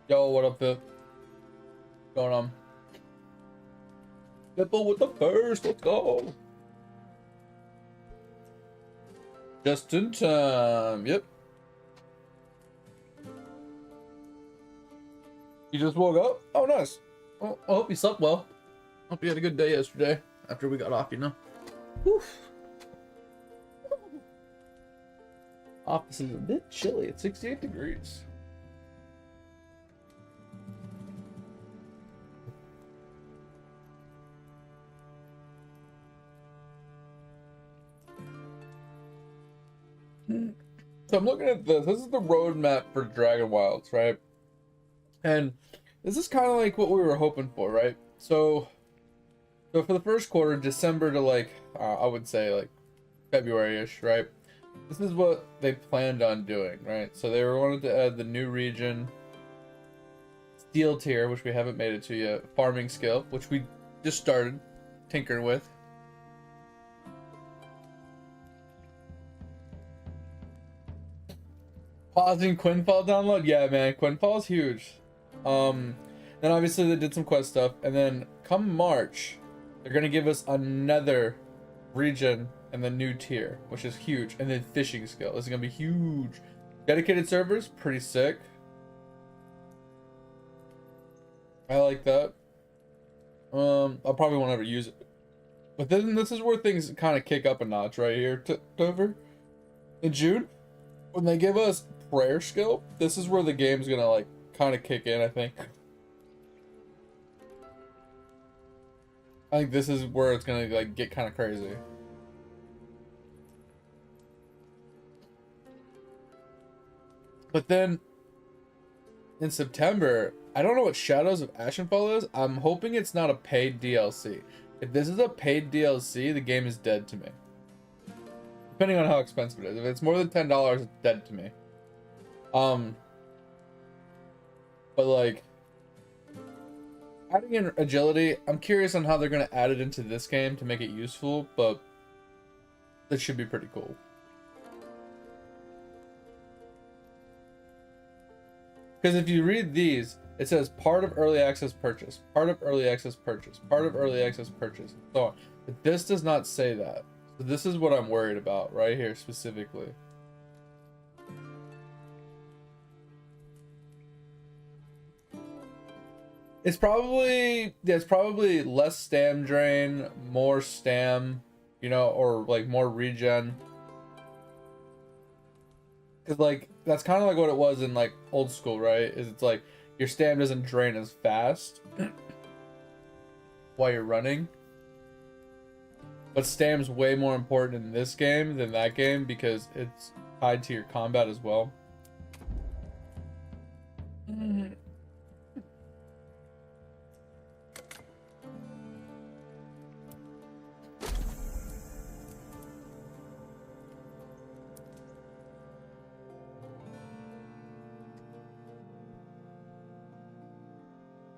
Yo, what up, Pip? Going on? Pipple with the first. Let's go. Just in time. Yep. You just woke up? Oh, nice. Well, I hope you slept well. Hope you had a good day yesterday after we got off, you know. Woof. Office is a bit chilly. It's 68 degrees. So I'm looking at this. This is the roadmap for Dragon Wilds, right? And this is kind of like what we were hoping for, right? So for the first quarter, December to like, I would say like February-ish, right? This is what they planned on doing, right? So they wanted to add the new region, Steel Tier, which we haven't made it to yet, Farming Skill, which we just started tinkering with. Pausing Quinfall download? Yeah, man, Quinfall's huge. Then obviously they did some quest stuff, and then come March, they're gonna give us another region and the new tier, which is huge, and then fishing skill. This is gonna be huge. Dedicated servers, pretty sick. I like that. I'll probably won't ever use it, but then this is where things kind of kick up a notch right here, Dover. In June, when they give us prayer skill, this is where the game's gonna like kind of kick in, I think. I think this is where it's gonna like get kind of crazy. But then in September, I don't know what Shadows of Ashenfall is. I'm hoping it's not a paid DLC. If this is a paid DLC, the game is dead to me. Depending on how expensive it is. If it's more than $10, it's dead to me. But like adding in agility, I'm curious on how they're gonna add it into this game to make it useful, but this should be pretty cool. Because if you read these, it says part of early access purchase, part of early access purchase, part of early access purchase, and so on. But this does not say that. So this is what I'm worried about right here specifically. It's probably, yeah, it's probably less stam drain, more stam, you know, or like more regen. Cause like that's kind of like what it was in like old school, right? Is it's like your stam doesn't drain as fast while you're running, but stam's way more important in this game than that game because it's tied to your combat as well.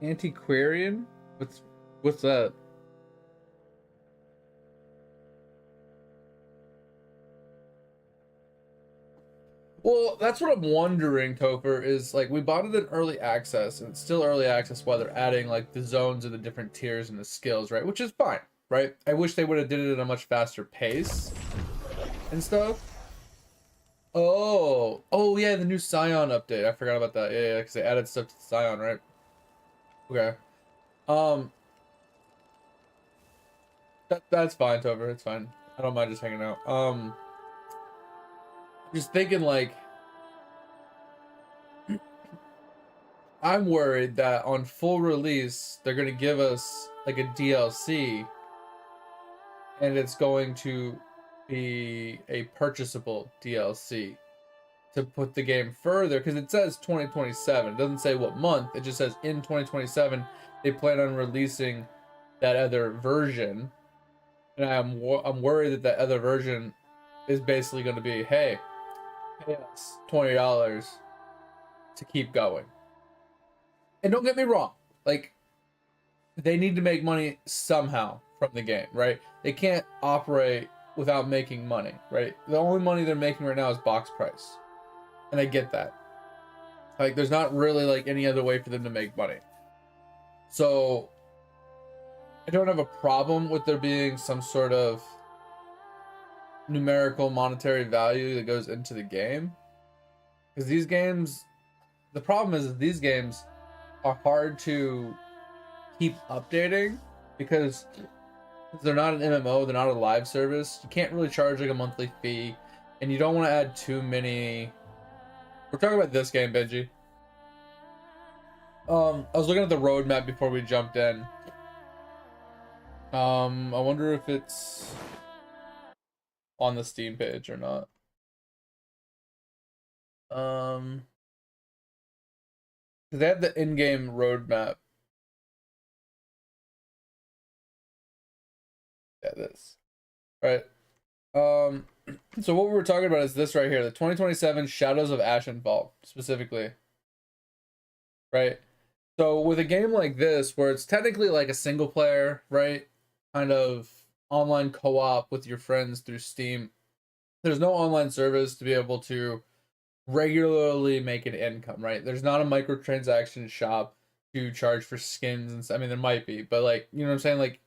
Antiquarian? What's that? Well, that's what I'm wondering, Topher, is like we bought it in early access and it's still early access while they're adding like the zones and the different tiers and the skills, right? Which is fine, right? I wish they would have did it at a much faster pace and stuff. Oh yeah, the new Scion update. I forgot about that. Yeah, because they added stuff to the Scion, right? Okay. Um, that's fine, Topher. It's fine. I don't mind just hanging out. Just thinking like I'm worried that on full release they're gonna give us like a DLC and it's going to be a purchasable DLC to put the game further, because it says 2027. It doesn't say what month. It just says in 2027 they plan on releasing that other version, and I'm worried that that other version is basically going to be, hey, pay us $20 to keep going. And don't get me wrong, like they need to make money somehow from the game, right? They can't operate without making money, right? The only money they're making right now is box price. And I get that. Like, there's not really like any other way for them to make money. So I don't have a problem with there being some sort of numerical monetary value that goes into the game, because these games, the problem is that these games are hard to keep updating because they're not an MMO, they're not a live service. You can't really charge like a monthly fee, and you don't want to add too many. We're talking about this game, Benji. I was looking at the roadmap before we jumped in. I wonder if it's on the Steam page or not. They have the in-game roadmap. Yeah, this. Right. So what we were talking about is this right here, the 2027 Shadows of Ashenfall, specifically. Right? So with a game like this, where it's technically like a single player, right? Kind of online co-op with your friends through Steam. There's no online service to be able to regularly make an income, right? There's not a microtransaction shop to charge for skins and I mean there might be, but like, you know what I'm saying? Like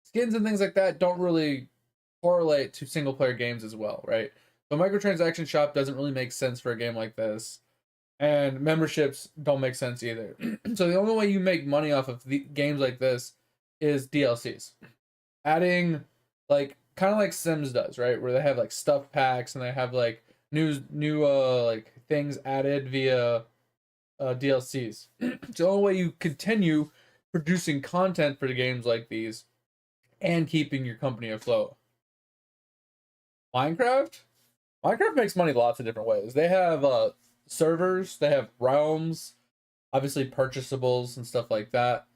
skins and things like that don't really correlate to single player games as well, right? So microtransaction shop doesn't really make sense for a game like this. And memberships don't make sense either. So the only way you make money off of the games like this is DLCs. Adding like kind of like Sims does, right? Where they have like stuff packs and they have like new like things added via DLCs. It's the only way you continue producing content for the games like these and keeping your company afloat. Minecraft makes money lots of different ways. They have servers, they have realms, obviously purchasables and stuff like that.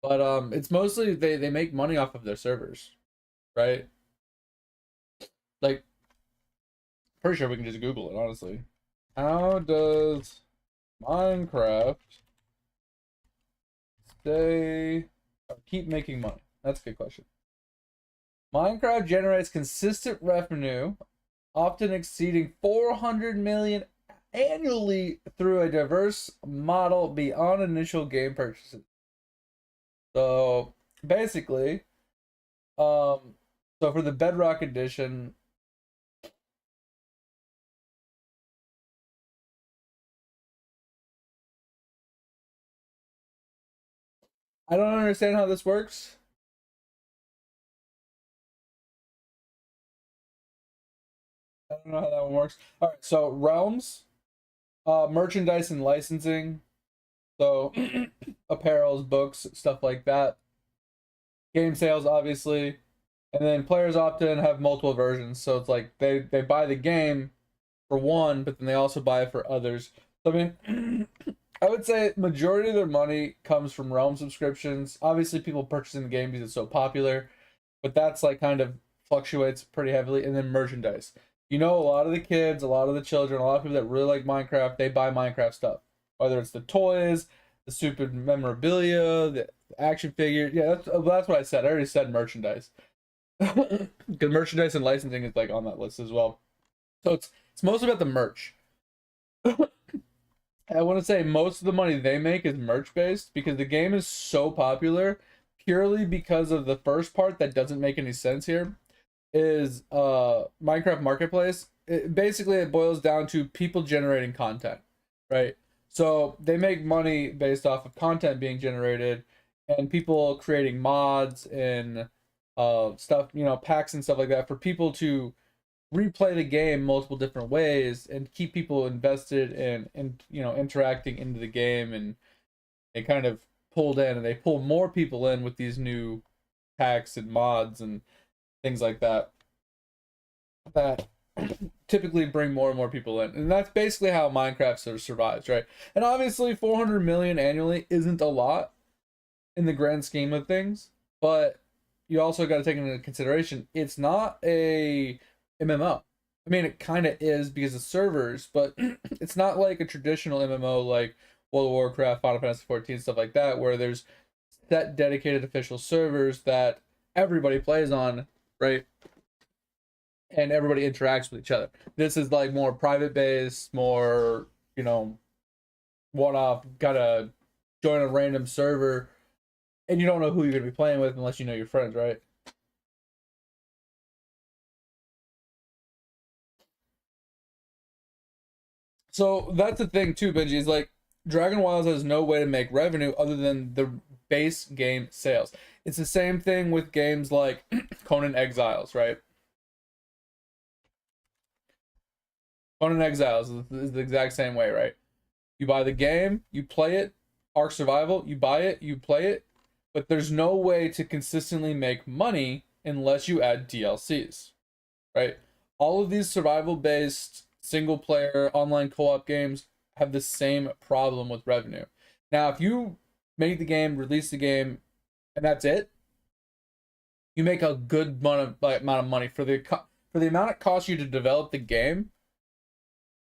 But it's mostly they make money off of their servers, right? Like, pretty sure we can just Google it, honestly. How does Minecraft stay or keep making money? That's a good question. Minecraft generates consistent revenue, often exceeding 400 million annually through a diverse model beyond initial game purchases. So basically, so for the Bedrock edition, I don't understand how this works. I don't know how that one works. All right, so realms, merchandise and licensing, so apparels, books, stuff like that. Game sales, obviously, and then players often have multiple versions. So it's like they buy the game for one, but then they also buy it for others. So, I mean, I would say majority of their money comes from realm subscriptions. Obviously, people purchasing the game because it's so popular, but that's like kind of fluctuates pretty heavily. And then merchandise. You know, a lot of the kids, a lot of the children, a lot of people that really like Minecraft, they buy Minecraft stuff. Whether it's the toys, the stupid memorabilia, the action figure. Yeah, that's what I said. I already said merchandise. Because merchandise and licensing is like on that list as well. So it's mostly about the merch. I want to say most of the money they make is merch based because the game is so popular purely because of the first part that doesn't make any sense here is Minecraft Marketplace. Basically it boils down to people generating content, right? So they make money based off of content being generated and people creating mods and stuff, you know, packs and stuff like that for people to replay the game multiple different ways and keep people invested and you know interacting into the game, and they kind of pulled in and they pull more people in with these new packs and mods and things like that that typically bring more and more people in, and that's basically how Minecraft sort of survives, right? And obviously 400 million annually isn't a lot in the grand scheme of things, but you also got to take into consideration it's not a MMO. I mean, it kind of is because of servers, but it's not like a traditional MMO like World of Warcraft, Final Fantasy 14, stuff like that, where there's set dedicated official servers that everybody plays on, right? And everybody interacts with each other. This is like more private based, more, you know, one-off, gotta join a random server, and you don't know who you're gonna be playing with unless you know your friends, right? So that's the thing too, Benji, is like Dragon Wilds has no way to make revenue other than the base game sales. It's the same thing with games like Conan Exiles, right? Conan Exiles is the exact same way, right? You buy the game, you play it, Ark Survival, you buy it, you play it, but there's no way to consistently make money unless you add DLCs, right? All of these survival-based single-player online co-op games have the same problem with revenue. Now, if you make the game, release the game, and that's it, you make a good amount of money for the amount it costs you to develop the game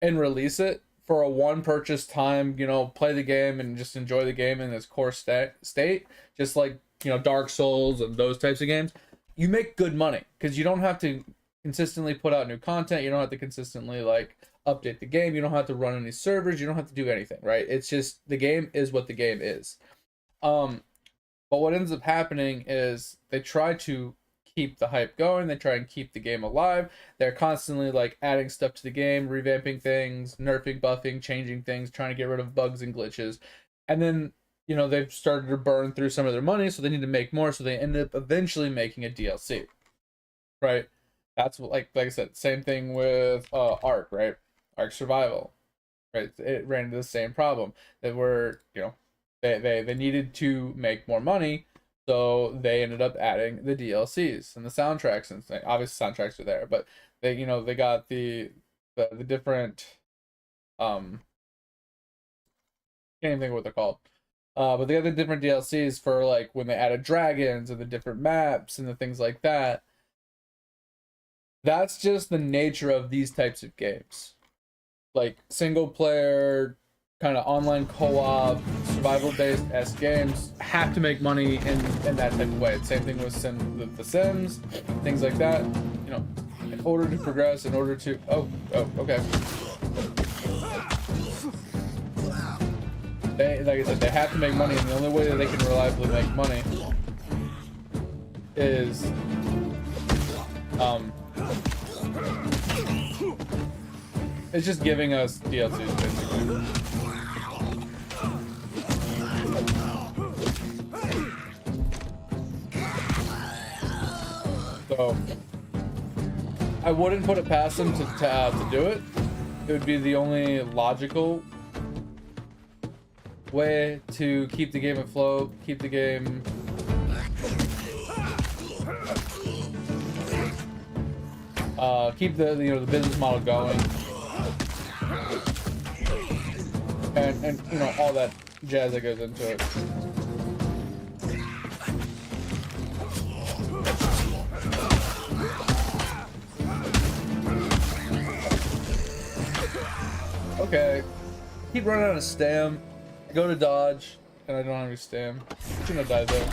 and release it for a one purchase time. You know, play the game and just enjoy the game in its core state, just like, you know, Dark Souls and those types of games. You make good money because you don't have to consistently put out new content. You don't have to consistently like update the game. You don't have to run any servers. You don't have to do anything, right? It's just the game is what the game is. But what ends up happening is they try to keep the hype going. They try and keep the game alive. They're constantly like adding stuff to the game, revamping things, nerfing, buffing, changing things, trying to get rid of bugs and glitches. And then, you know, they've started to burn through some of their money, so they need to make more. So they end up eventually making a DLC, right? That's what, like I said, same thing with Ark, right? Ark Survival, right? It ran into the same problem. They were, you know, they needed to make more money, so they ended up adding the DLCs and the soundtracks and things. Obviously, soundtracks are there, but they, you know, they got the different can't even think of what they're called. But they got the different DLCs for like when they added dragons and the different maps and the things like that. That's just the nature of these types of games. Like single player, kind of online co-op, survival-based S games have to make money in that type of way. Same thing with the Sims, things like that. You know, in order to progress, in order to okay. Like I said, they have to make money, and the only way that they can reliably make money is it's just giving us DLCs basically. So I wouldn't put it past them to do it. It would be the only logical way to keep the game afloat, keep the game keep the, you know, the business model going, and you know, all that jazz that goes into it. Okay, keep running out of stam. I go to dodge, and I don't have any stam. I'm gonna die though.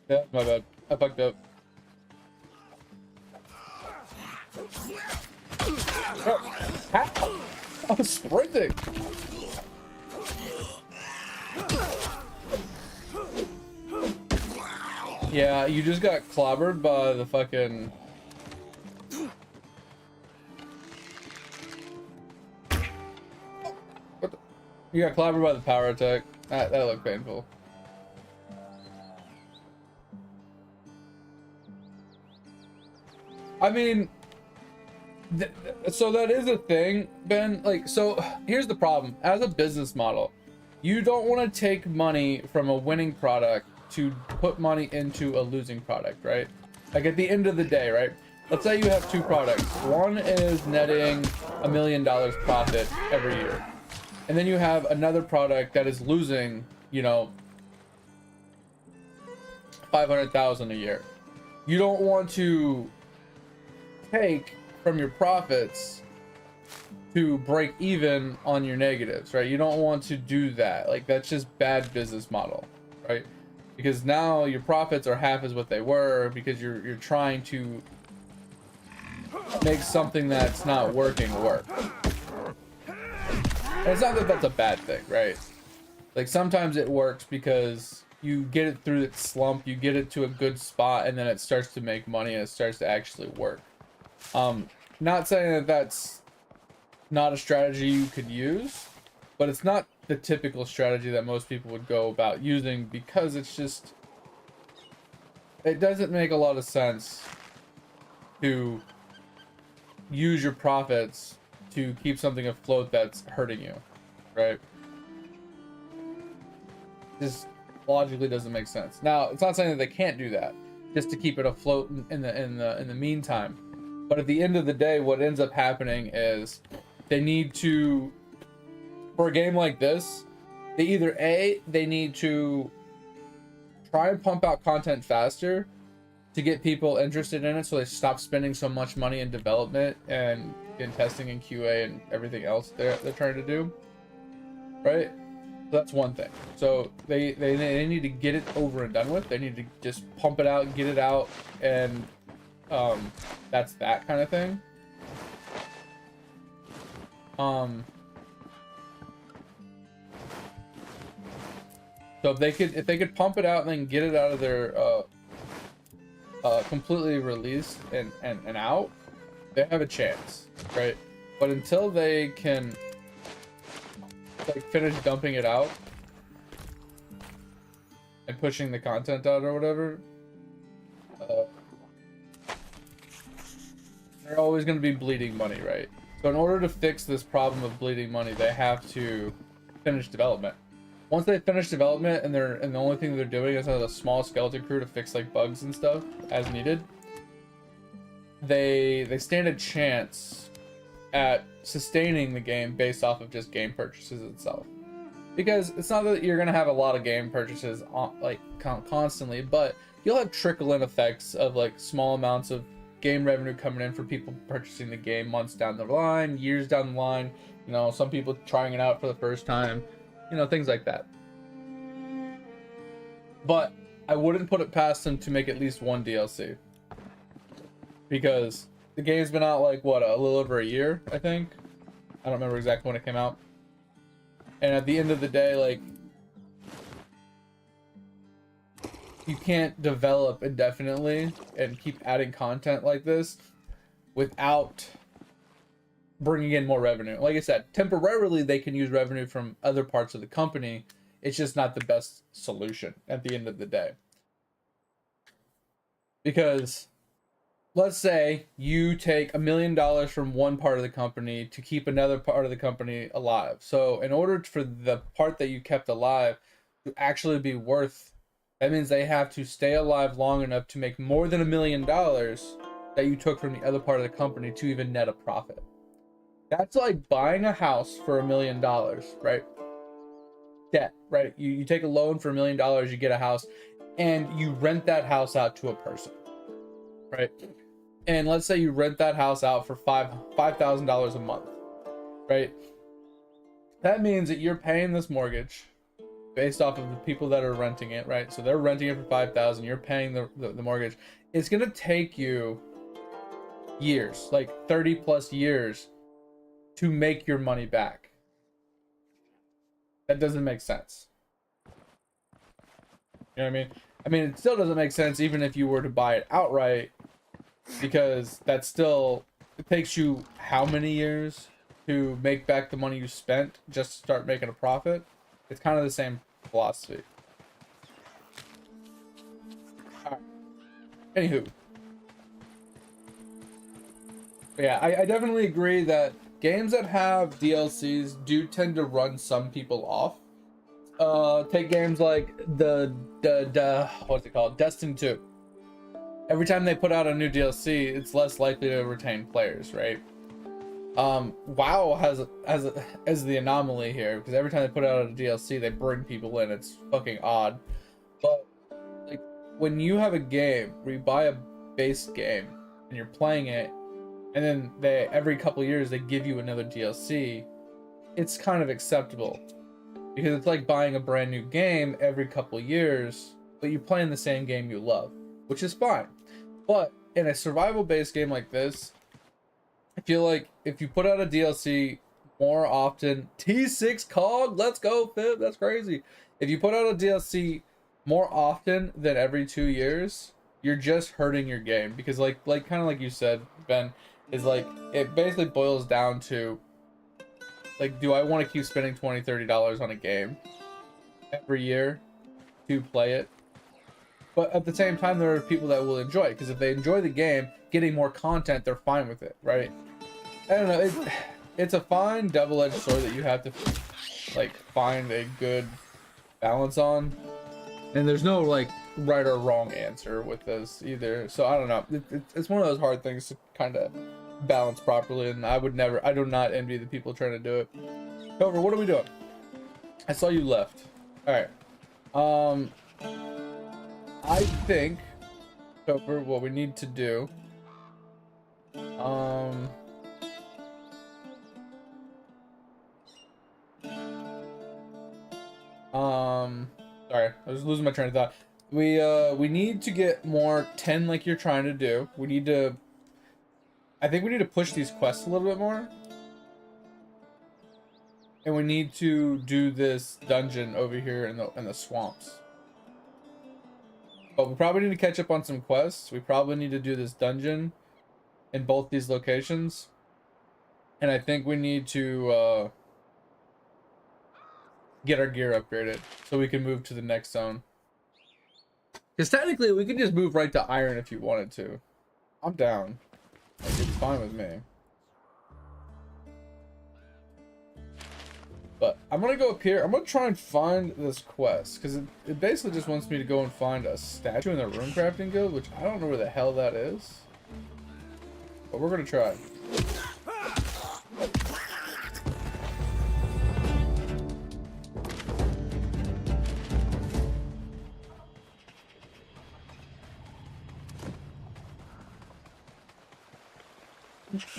Yeah, my bad. I fucked up. Oh, I was sprinting. Yeah, you just got clobbered by the fucking... What the... You got clobbered by the power attack. That looked painful. I mean, so that is a thing, Ben. Like, so here's the problem. As a business model, you don't want to take money from a winning product to put money into a losing product, right? Like at the end of the day, right? Let's say you have two products. One is netting $1 million profit every year. And then you have another product that is losing, you know, 500,000 a year. You don't want to take from your profits to break even on your negatives, right? You don't want to do that. Like, that's just bad business model, right? Because now your profits are half as what they were because you're trying to make something that's not working work. And it's not that that's a bad thing, right? Like sometimes it works because you get it through its slump, you get it to a good spot, and then it starts to make money and it starts to actually work. Not saying that that's not a strategy you could use, but it's not the typical strategy that most people would go about using, because it's just, it doesn't make a lot of sense to use your profits to keep something afloat that's hurting you, right? Just logically doesn't make sense. Now, it's not saying that they can't do that just to keep it afloat in the meantime. But at the end of the day, what ends up happening is they need to, for a game like this, they either they need to try and pump out content faster to get people interested in it, so they stop spending so much money in development and in testing and QA and everything else they're trying to do, right? So that's one thing. So they need to get it over and done with. They need to just pump it out, get it out, and that's that kind of thing. So if they could pump it out and then get it out of their completely released and out, they have a chance, right? But until they can like finish dumping it out and pushing the content out or whatever, they're always going to be bleeding money, right? So in order to fix this problem of bleeding money, they have to finish development. Once they finish development and the only thing they're doing is a small skeleton crew to fix like bugs and stuff as needed, they stand a chance at sustaining the game based off of just game purchases itself. Because it's not that you're gonna have a lot of game purchases like constantly, but you'll have trickle-in effects of like small amounts of game revenue coming in for people purchasing the game months down the line, years down the line. You know, some people trying it out for the first time. You know, things like that. But I wouldn't put it past them to make at least one DLC. Because the game's been out like, what, a little over a year, I think? I don't remember exactly when it came out. And at the end of the day, like, you can't develop indefinitely and keep adding content like this without bringing in more revenue. Like I said, temporarily they can use revenue from other parts of the company. It's just not the best solution at the end of the day. Because let's say you take $1 million from one part of the company to keep another part of the company alive. So in order for the part that you kept alive to actually be worth, that means they have to stay alive long enough to make more than $1 million that you took from the other part of the company to even net a profit. That's like buying a house for $1 million, right? Debt, right? You take a loan for $1 million, you get a house, and you rent that house out to a person, right? And let's say you rent that house out for $5,000 a month, right? That means that you're paying this mortgage based off of the people that are renting it, right? So they're renting it for $5,000, you're paying the mortgage. It's gonna take you years, like 30 plus years, to make your money back. That doesn't make sense. You know what I mean? I mean, it still doesn't make sense even if you were to buy it outright, because that's still, it takes you how many years to make back the money you spent just to start making a profit? It's kind of the same philosophy. All right. Anywho. But yeah, I definitely agree that games that have DLCs do tend to run some people off. Take games like the what's it called? Destiny 2. Every time they put out a new DLC, it's less likely to retain players, right? WoW has the anomaly here, because every time they put out a DLC, they bring people in. It's fucking odd. But like when you have a game where you buy a base game and you're playing it, and then every couple years they give you another DLC, it's kind of acceptable, because it's like buying a brand new game every couple years, but you're playing the same game you love, which is fine. But in a survival based game like this, I feel like if you put out a DLC more often. T6 cog, let's go, Fib. That's crazy. If you put out a DLC more often than every 2 years, you're just hurting your game, because like kind of like you said, Ben, is like it basically boils down to like, do I want to keep spending $20-$30 on a game every year to play it? But at the same time, there are people that will enjoy it, because if they enjoy the game, getting more content, they're fine with it, right? I don't know. It's a fine double-edged sword that you have to like find a good balance on, and there's no like right or wrong answer with this either. So I don't know. It's one of those hard things to kind of balance properly, and I do not envy the people trying to do it. However, what are we doing? I saw you left. All right. I think, Topher, what we need to do, sorry, I was losing my train of thought. We need to get more 10 like you're trying to do. I think we need to push these quests a little bit more. And we need to do this dungeon over here in the swamps. But we probably need to catch up on some quests. We probably need to do this dungeon in both these locations. And I think we need to get our gear upgraded so we can move to the next zone. Because technically we can just move right to iron if you wanted to. I'm down. Like, it's fine with me. But I'm gonna go up here. I'm gonna try and find this quest, because it basically just wants me to go and find a statue in the rune crafting guild, which I don't know where the hell that is. But we're gonna try.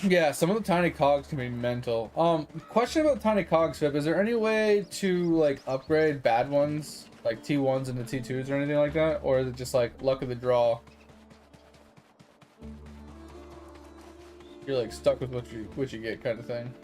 Yeah, some of the tiny cogs can be mental. Question about tiny cogs, Fib. Is there any way to like upgrade bad ones, like T1s into T2s or anything like that? Or is it just like luck of the draw? You're like stuck with what you get kind of thing.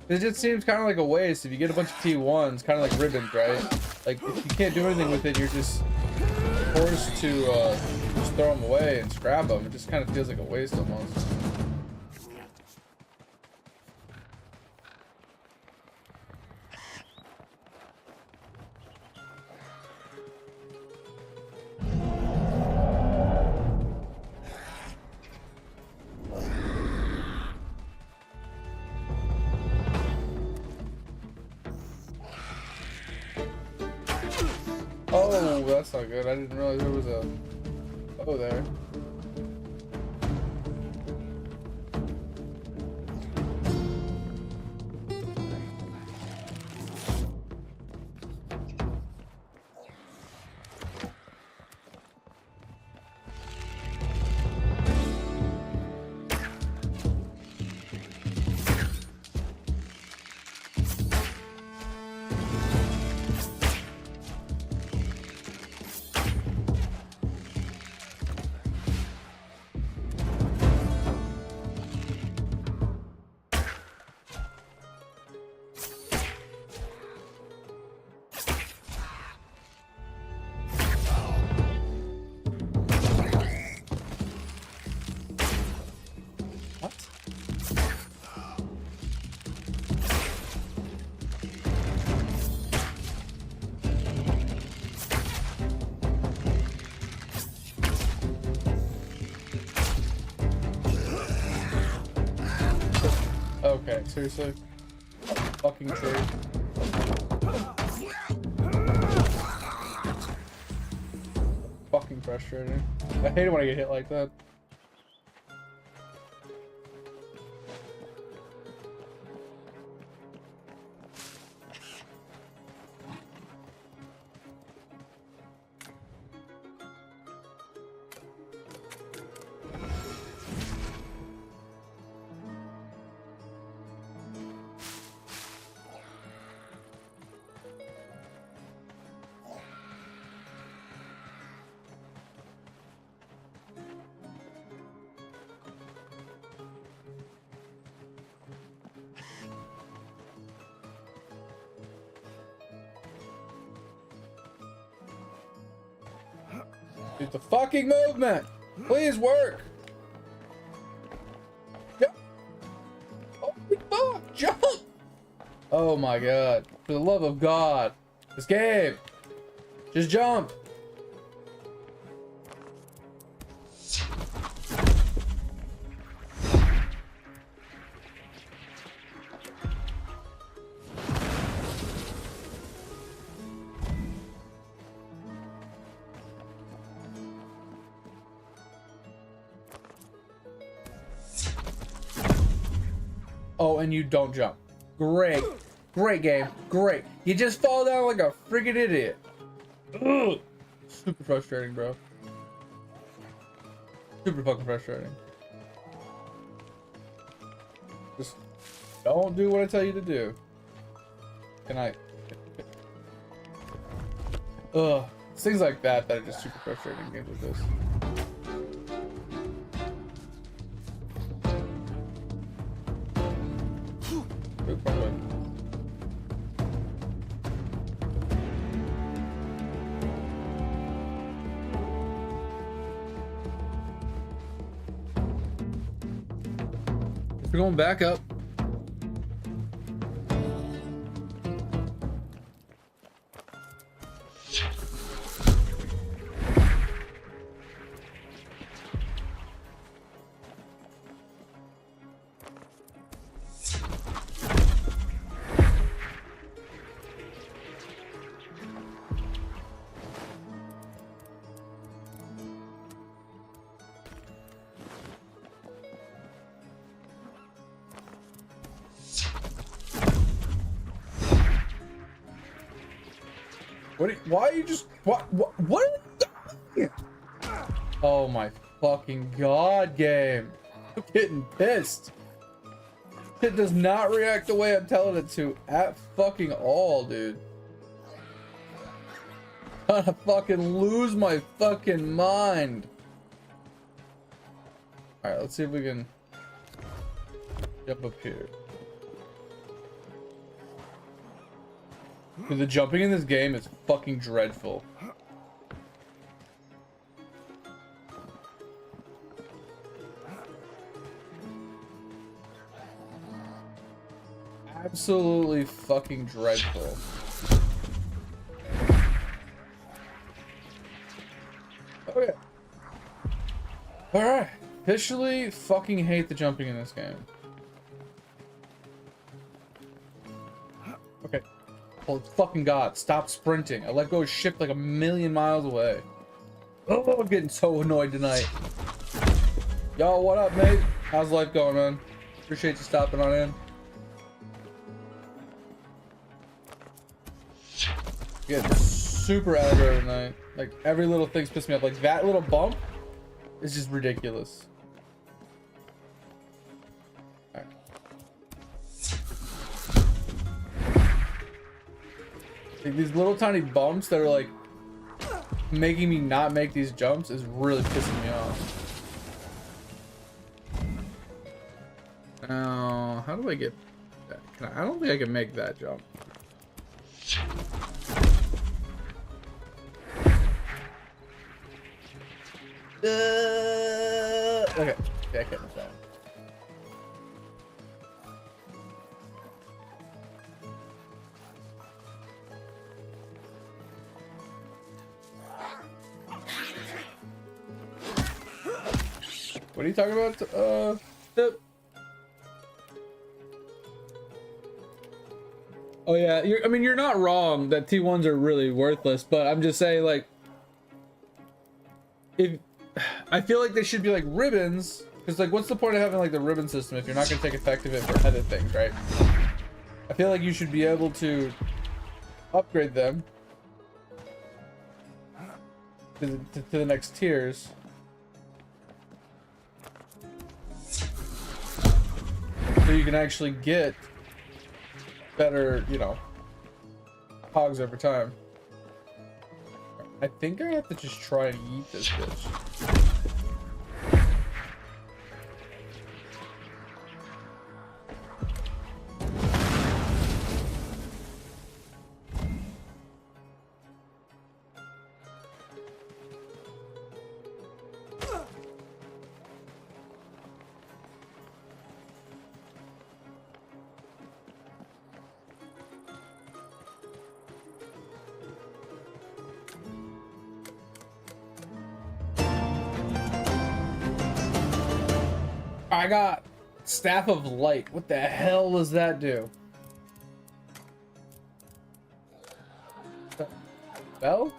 It just seems kind of like a waste if you get a bunch of T1s, kind of like ribbons, right? Like, if you can't do anything with it, you're just forced to just throw them away and scrap them. It just kind of feels like a waste almost. Oh, that's not good. I didn't realize there was a bow there. Okay, seriously? Fucking tree. Fucking frustrating. I hate it when I get hit like that. Dude, the fucking movement! Please work! Yep. Holy fuck! Jump! Oh my god. For the love of God. This game! Just jump! Oh, and you don't jump. Great. Great game. Great. You just fall down like a freaking idiot. Ugh. Super frustrating, bro. Super fucking frustrating. Just don't do what I tell you to do. Can I? Ugh. It's things like that are just super frustrating in games like this. We're going back up. Why are you just what oh my fucking god, game. I'm getting pissed. It does not react the way I'm telling it to at fucking all, dude. I'm gonna fucking lose my fucking mind. Alright, let's see if we can jump up here. Dude, the jumping in this game is fucking dreadful. Absolutely fucking dreadful. Okay. Alright. Officially fucking hate the jumping in this game. Okay. Holy fucking god, stop sprinting. I let go of ship like a million miles away. Oh, I'm getting so annoyed tonight. Yo, what up, mate? How's life going, man? Appreciate you stopping on in. Getting super aggro tonight. Like, every little thing's pissed me off. Like, that little bump is just ridiculous. Like, these little tiny bumps that are like making me not make these jumps is really pissing me off. Now, how do I get that? I don't think I can make that jump. Okay, yeah, I can't make that. What are you talking about? Oh yeah, I mean, you're not wrong that T1s are really worthless, but I'm just saying, like, if I feel like they should be like ribbons, because like, what's the point of having like the ribbon system if you're not going to take effective it for other things, right? I feel like you should be able to upgrade them to the next tiers. So you can actually get better, you know, hogs over time. I think I have to just try and eat this bitch. I got Staff of Light. What the hell does that do? Bell?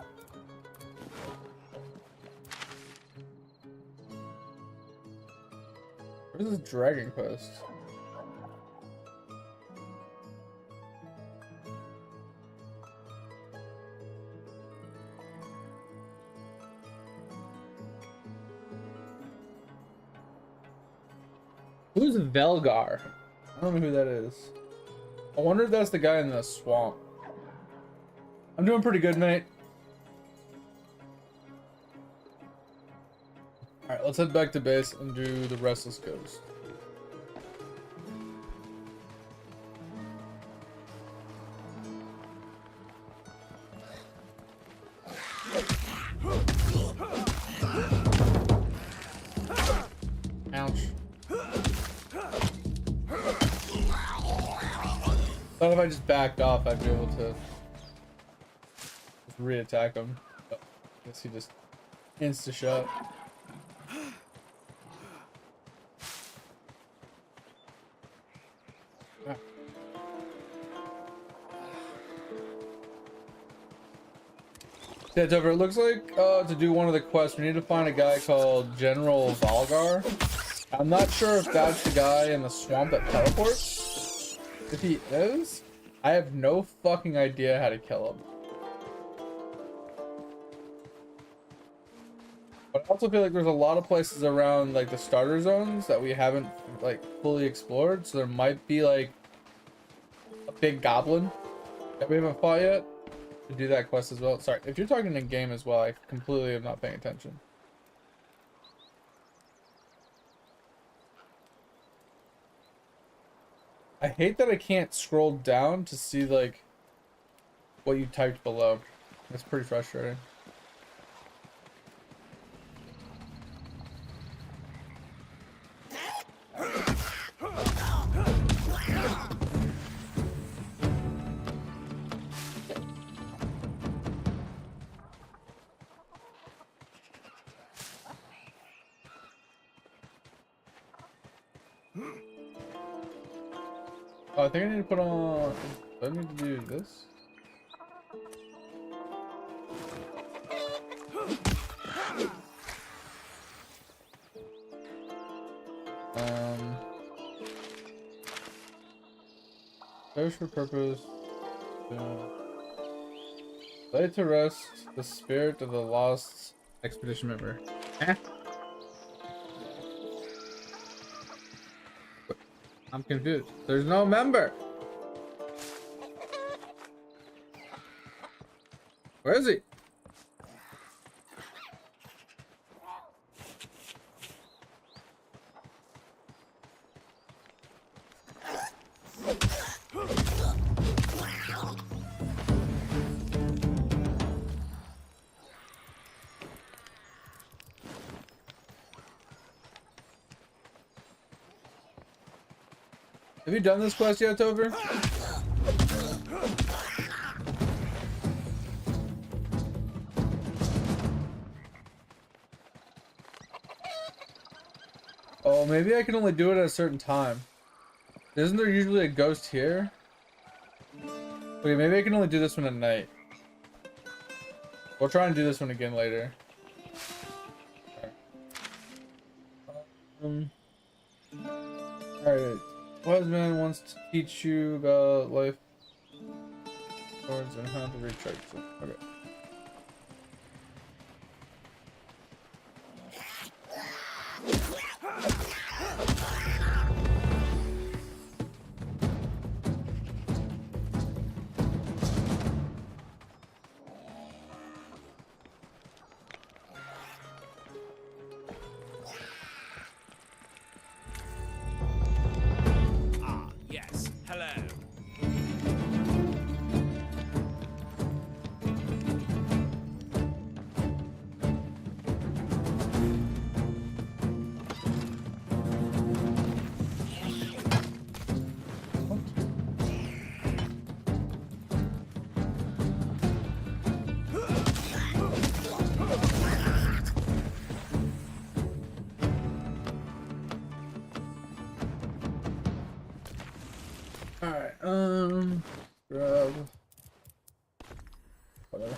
Where's this Dragon Quest? Who's Velgar? I don't know who that is. I wonder if that's the guy in the swamp. I'm doing pretty good, mate. Alright, let's head back to base and do the Restless Ghost. Ouch. Thought if I just backed off, I'd be able to just re-attack him. But I guess he just insta-shot. Ah. Yeah, Dover, it looks like to do one of the quests, we need to find a guy called General Valgar. I'm not sure if that's the guy in the swamp that teleports. If he is, I have no fucking idea how to kill him. But I also feel like there's a lot of places around like the starter zones that we haven't like fully explored, so there might be like a big goblin that we haven't fought yet to do that quest as well. Sorry, if you're talking in game as well, I completely am not paying attention. I hate that I can't scroll down to see like what you typed below. It's pretty frustrating. Oh, I think I need to put on... Do I need to do this? Search for purpose. Lay to rest the spirit of the lost expedition member. Eh? I'm confused. There's no member. Where is he? Have you done this quest yet, Tover? Oh, maybe I can only do it at a certain time. Isn't there usually a ghost here? Okay, maybe I can only do this one at night. We'll try and do this one again later. Alright. Wise man wants to teach you about life cards and how to recharge them. Okay. Grab. Whatever.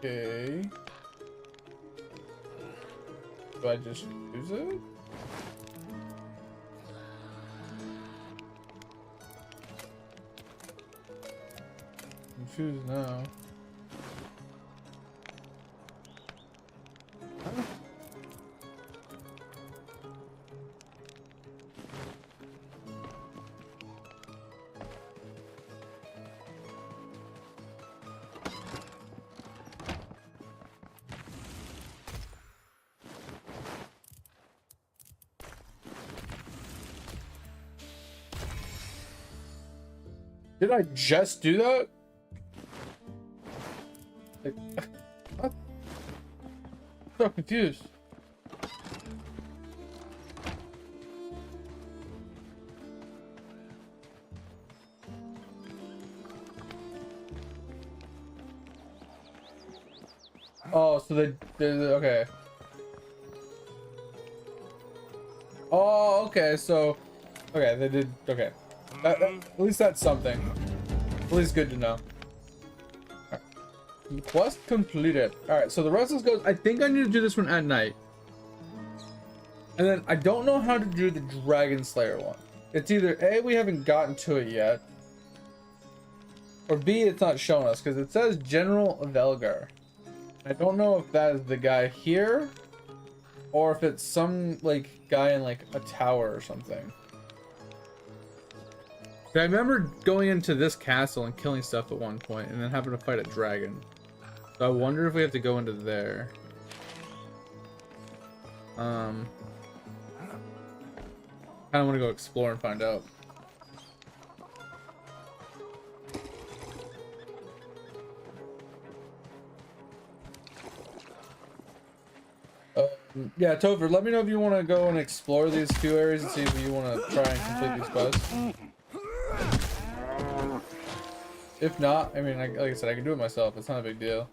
Okay. Do I just use it? I'm confused now. Huh? Did I just do that? Like, what? I'm so confused. Oh, so they okay. Oh, okay, so okay, they did okay. At least that's something. At least good to know. Right. Quest completed. Alright, so the rest of this goes. I think I need to do this one at night. And then I don't know how to do the Dragon Slayer one. It's either A, we haven't gotten to it yet, or B, it's not showing us because it says General Velgar. I don't know if that is the guy here or if it's some like guy in like a tower or something. I remember going into this castle and killing stuff at one point and then having to fight a dragon. So I wonder if we have to go into there. Kind of want to go explore and find out. Yeah, Topher, let me know if you want to go and explore these few areas and see if you want to try and complete these quests. If not, I mean, like I said, I can do it myself. It's not a big deal.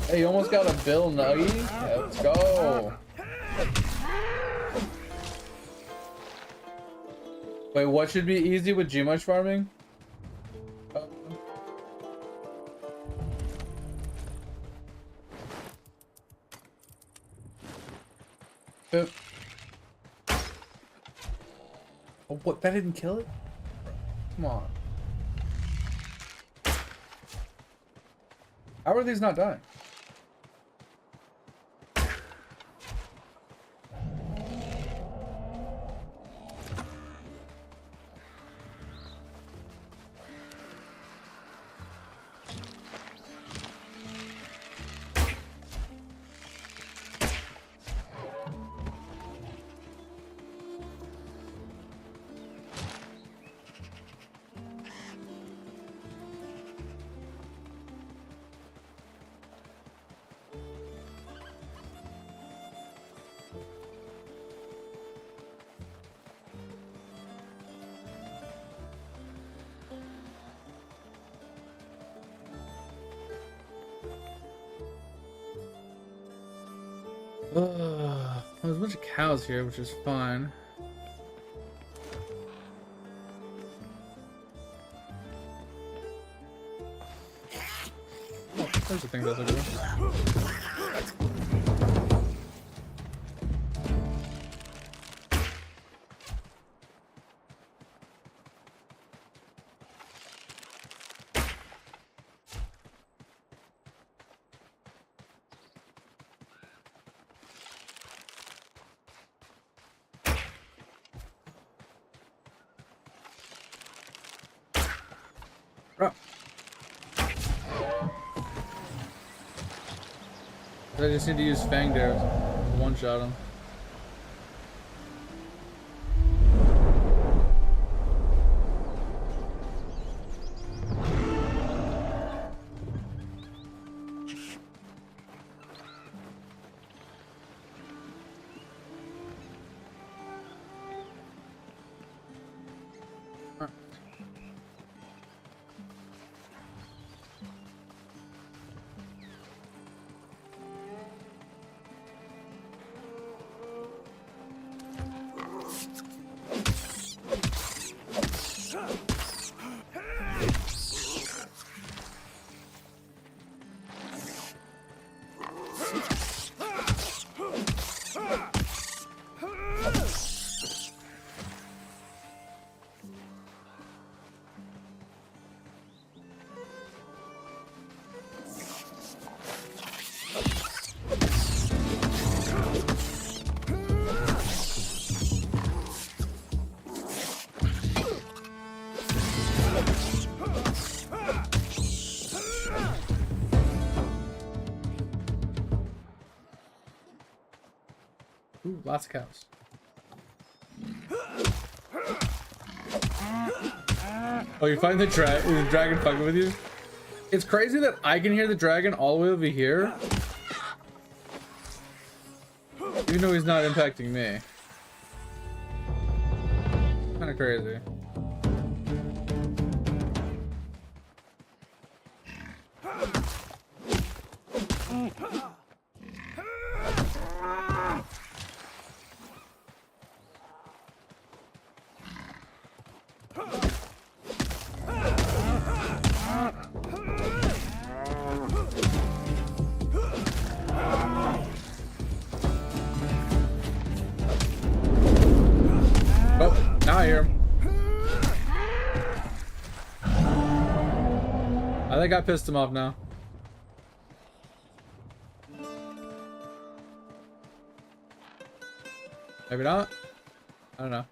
Hey, you almost got a Bill Nuggy? Let's go. Wait, what should be easy with Gmush farming? Oh, what? That didn't kill it? Come on. How are these not dying? There's a bunch of cows here, which is fine. Oh, there's the thing that's over there. I just need to use fanged arrows to one-shot him. Ooh, lots of cows. Oh, you find the dragon fucking with you? It's crazy that I can hear the dragon all the way over here, even though he's not impacting me. Kind of crazy. Oh, now I hear him. I think I pissed him off now. Maybe not. I don't know.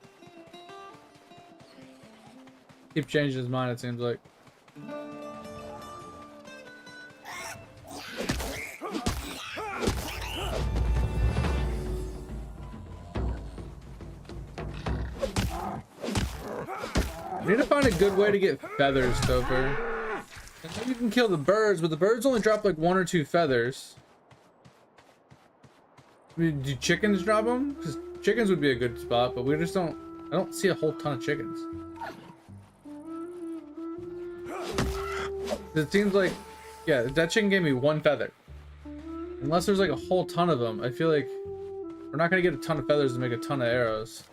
Keep changing his mind, it seems like. I need to find a good way to get feathers, Topher. I know you can kill the birds, but the birds only drop like 1 or 2 feathers. I mean, do chickens drop them? Because chickens would be a good spot, but we just don't. I don't see a whole ton of chickens. It seems like, yeah, that chicken gave me 1 feather. Unless there's like a whole ton of them, I feel like we're not gonna get a ton of feathers to make a ton of arrows.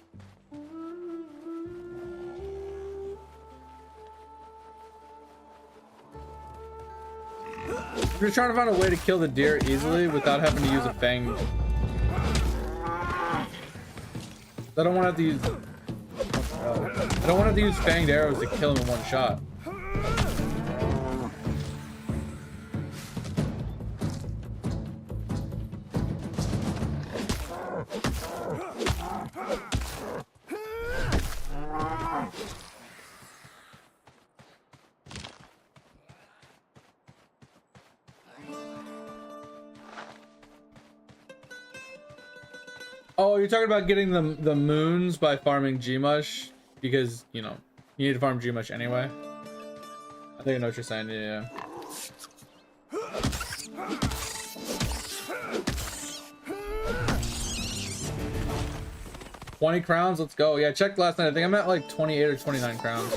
We're just trying to find a way to kill the deer easily without having to use a fang. I don't want to have to use. I don't want to have to use fanged arrows to kill him in one shot. Oh, you're talking about getting the moons by farming Gmush, because you know you need to farm Gmush anyway. I think I know what you're saying. Yeah. 20 crowns. Let's go. Yeah, I checked last night. I think I'm at like 28 or 29 crowns.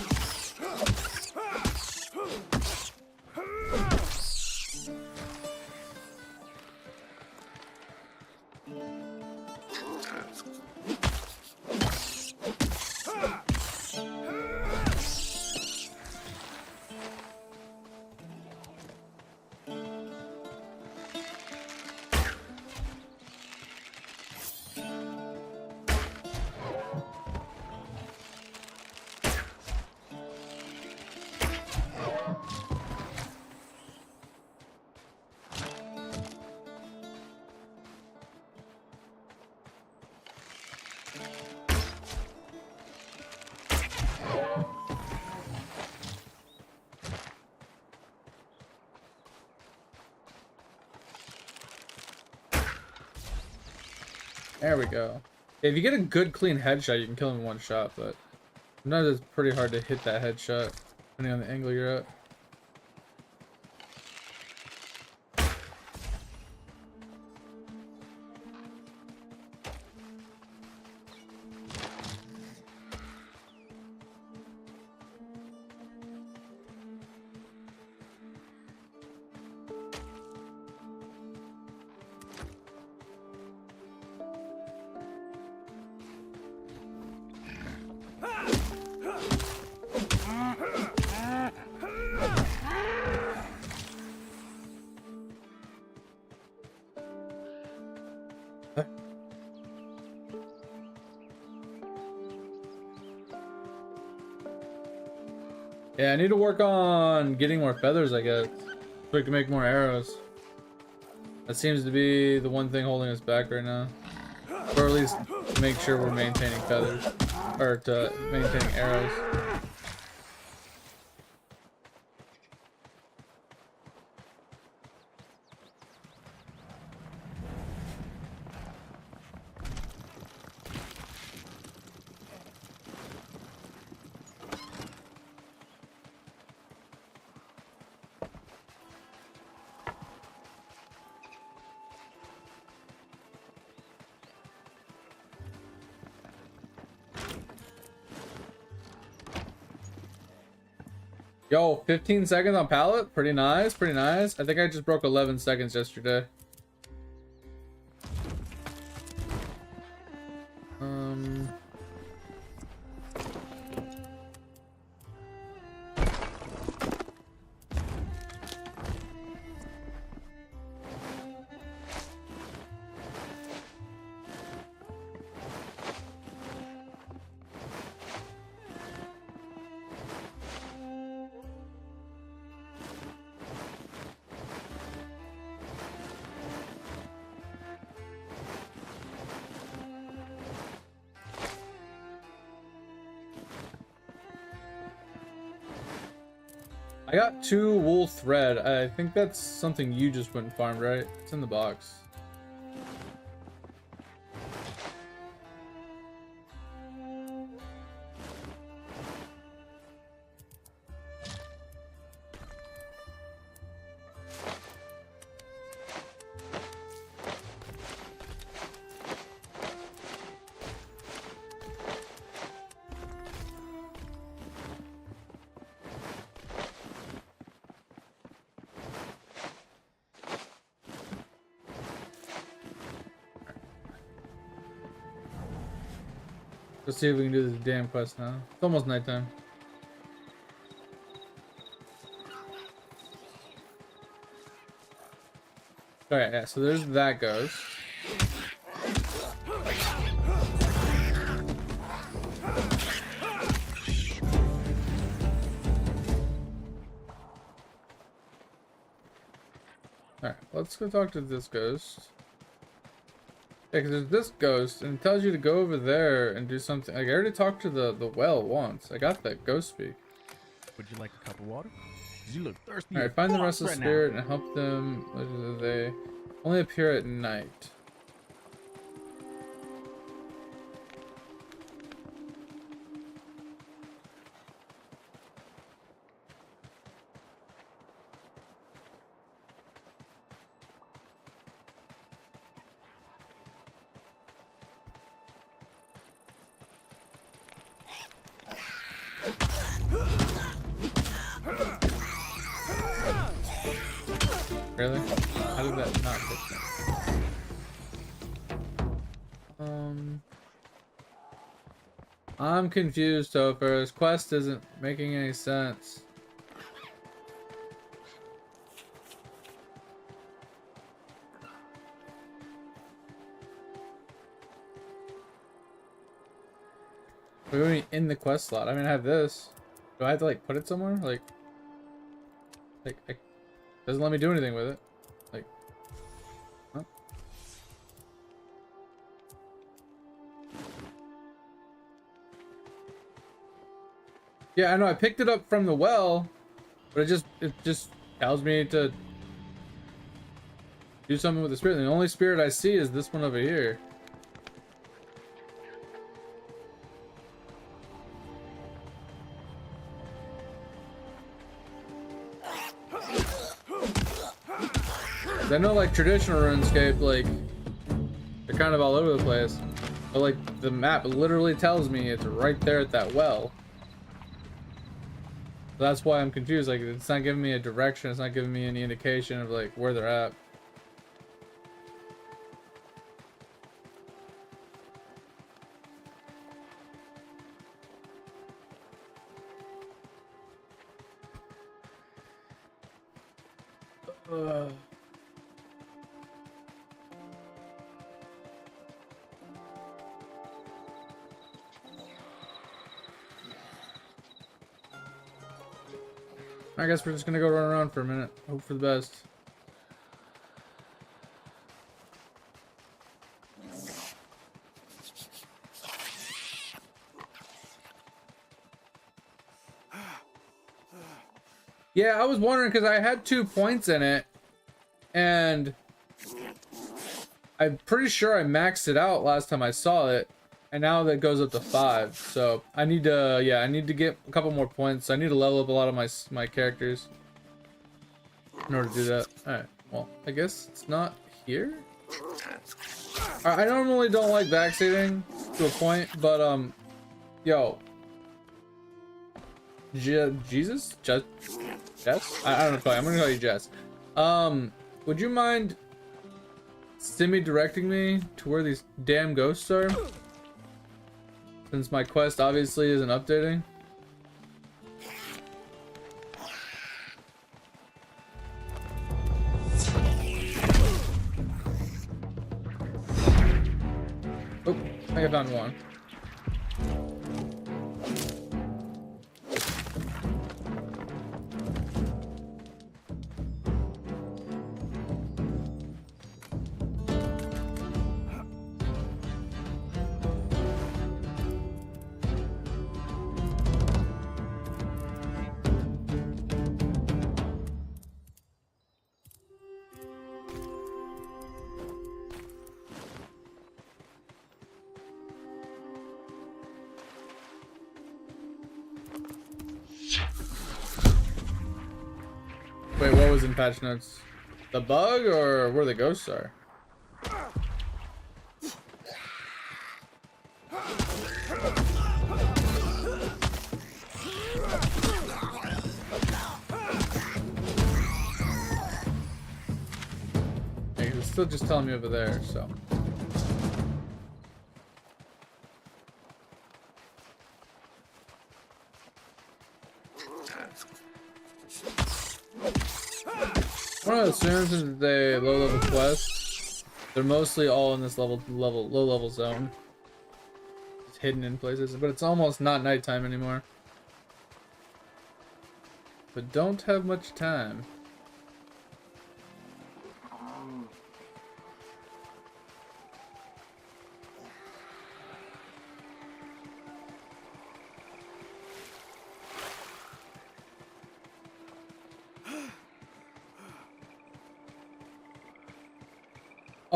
There we go. If you get a good clean headshot, you can kill him in one shot, but sometimes it's pretty hard to hit that headshot, depending on the angle you're at. Yeah, I need to work on getting more feathers, I guess, so I can make more arrows. That seems to be the one thing holding us back right now. Or at least make sure we're maintaining feathers. Or to maintaining arrows. Yo, 15 seconds on pallet? Pretty nice, pretty nice. I think I just broke 11 seconds yesterday. I got 2 wool thread. I think that's something you just went and farmed, right? It's in the box. Let's see if we can do this damn quest now. It's almost nighttime. Alright, yeah, so there's that ghost. Alright, let's go talk to this ghost. Yeah, because there's this ghost, and it tells you to go over there and do something. Like, I already talked to the well once. I got that ghost speak. Would you like a cup of water? You look thirsty. Alright, find the restless spirit and help them. They only appear at night. Really? How did that not hit them? I'm confused, Topher. This quest isn't making any sense. We're going in the quest slot. I mean, I have this. Do I have to like put it somewhere? Like doesn't let me do anything with it. Like, huh? Yeah, I know. I picked it up from the well, but it just tells me to do something with the spirit. And the only spirit I see is this one over here. I know like traditional RuneScape, like they're kind of all over the place, but like the map literally tells me it's right there at that well. So that's why I'm confused. Like it's not giving me a direction. It's not giving me any indication of like where they're at. I guess we're just gonna go run around for a minute. Hope for the best. Yeah, I was wondering because I had 2 points in it, and I'm pretty sure I maxed it out last time I saw it, and now that goes up to 5. So I need to, yeah, I need to get a couple more points. I need to level up a lot of my characters in order to do that. All right. Well, I guess it's not here. I normally don't like backseating to a point, but yo, Jesus, Jess, I don't know. I'm gonna call you Jess. Would you mind directing me to where these damn ghosts are? Since my quest obviously isn't updating. Oh, I think I found one. Wait, what was in patch notes? The bug or where the ghosts are? Hey, he was still just telling me over there, so. One of the assumes is they low level quests. They're mostly all in this low level zone. It's hidden in places, but it's almost not nighttime anymore. But don't have much time.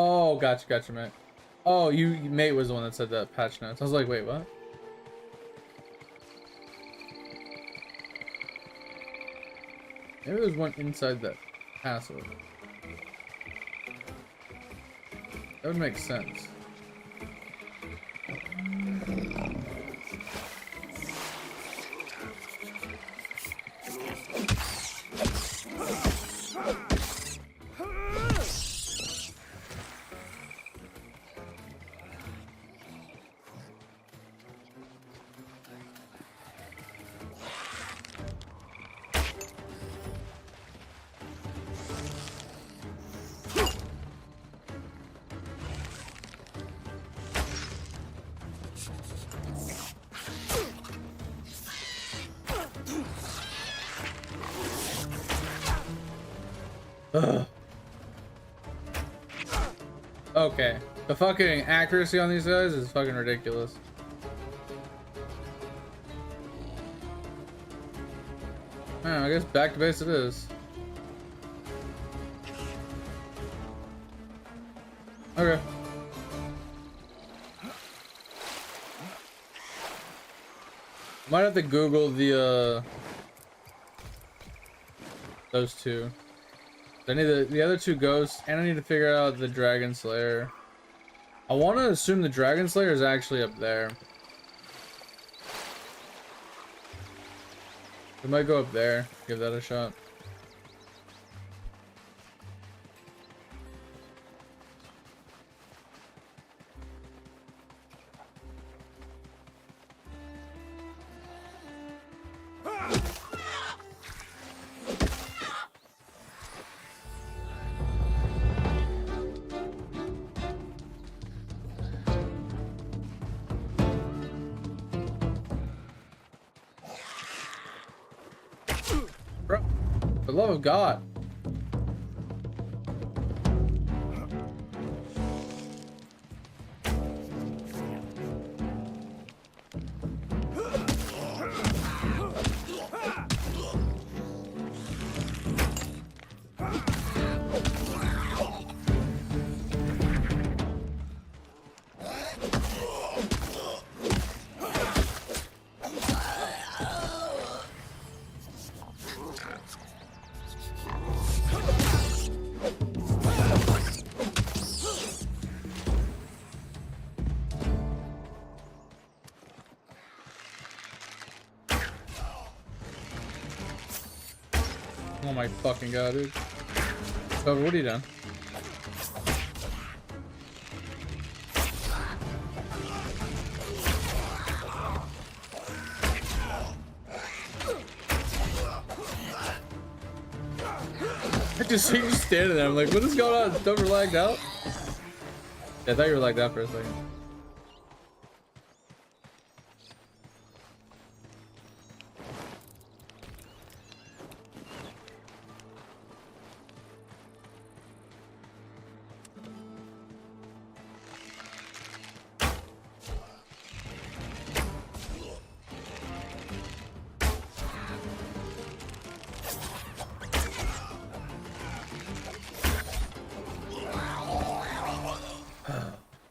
Oh, gotcha, mate. Oh, mate was the one that said that patch notes. I was like, wait, what? Maybe there's one inside that castle. That would make sense. Ugh. Okay. The fucking accuracy on these guys is fucking ridiculous. I guess back to base it is. Okay. Might have to Google the those two. I need the other two ghosts, and I need to figure out the Dragon Slayer. I want to assume the Dragon Slayer is actually up there. We might go up there. Give that a shot. Bro, for the love of God. Oh my fucking God, dude. So what are you done? I just see you standing there. I'm like, what is going on? Don't you lagged out? Yeah, I thought you were lagged out for a second.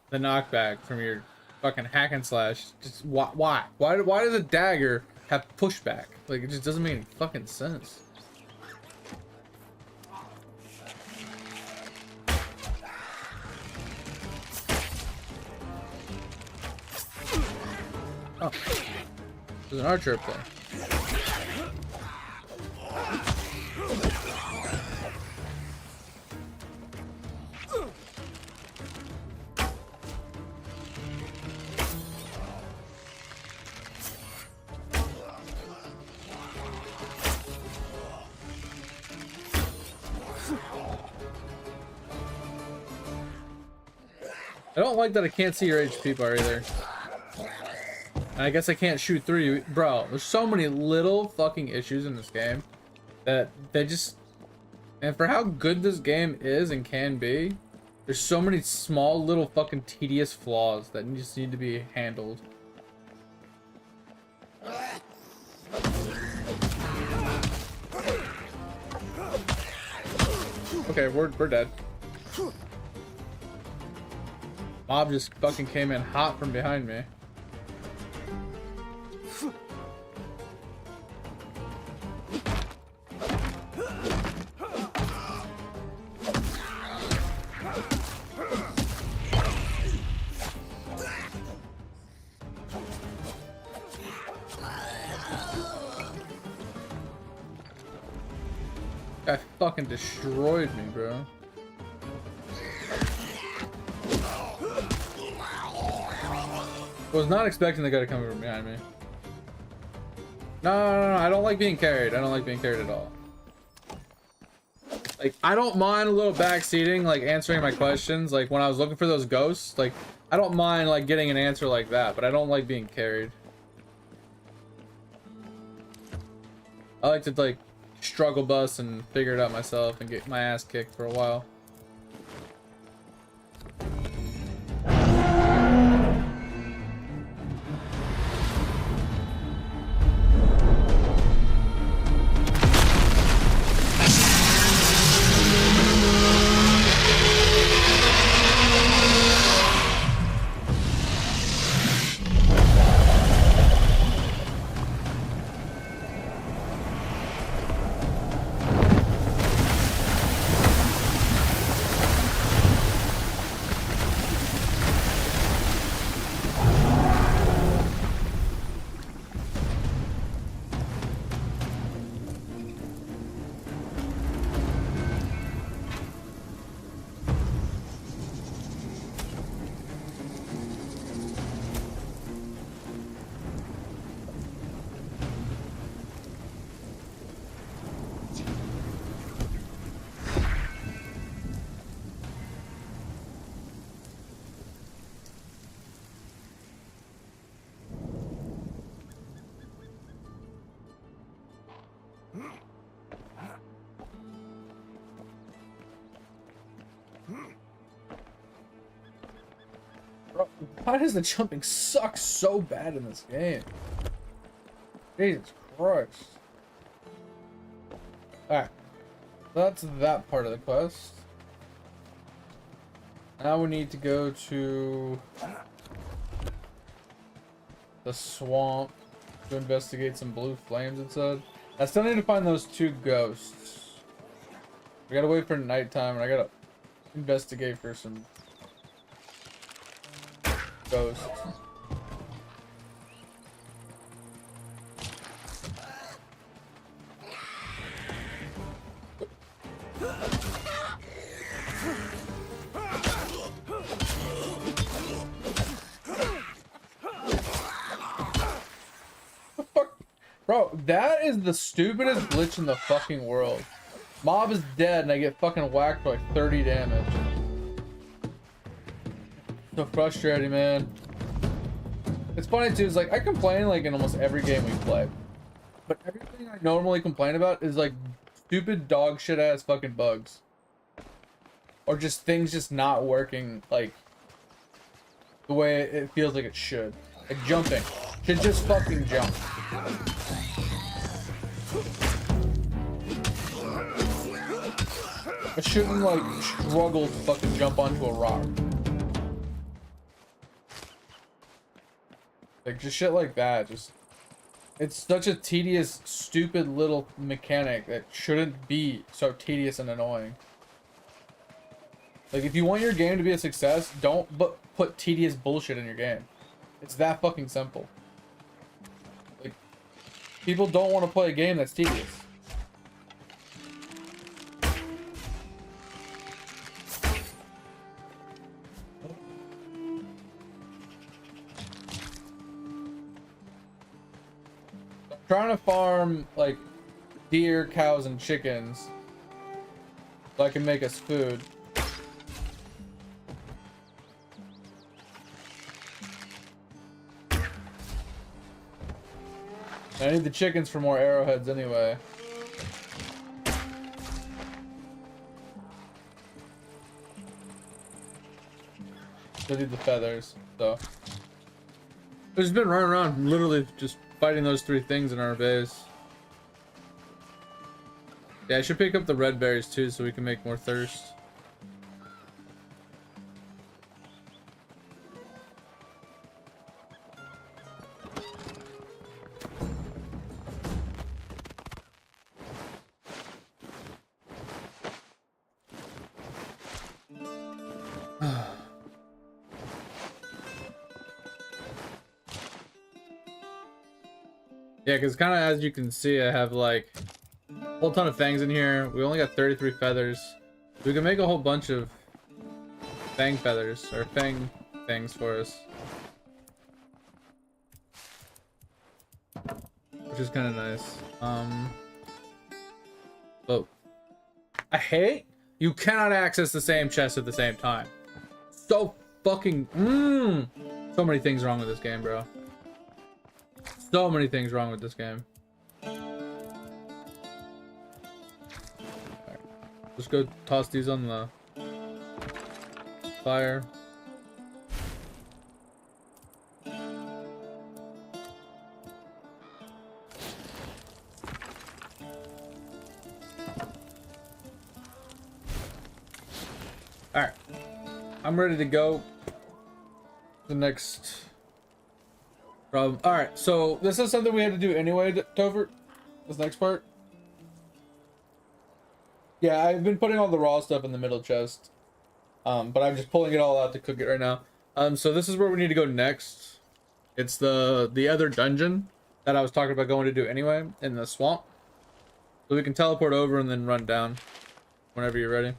The knockback from your fucking hack and slash. Just why? Why does a dagger have pushback? Like, it just doesn't make any fucking sense. Oh, there's an archer up there. I don't like that I can't see your HP bar either. And I guess I can't shoot through you. Bro, there's so many little fucking issues in this game that they just... And for how good this game is and can be, there's so many small little fucking tedious flaws that just need to be handled. Okay, we're dead. Mob just fucking came in hot from behind me. Guy fucking destroyed me, bro. Was not expecting the guy to come from behind me. No, I don't like being carried. I don't like being carried at all. Like, I don't mind a little backseating, like answering my questions. Like when I was looking for those ghosts, like I don't mind like getting an answer like that, but I don't like being carried. I like to like struggle bus and figure it out myself and get my ass kicked for a while. Bro, why does the jumping suck so bad in this game? Jesus Christ. Alright. That's that part of the quest. Now we need to go to the swamp to investigate some blue flames, it said. I still need to find those 2 ghosts. We gotta wait for nighttime, and I gotta investigate for some ghosts. Bro, that is the stupidest glitch in the fucking world. Mob is dead and I get fucking whacked for like 30 damage. So frustrating, man. It's funny too, it's like I complain like in almost every game we play. But everything I normally complain about is like stupid dog shit ass fucking bugs. Or just things just not working like the way it feels like it should. Like jumping. Should just fucking jump. I shouldn't like struggle to fucking jump onto a rock. Like just shit like that. Just it's such a tedious, stupid little mechanic that shouldn't be so tedious and annoying. Like if you want your game to be a success, don't put tedious bullshit in your game. It's that fucking simple. Like people don't want to play a game that's tedious. Trying to farm like deer, cows, and chickens so I can make us food. I need the chickens for more arrowheads anyway. I need the feathers, so. I've just been running around literally just fighting those 3 things in our base. Yeah, I should pick up the red berries too so we can make more thirst. Yeah, because kind of as you can see, I have like a whole ton of fangs in here. We only got 33 feathers. We can make a whole bunch of fang feathers, or fang things for us. Which is kind of nice. Oh. I hate you cannot access the same chest at the same time. So fucking, so many things wrong with this game, bro. So many things wrong with this game. Right. Let's go toss these on the fire. Alright. I'm ready to go. The next problem. Alright, so this is something we had to do anyway, Topher. This next part. Yeah, I've been putting all the raw stuff in the middle chest. But I'm just pulling it all out to cook it right now. So this is where we need to go next. It's the other dungeon that I was talking about going to do anyway, in the swamp. So we can teleport over and then run down whenever you're ready.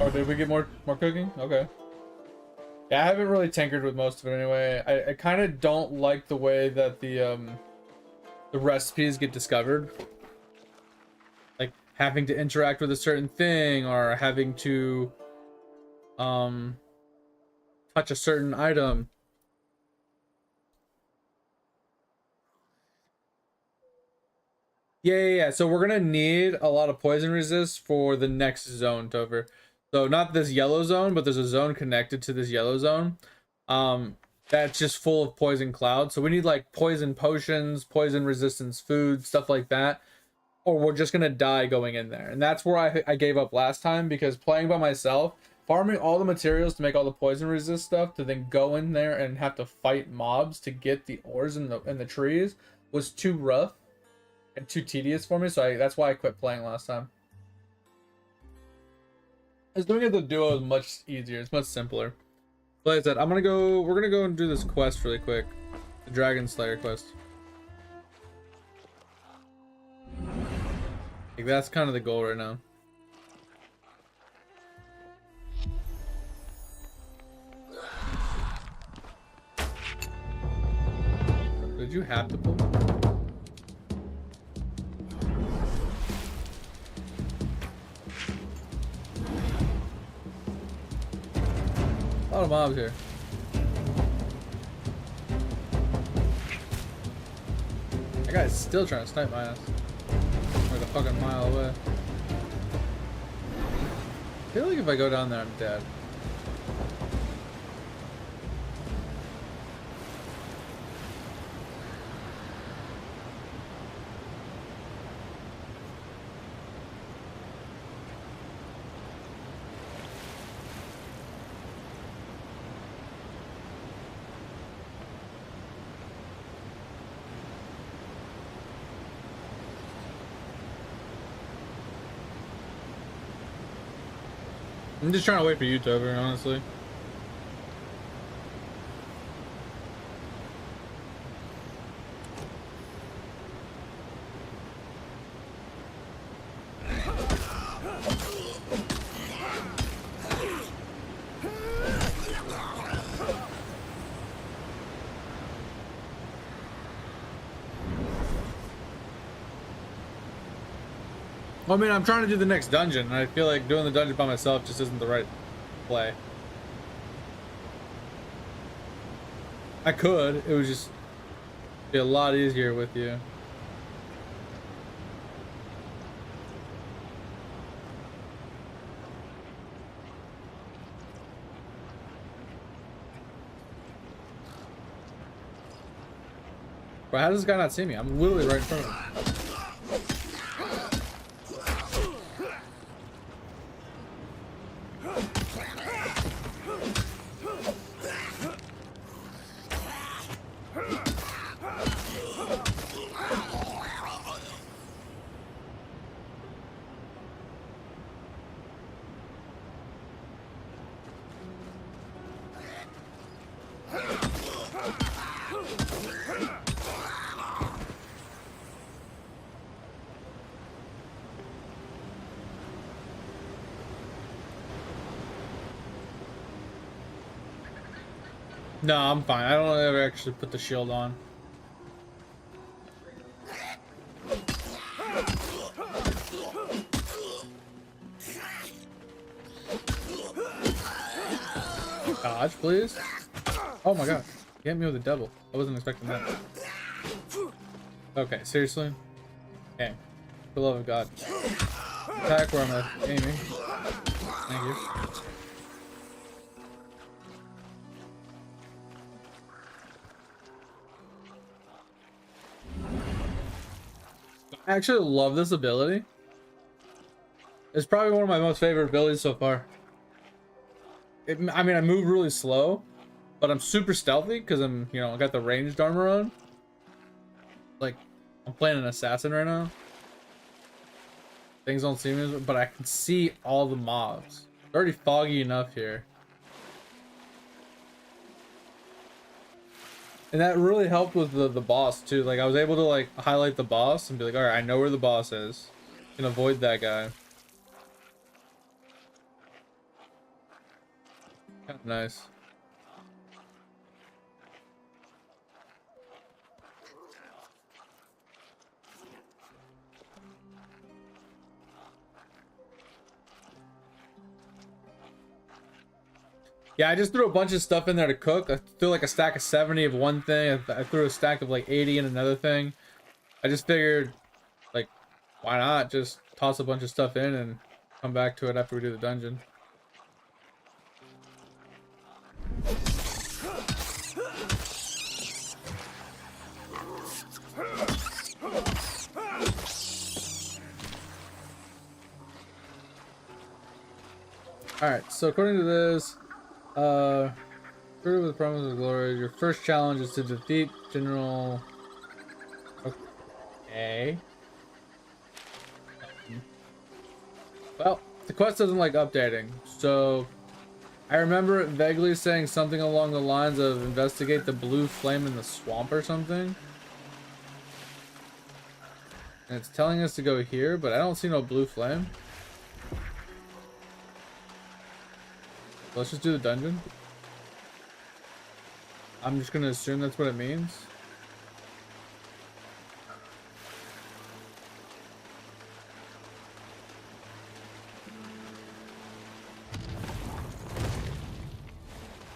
Oh, did we get more cooking? Okay. Yeah, I haven't really tinkered with most of it anyway. I kind of don't like the way that the recipes get discovered. Like having to interact with a certain thing or having to touch a certain item. Yeah. So we're gonna need a lot of poison resist for the next zone, Tover. So not this yellow zone, but there's a zone connected to this yellow zone. That's just full of poison clouds. So we need like poison potions, poison resistance food, stuff like that. Or we're just gonna die going in there. And that's where I gave up last time, because playing by myself, farming all the materials to make all the poison resist stuff, to then go in there and have to fight mobs to get the ores in the trees was too rough and too tedious for me. So that's why I quit playing last time. As doing it the duo is much easier. It's much simpler. But like I said, we're gonna go and do this quest really quick. The Dragon Slayer quest. Like, that's kind of the goal right now. Did you have to pull? A lot of mobs here. That guy's still trying to snipe my ass. Like a fucking mile away. I feel like if I go down there, I'm dead. I'm just trying to wait for you, Tover, honestly. I mean, I'm trying to do the next dungeon, and I feel like doing the dungeon by myself just isn't the right play. I could. It would just be a lot easier with you. Bro, how does this guy not see me? I'm literally right in front of him. No, I'm fine. I don't ever actually put the shield on. Dodge, please. Oh my god. Get me with a double. I wasn't expecting that. Okay, seriously? Okay. For the love of God. Attack where I'm aiming. Thank you. I actually love this ability. It's probably one of my most favorite abilities so far. I mean, I move really slow, but I'm super stealthy because I'm, I got the ranged armor on. Like, I'm playing an assassin right now. Things don't see me, but I can see all the mobs. It's already foggy enough here. And that really helped with the boss too. Like, I was able to like highlight the boss and be like, all right, I know where the boss is. Can avoid that guy. Kind of nice. Yeah, I just threw a bunch of stuff in there to cook. I threw like a stack of 70 of one thing. I threw a stack of like 80 in another thing. I just figured, like, why not just toss a bunch of stuff in and come back to it after we do the dungeon. Alright, so according to this, through with the promise of glory, your first challenge is to defeat General... Okay. Well, the quest doesn't like updating, so I remember it vaguely saying something along the lines of investigate the blue flame in the swamp or something. And it's telling us to go here, but I don't see no blue flame. Let's just do the dungeon. I'm just gonna assume that's what it means.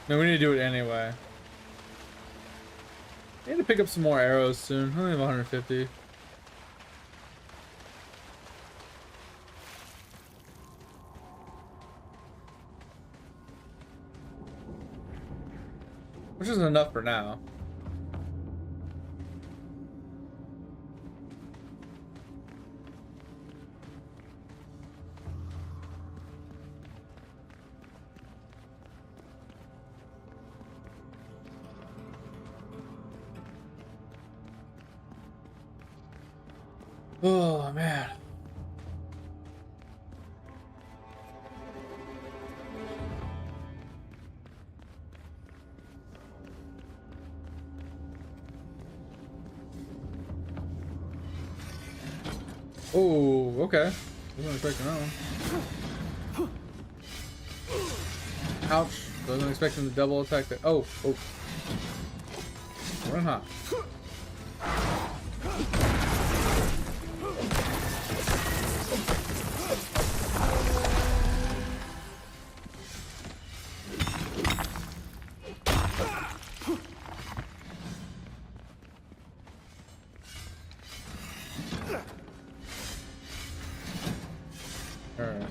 No, we need to do it anyway. I need to pick up some more arrows soon. I only have 150. Which isn't enough for now. Oh, man. Oh, okay. Wasn't expecting that one. Ouch. Wasn't expecting the double attack there. Oh, oh. Run hot. Alright.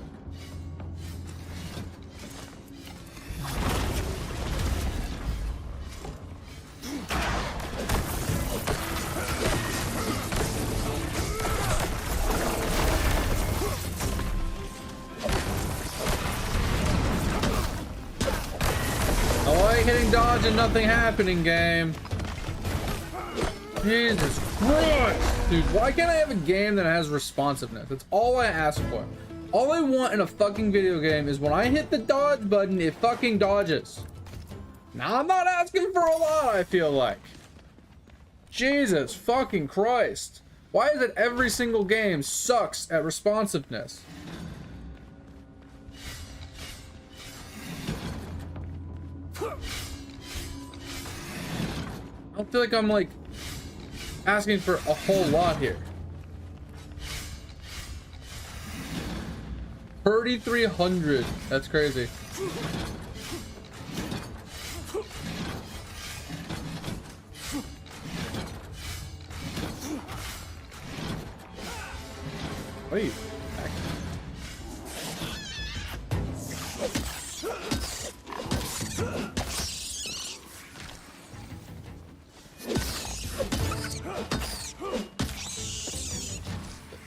I like hitting dodge and nothing happening, game. Jesus Christ! Dude, why can't I have a game that has responsiveness? That's all I ask for. All I want in a fucking video game is when I hit the dodge button, it fucking dodges. Now, I'm not asking for a lot, I feel like. Jesus fucking Christ. Why is it every single game sucks at responsiveness? I don't feel like I'm like asking for a whole lot here. 3,300. That's crazy. What are you?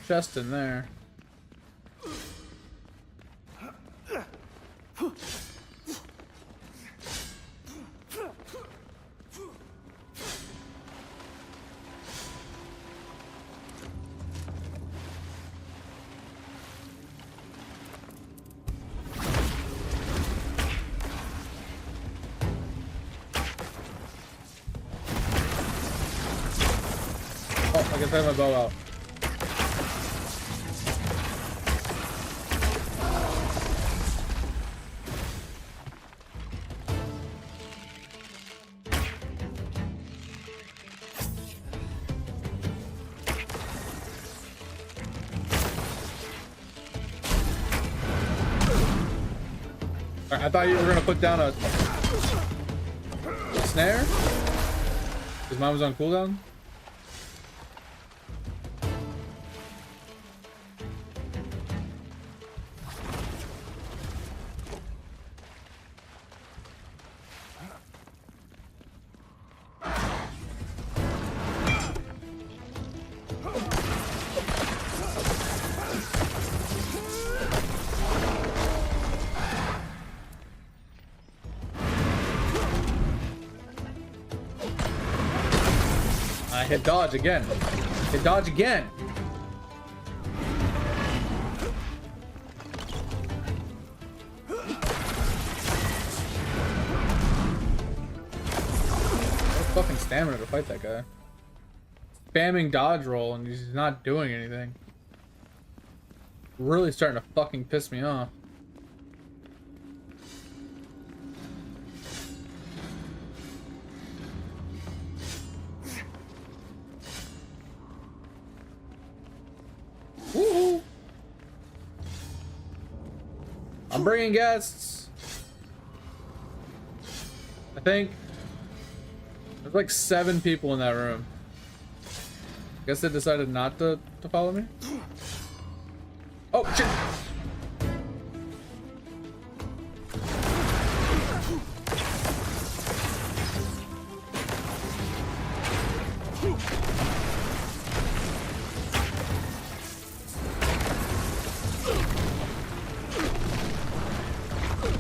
Chest in there. Oh, I can take my bow out. I thought you were gonna put down a snare? Because mine was on cooldown? I hit dodge again. Hit dodge again. No fucking stamina to fight that guy. Spamming dodge roll and he's not doing anything. Really starting to fucking piss me off. Woohoo! I'm bringing guests. I think there's like 7 people in that room. Guess they decided not to follow me. Oh shit!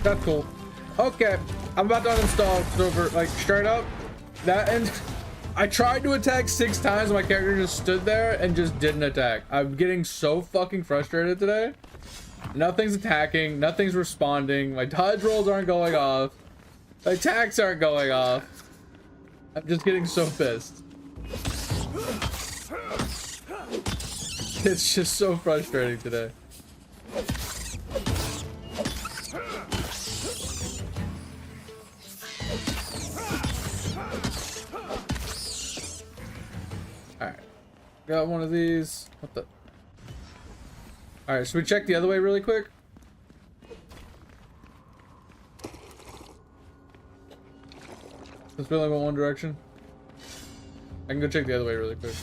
That's cool. Okay, I'm about to uninstall Silver, like straight up. That and I tried to attack 6 times. My character just stood there and just didn't attack. I'm getting so fucking frustrated today. Nothing's attacking. Nothing's responding. My dodge rolls aren't going off. My attacks aren't going off. I'm just getting so pissed. It's just so frustrating today. Got one of these. What the? Alright, should we check the other way really quick? Let's really went one direction. I can go check the other way really quick.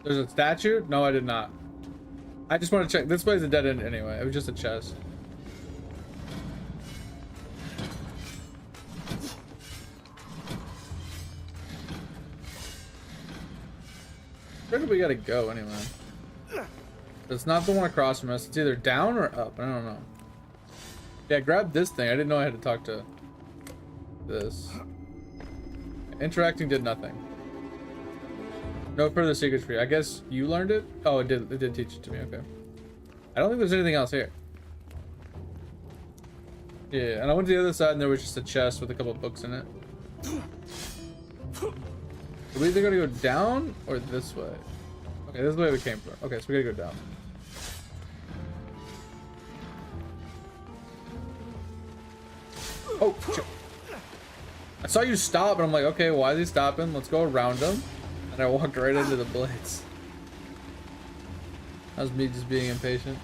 There's a statue? No, I did not. I just want to check. This place is a dead end anyway. It was just a chest. Where do we gotta go anyway? It's not the one across from us. It's either down or up. I don't know. Yeah, grab this thing. I didn't know I had to talk to this. Interacting did nothing. No further secrets for you. I guess you learned it? Oh, it did teach it to me. Okay. I don't think there's anything else here. Yeah, and I went to the other side and there was just a chest with a couple of books in it. Are we either gonna go down or this way? Okay, this is the way we came from. Okay, so we gotta go down. Oh, shit. I saw you stop and I'm like, okay, why is he stopping? Let's go around him. And I walked right into the blades. That was me just being impatient.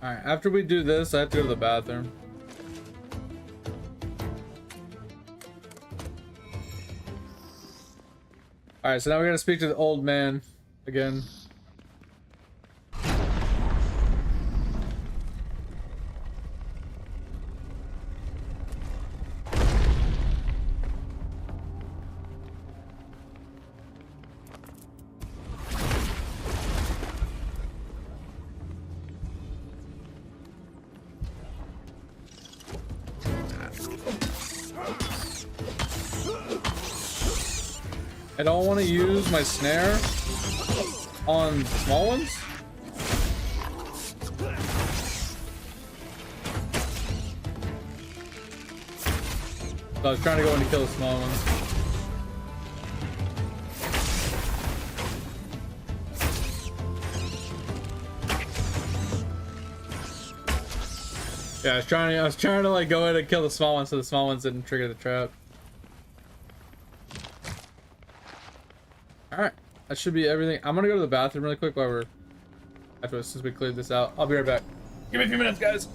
Alright, after we do this, I have to go to the bathroom. Alright, so now we gotta speak to the old man again. I don't want to use my snare on small ones. So I was trying to go in to kill the small ones. Yeah, I was trying to like go in and kill the small ones so the small ones didn't trigger the trap. Alright, that should be everything. I'm gonna go to the bathroom really quick while since we cleared this out. I'll be right back. Give me a few minutes, guys.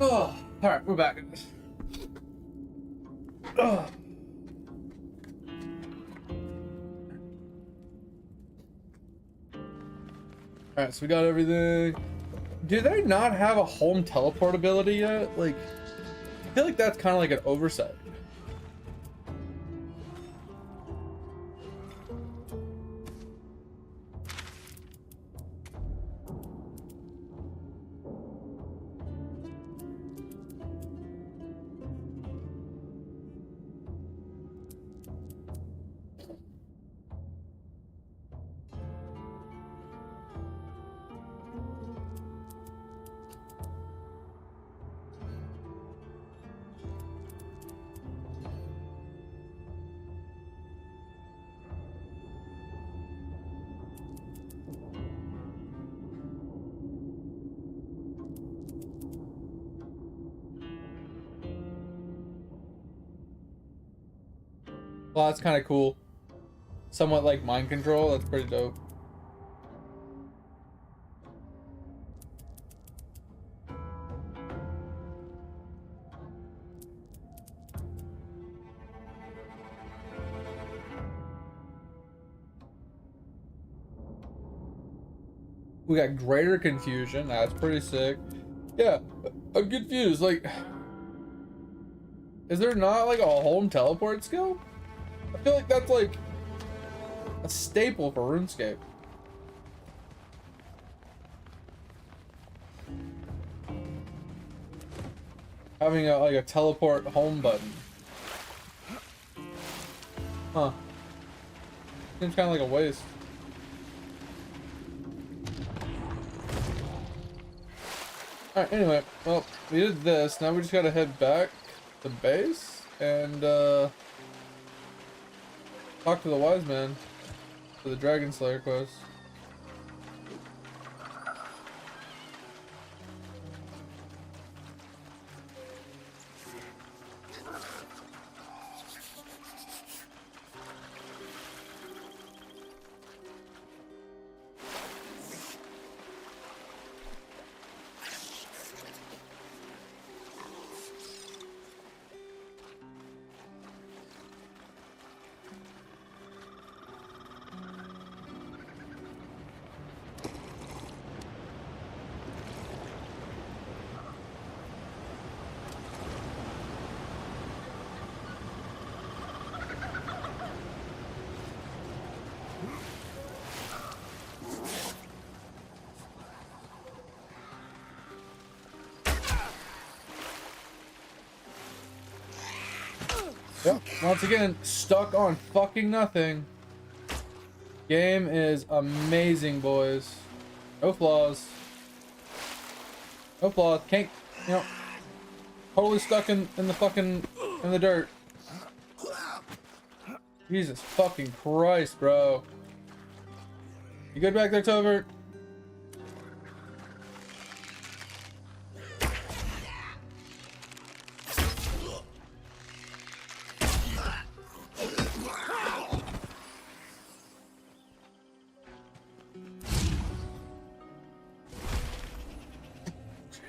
Oh, all right, we're back. Oh. All right, so we got everything. Do they not have a home teleport ability yet? Like, I feel like that's kind of like an oversight. Well, that's kind of cool. Somewhat like mind control. That's pretty dope. We got greater confusion. That's pretty sick. Yeah, I'm confused. Like, is there not like a home teleport skill? I feel like that's like a staple for RuneScape. Having like a teleport home button. Huh. Seems kind of like a waste. Alright, anyway, well, we did this. Now we just gotta head back to base and talk to the wise man for the Dragon Slayer quest. Yep, once again, stuck on fucking nothing. Game is amazing, boys. No flaws. No flaws. Can't, you know, totally stuck in the fucking, in the dirt. Jesus fucking Christ, bro. You good back there, Tovert?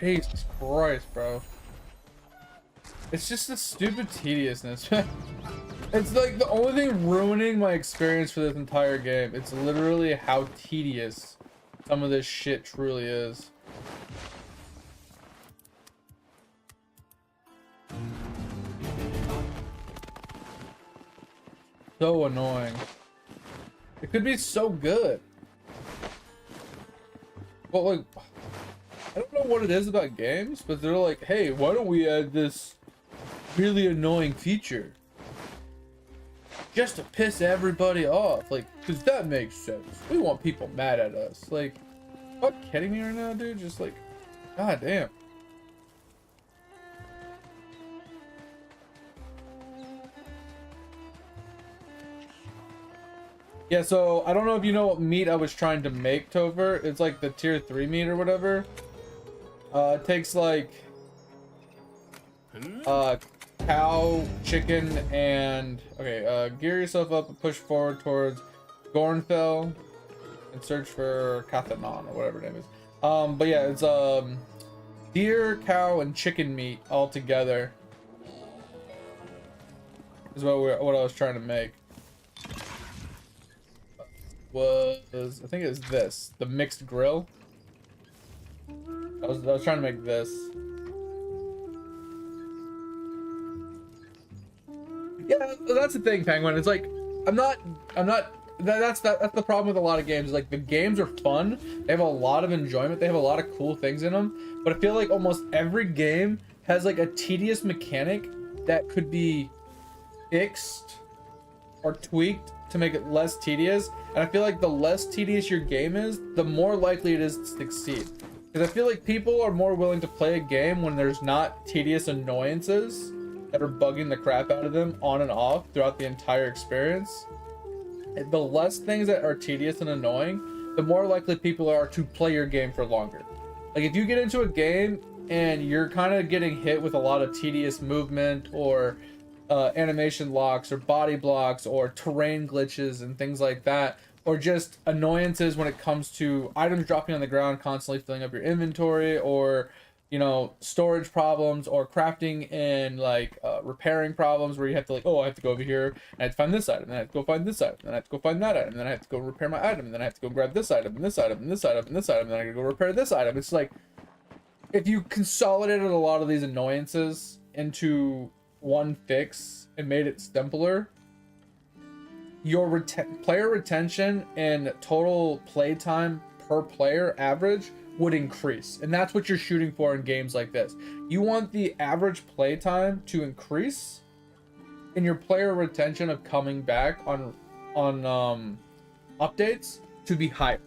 Jesus Christ, bro. It's just the stupid tediousness. It's like the only thing ruining my experience for this entire game. It's literally how tedious some of this shit truly is. So annoying. It could be so good. But like, I don't know what it is about games, but they're like, hey, why don't we add this really annoying feature? Just to piss everybody off. Like, because that makes sense. We want people mad at us. Like, are you kidding me right now, dude? Just like, god damn. Yeah, so I don't know if you know what meat I was trying to make, Tover. It's like the tier 3 meat or whatever. It takes like cow, chicken, and okay, gear yourself up and push forward towards Gornfell and search for Kathanon or whatever her name is. But yeah, it's Deer, cow, and chicken meat all together is what I was trying to make. Was I think it was this, the mixed grill. I was trying to make this. Yeah, that's the thing, Penguin. It's like I'm not that's the problem with a lot of games. Like, the games are fun, they have a lot of enjoyment, they have a lot of cool things in them, but I feel like almost every game has like a tedious mechanic that could be fixed or tweaked to make it less tedious. And I feel like the less tedious your game is, the more likely it is to succeed. Because I feel like people are more willing to play a game when there's not tedious annoyances that are bugging the crap out of them on and off throughout the entire experience. The less things that are tedious and annoying, the more likely people are to play your game for longer. Like, if you get into a game and you're kind of getting hit with a lot of tedious movement, or animation locks, or body blocks, or terrain glitches and things like that, or just annoyances when it comes to items dropping on the ground, constantly filling up your inventory, or, you know, storage problems, or crafting and like repairing problems where you have to, like, oh, I have to go over here and I have to find this item, and I have to go find this item, and then I have to go find that item, and then I have to go repair my item, and then I have to go grab this item and this item and this item and this item, and then I gotta go repair this item. It's like, if you consolidated a lot of these annoyances into one fix and made it simpler, your player retention and total playtime per player average would increase. And that's what you're shooting for in games like this. You want the average playtime to increase and your player retention of coming back on updates to be higher.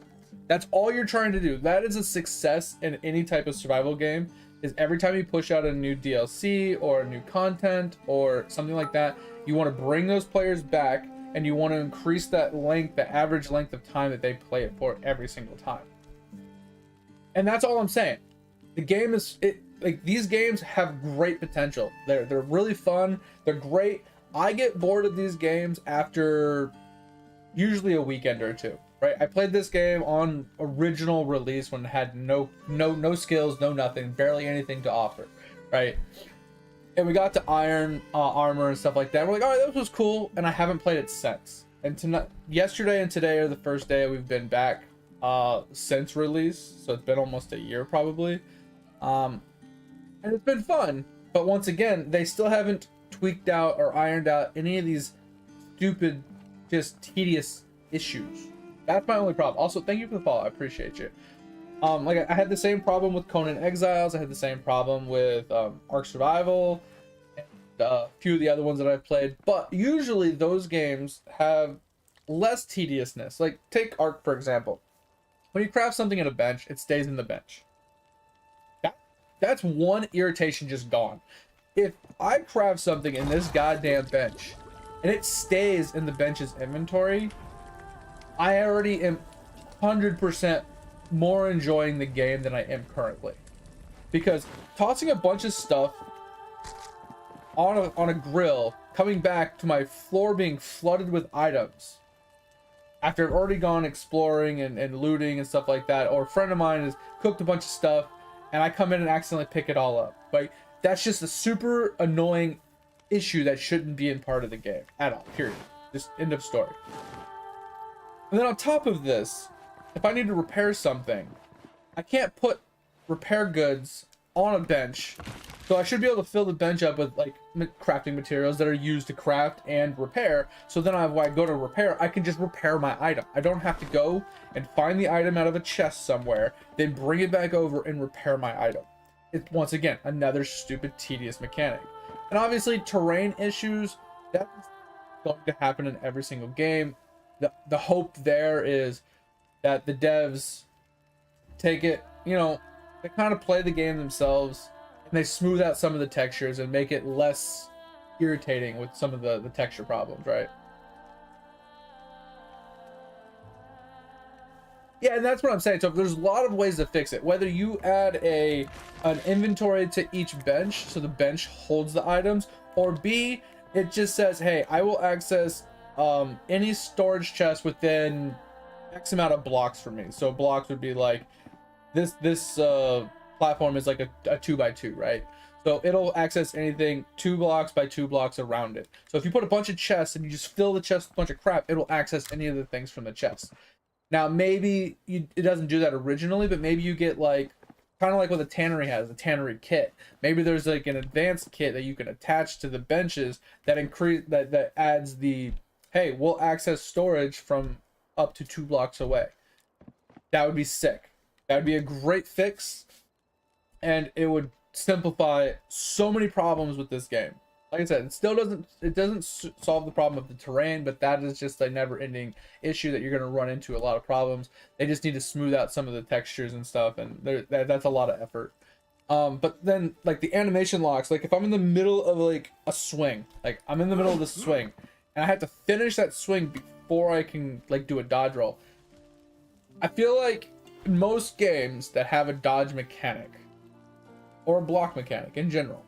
That's all you're trying to do. That is a success in any type of survival game, is every time you push out a new DLC or a new content or something like that, you want to bring those players back, and you want to increase that length, the average length of time that they play it for every single time. And that's all I'm saying. The game is, like, these games have great potential. They're really fun. They're great. I get bored of these games after usually a weekend or two, right? I played this game on original release when it had no skills, no nothing, barely anything to offer, right? And we got to iron armor and stuff like that. We're like, all right, that was cool, and I haven't played it since. And yesterday and today are the first day we've been back since release, so it's been almost a year probably. And it's been fun, but once again, they still haven't tweaked out or ironed out any of these stupid, just tedious issues. That's my only problem. Also, thank you for the follow. I appreciate you. Like, I had the same problem with Conan Exiles. I had the same problem with Ark Survival, and a few of the other ones that I've played. But usually those games have less tediousness. Like, take Ark, for example. When you craft something in a bench, it stays in the bench. That's one irritation just gone. If I craft something in this goddamn bench, and it stays in the bench's inventory, I already am 100% more enjoying the game than I am currently, because tossing a bunch of stuff on a grill, coming back to my floor being flooded with items after I've already gone exploring and looting and stuff like that, or a friend of mine has cooked a bunch of stuff and I come in and accidentally pick it all up, like, that's just a super annoying issue that shouldn't be in part of the game at all, period. Just end of story. And then on top of this, if I need to repair something, I can't put repair goods on a bench, so I should be able to fill the bench up with, like, crafting materials that are used to craft and repair, so then when I go to repair, I can just repair my item. I don't have to go and find the item out of a chest somewhere, then bring it back over and repair my item. It's, once again, another stupid, tedious mechanic. And obviously, terrain issues, that's going to happen in every single game. The hope there is that the devs take it, you know, they kind of play the game themselves, and they smooth out some of the textures and make it less irritating with some of the texture problems, right? Yeah, and that's what I'm saying. So there's a lot of ways to fix it. Whether you add an inventory to each bench, so the bench holds the items, or B, it just says, hey, I will access any storage chest within X amount of blocks for me. So blocks would be like this platform is like a 2x2, right? So it'll access anything 2 blocks by 2 blocks around it. So if you put a bunch of chests and you just fill the chest with a bunch of crap, it'll access any of the things from the chest. Now maybe it doesn't do that originally, but maybe you get like kind of like what the tannery has, the tannery kit. Maybe there's like an advanced kit that you can attach to the benches that that adds the, hey, we'll access storage from up to 2 blocks away. That would be sick. That would be a great fix, and it would simplify so many problems with this game. Like I said, it doesn't solve the problem of the terrain, but that is just a never-ending issue that you're going to run into a lot of problems. They just need to smooth out some of the textures and stuff, and that's a lot of effort. But then like the animation locks, like if I'm in the middle of like a swing, like I'm in the middle of the swing, and I have to finish that swing before I can like do a dodge roll. I feel like in most games that have a dodge mechanic or a block mechanic in general,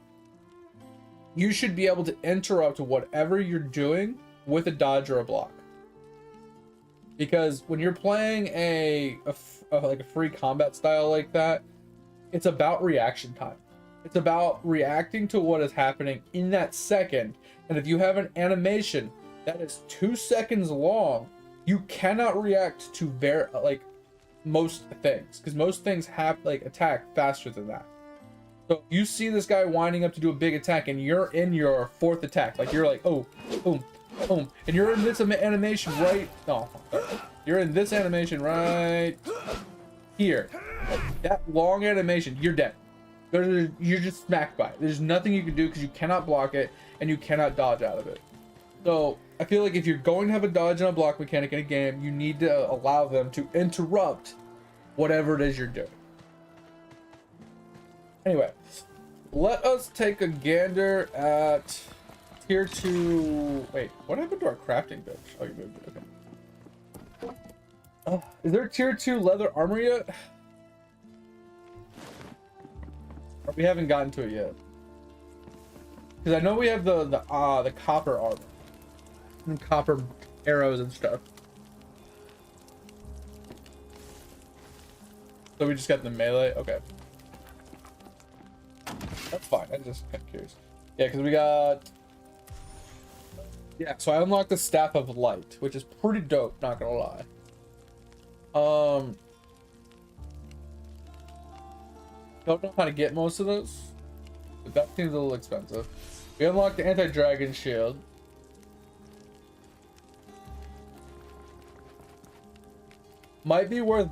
you should be able to interrupt whatever you're doing with a dodge or a block. Because when you're playing like a free combat style like that, it's about reaction time. It's about reacting to what is happening in that second. And if you have an animation that is 2 seconds long, you cannot react to most things, because most things have like attack faster than that. So you see this guy winding up to do a big attack, and you're in your 4th attack, like you're like, oh, boom, boom, and you're in this animation right. No, you're in this animation right here. That long animation, you're dead. You're just smacked by it. There's nothing you can do because you cannot block it and you cannot dodge out of it. So I feel like if you're going to have a dodge and a block mechanic in a game, you need to allow them to interrupt whatever it is you're doing. Anyway, let us take a gander at tier 2. Wait, what happened to our crafting bench? Oh, you moved it. Okay. Is there tier 2 leather armor yet? We haven't gotten to it yet. Because I know we have the copper armor and copper arrows and stuff. So we just got the melee. Okay, that's fine. I'm just kind of curious. Yeah, because we got. Yeah, so I unlocked the Staff of Light, which is pretty dope. Not gonna lie. Don't know how to get most of those, but that seems a little expensive. We unlocked the anti-dragon shield. Might be worth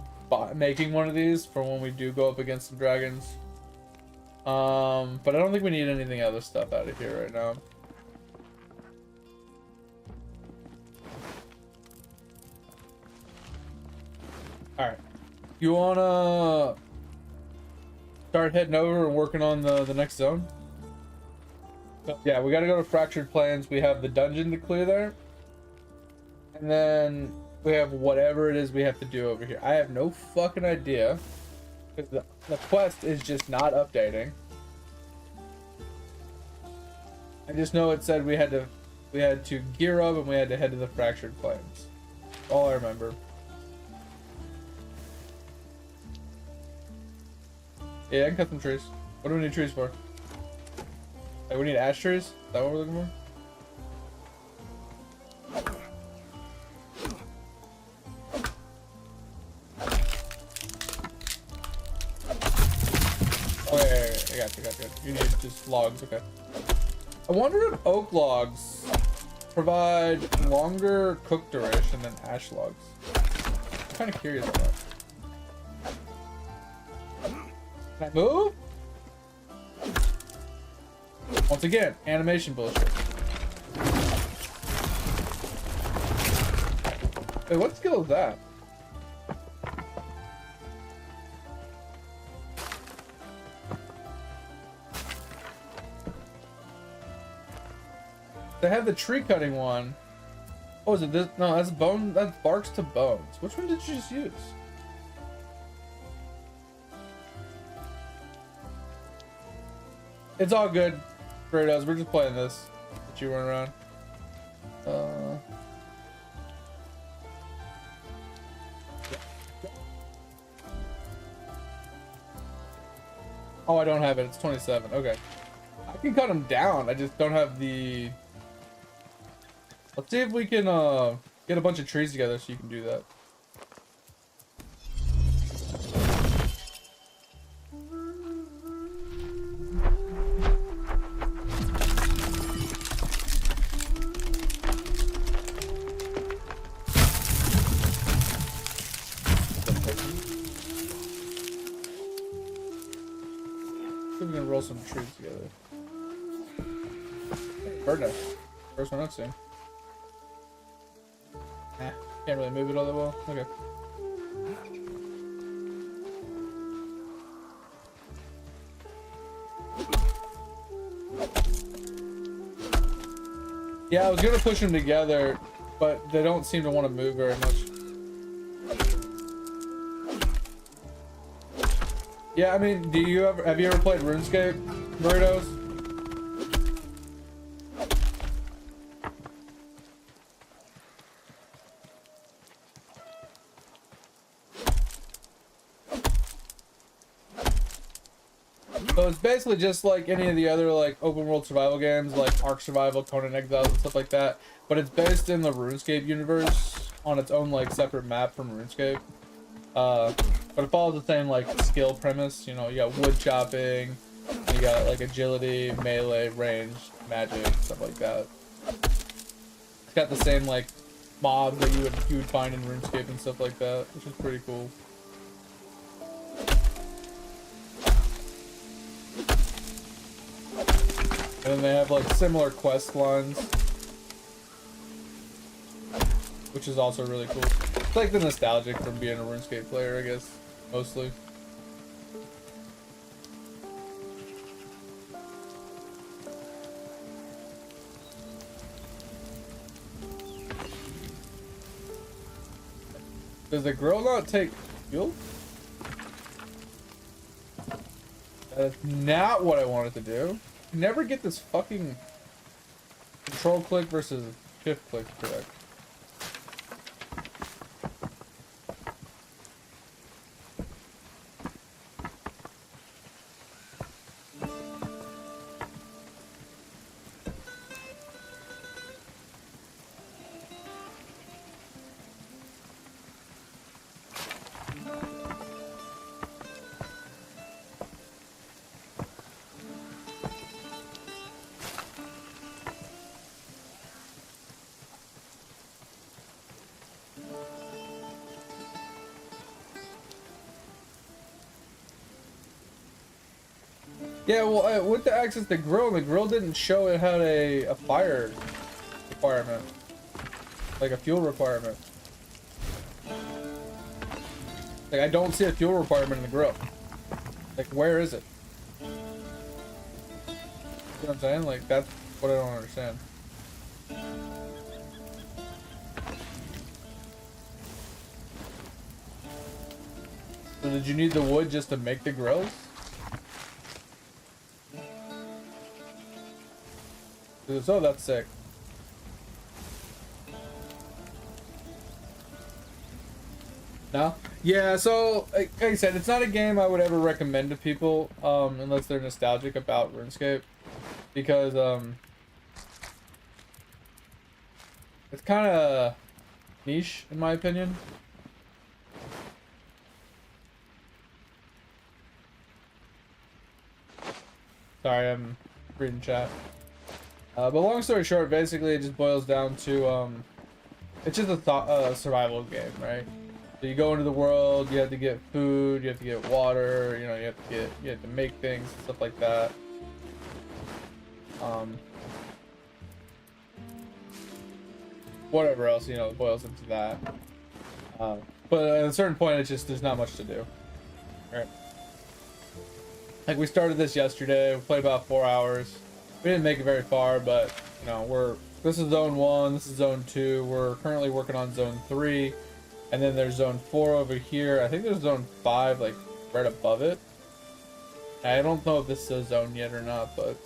making one of these for when we do go up against some dragons. But I don't think we need anything other stuff out of here right now. Alright. You wanna start heading over and working on the next zone? So, yeah, we gotta go to Fractured Plains. We have the dungeon to clear there. And then we have whatever it is we have to do over here. I have no fucking idea, because the quest is just not updating. I just know it said we had to gear up and we had to head to the Fractured Plains. All I remember. Yeah, I can cut some trees. What do we need trees for? Like, we need ash trees? Is that what we're looking for? Okay, I got you. You need just logs, okay. I wonder if oak logs provide longer cook duration than ash logs. I'm kind of curious about that. Can I move? Once again, animation bullshit. Wait, what skill is that? They have the tree cutting one. Oh, is it this? No, that's bone. That's barks to bones. Which one did you just use? It's all good, Kratos. We're just playing this. That you run around. Oh, I don't have it. It's 27. Okay. I can cut them down. I just don't have the... Let's see if we can get a bunch of trees together so you can do that. See if we can roll some trees together. Hey, bird nest. First one I've seen. Can't really move it all that well. Okay. Yeah, I was gonna push them together, but they don't seem to want to move very much. Yeah, I mean, have you ever played RuneScape, Burritos? So it's basically just like any of the other like open world survival games, like Ark Survival, Conan Exiles, and stuff like that. But it's based in the RuneScape universe on its own like separate map from RuneScape. But it follows the same like skill premise. You know, you got wood chopping, you got like agility, melee, range, magic, stuff like that. It's got the same like mobs that you would find in RuneScape and stuff like that, which is pretty cool. And then they have like similar quest lines, which is also really cool. It's like the nostalgic from being a RuneScape player, I guess, mostly. Does the grill not take fuel? That's not what I wanted to do. Never get this fucking control click versus shift click correct. Yeah, well, with the access to the grill didn't show it had a fire requirement, like a fuel requirement. Like, I don't see a fuel requirement in the grill. Like, where is it? You know what I'm saying? Like, that's what I don't understand. So did you need the wood just to make the grills? Oh, that's sick. No? Yeah, so, like I said, it's not a game I would ever recommend to people, unless they're nostalgic about RuneScape. Because, it's kind of niche, in my opinion. Sorry, I'm reading chat. But long story short, basically it just boils down to, it's just a survival game, right? So you go into the world, you have to get food, you have to get water, you know, you have to make things, stuff like that. Whatever else, you know, it boils into that. But at a certain point, it's just, there's not much to do, right? Like, we started this yesterday, we played about 4 hours. We didn't make it very far, but, you know, this is zone 1, this is zone 2, we're currently working on zone 3, and then there's zone 4 over here. I think there's zone 5, like, right above it. I don't know if this is a zone yet or not, but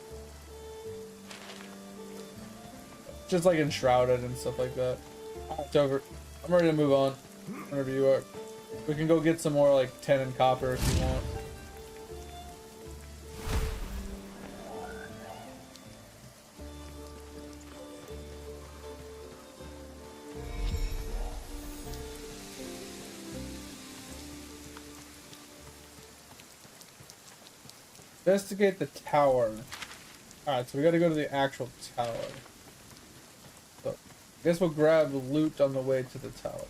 just like enshrouded and stuff like that. It's over. I'm ready to move on, whenever you are. We can go get some more, like, tin and copper if you want. Investigate the tower. Alright, so we gotta go to the actual tower. So, I guess we'll grab loot on the way to the tower.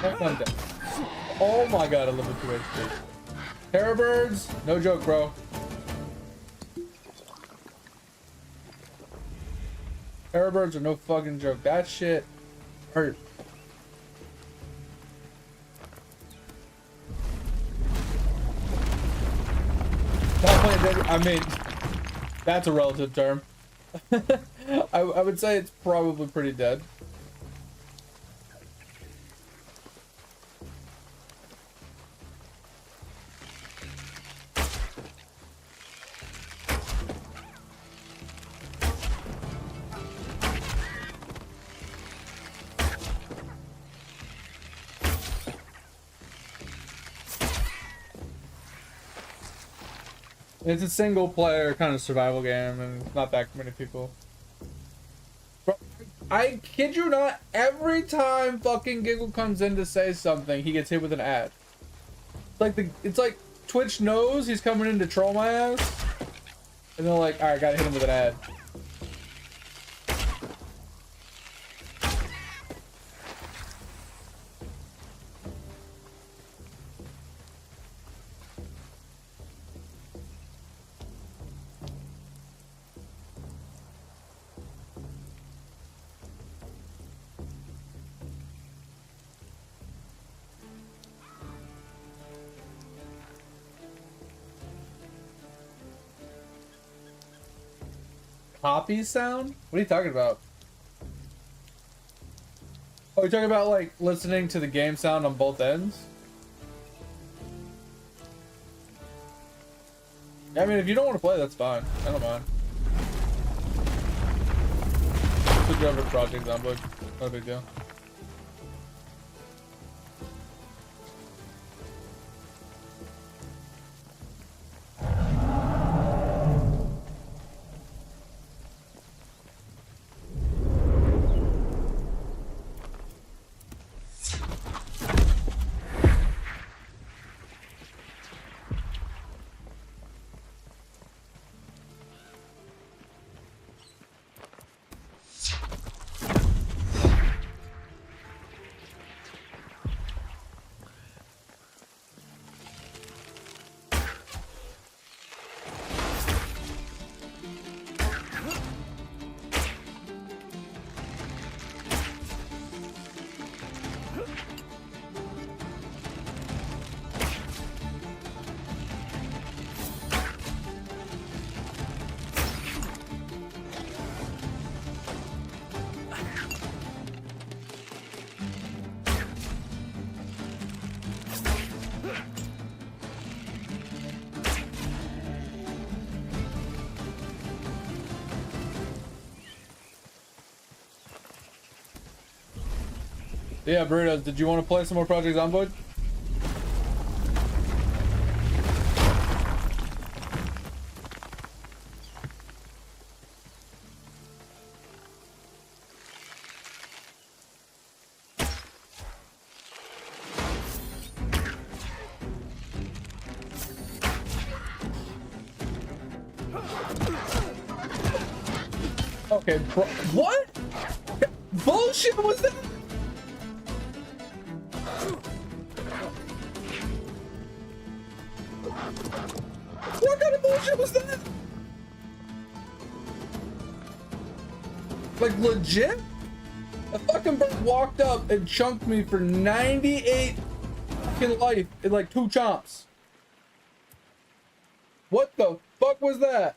I'm dead. Oh my god, I live with 2 HP. Terror birds? No joke, bro. Terror birds are no fucking joke. That shit hurt. I mean, that's a relative term. I would say it's probably pretty dead. It's a single player kind of survival game and not that many people. Bro, I kid you not, every time fucking Giggle comes in to say something, he gets hit with an ad. It's like Twitch knows he's coming in to troll my ass. And they're like, alright, gotta hit him with an ad. Poppy sound? What are you talking about? Oh, you're talking about like listening to the game sound on both ends? I mean, if you don't want to play, that's fine. I don't mind. Switch over to Project Zomboid. No big deal. Yeah, Burritos, did you want to play some more Project Zomboid? Okay, bro, what? Bullshit was that? What kind of bullshit was that? Like legit? A fucking bird walked up and chunked me for 98 fucking life in like 2 chomps. What the fuck was that?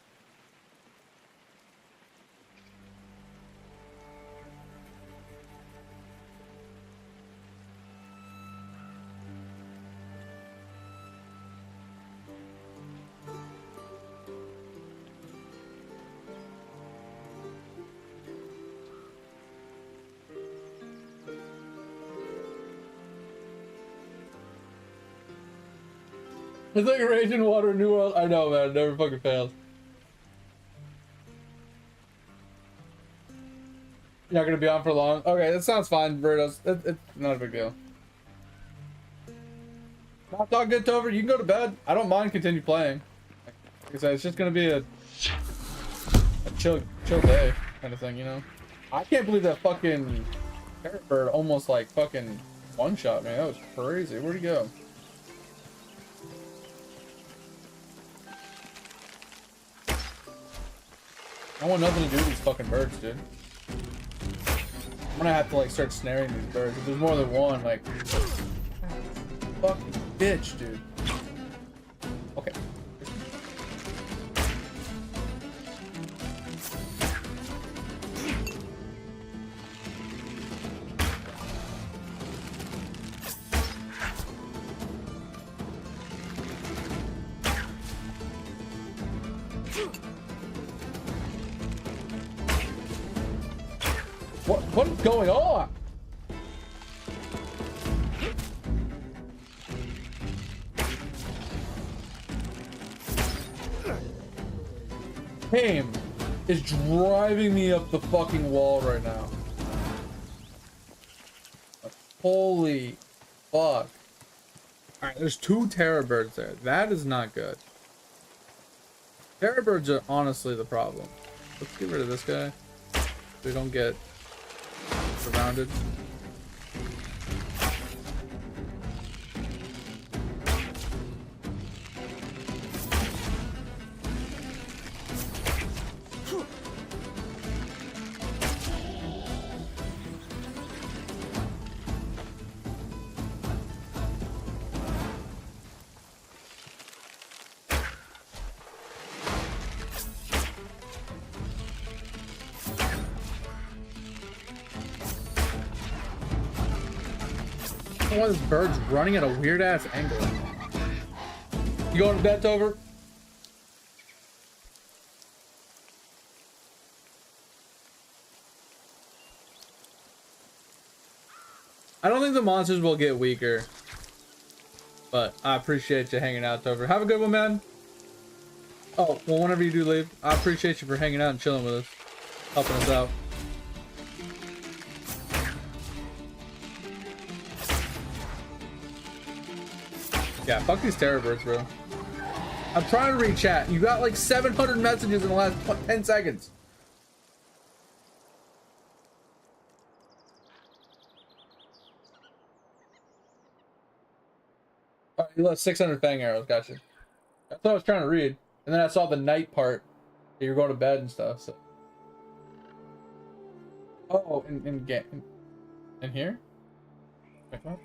It's like a Rage in Water New World. I know, man. It never fucking fails. You're not gonna be on for long. Okay, that sounds fine, Verdos. It's not a big deal. Not all good, Tover. You can go to bed. I don't mind continue playing. Like I said, it's just gonna be a chill day kind of thing, you know. I can't believe that fucking parrot bird almost like fucking one shot, man. That was crazy. Where'd he go? I want nothing to do with these fucking birds, dude. I'm gonna have to like start snaring these birds. If there's more than one, like fucking bitch, dude. Okay. What is going on? Game is driving me up the fucking wall right now. Holy fuck. Alright, there's 2 terror birds there. That is not good. Terror birds are honestly the problem. Let's get rid of this guy. So we don't get surrounded. Why this bird's running at a weird ass angle. You going to bed, Tover? I don't think the monsters will get weaker, but I appreciate you hanging out, Tover. Have a good one, man. Oh, well, whenever you do leave, I appreciate you for hanging out and chilling with us, helping us out. Yeah, fuck these terror birds, bro. I'm trying to read chat. You got like 700 messages in the last 10 seconds. Oh, you left 600 fang arrows. Gotcha. That's what I was trying to read. And then I saw the night part. That you're going to bed and stuff. So. Oh, in here? Wait, what?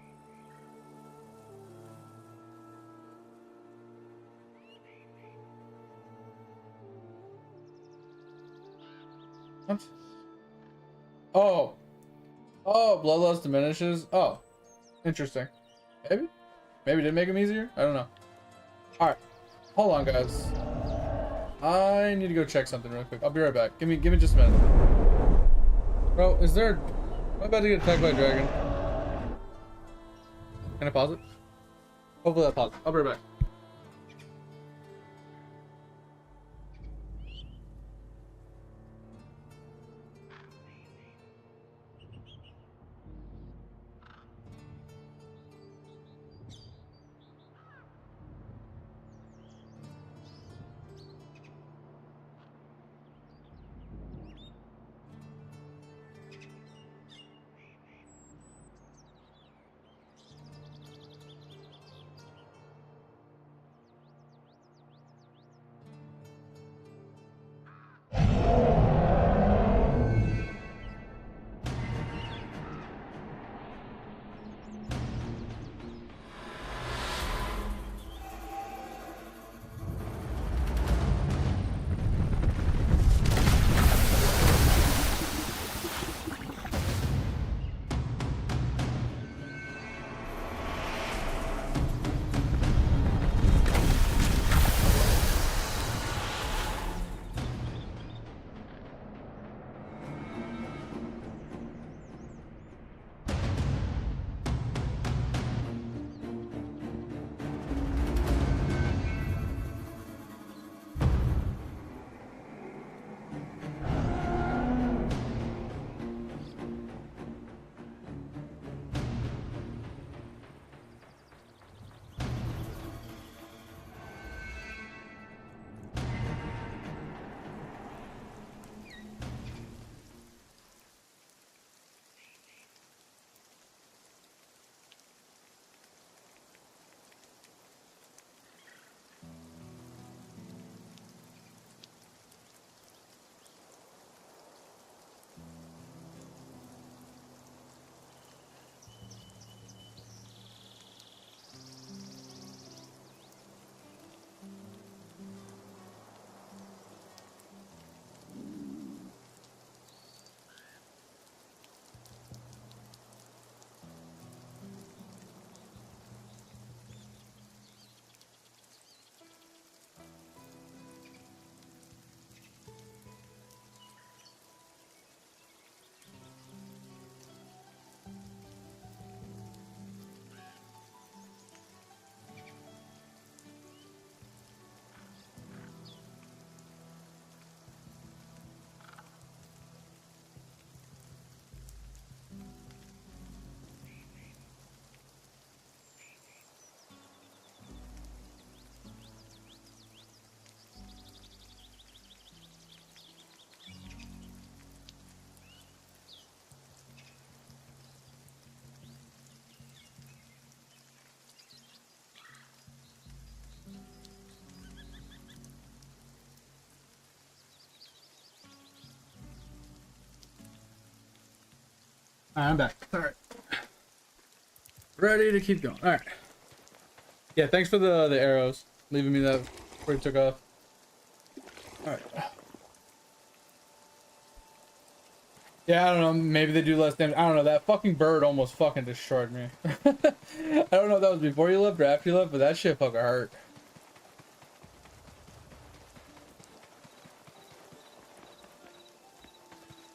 What? Oh. Oh, bloodlust diminishes. Oh. Interesting. Maybe? Maybe it did make them easier? I don't know. Alright. Hold on, guys. I need to go check something real quick. I'll be right back. Give me just a minute. Bro, is there... Am I about to get attacked by a dragon? Can I pause it? Hopefully that paused. I'll be right back. Alright, I'm back. Alright. Ready to keep going. Alright. Yeah, thanks for the arrows. Leaving me that before he took off. Alright. Yeah, I don't know. Maybe they do less damage. I don't know. That fucking bird almost fucking destroyed me. I don't know if that was before you left or after you left, but that shit fucking hurt.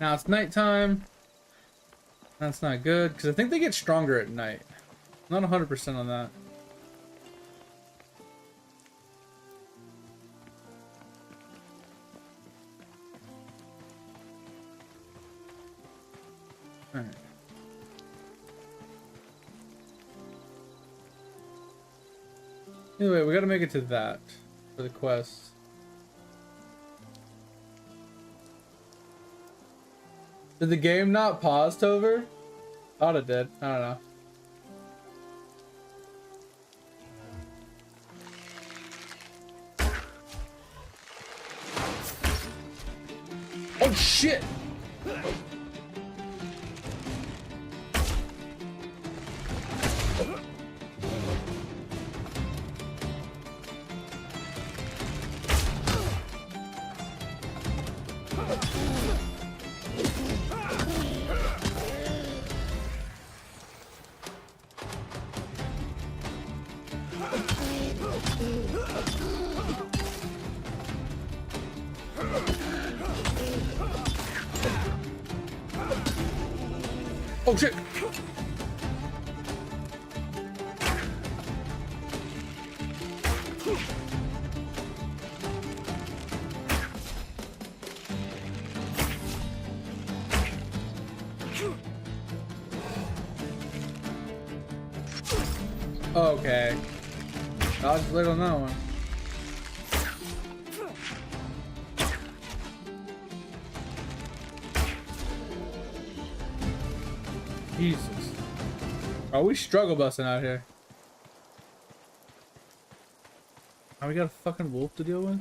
Now it's nighttime. That's not good, because I think they get stronger at night. Not 100% on that. Alright. Anyway, we gotta make it to that for the quest. Did the game not pause, Tover? Thought it did. I don't know. Oh shit! Oh shit! Okay. I'll just wait on that one. Jesus. Are we struggle busting out here? Are we got a fucking wolf to deal with?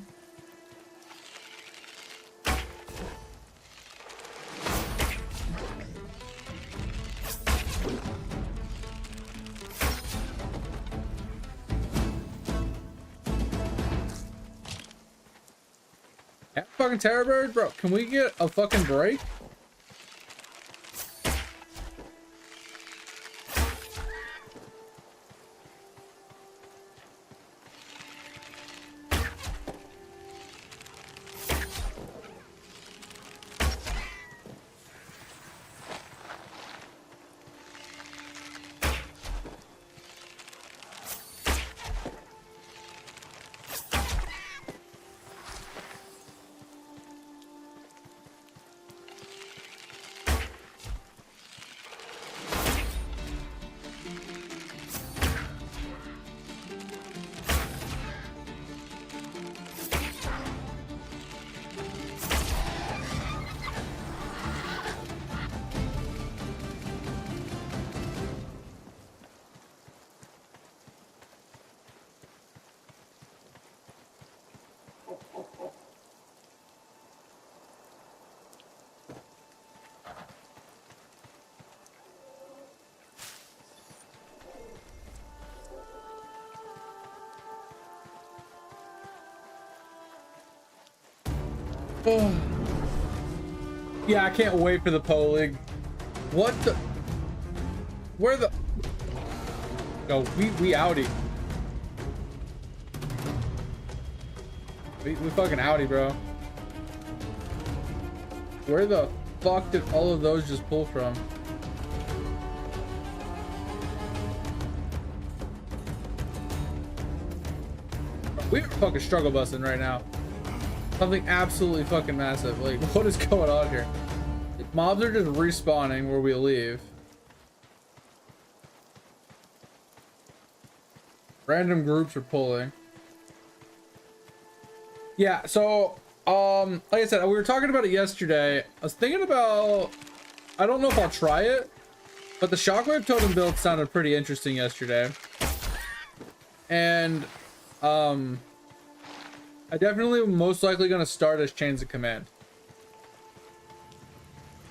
Yeah, fucking terror bird, bro. Can we get a fucking break? Oh. Yeah, I can't wait for the polling. What the? Where the? No, we outie. We fucking outie, bro. Where the fuck did all of those just pull from? We're fucking struggle busting right now. Something absolutely fucking massive. Like, what is going on here? Mobs are just respawning where we leave. Random groups are pulling. Yeah, so, like I said, we were talking about it yesterday. I was thinking about, I don't know if I'll try it, but the Shockwave Totem build sounded pretty interesting yesterday. And, I definitely most likely going to start as Chains of Command.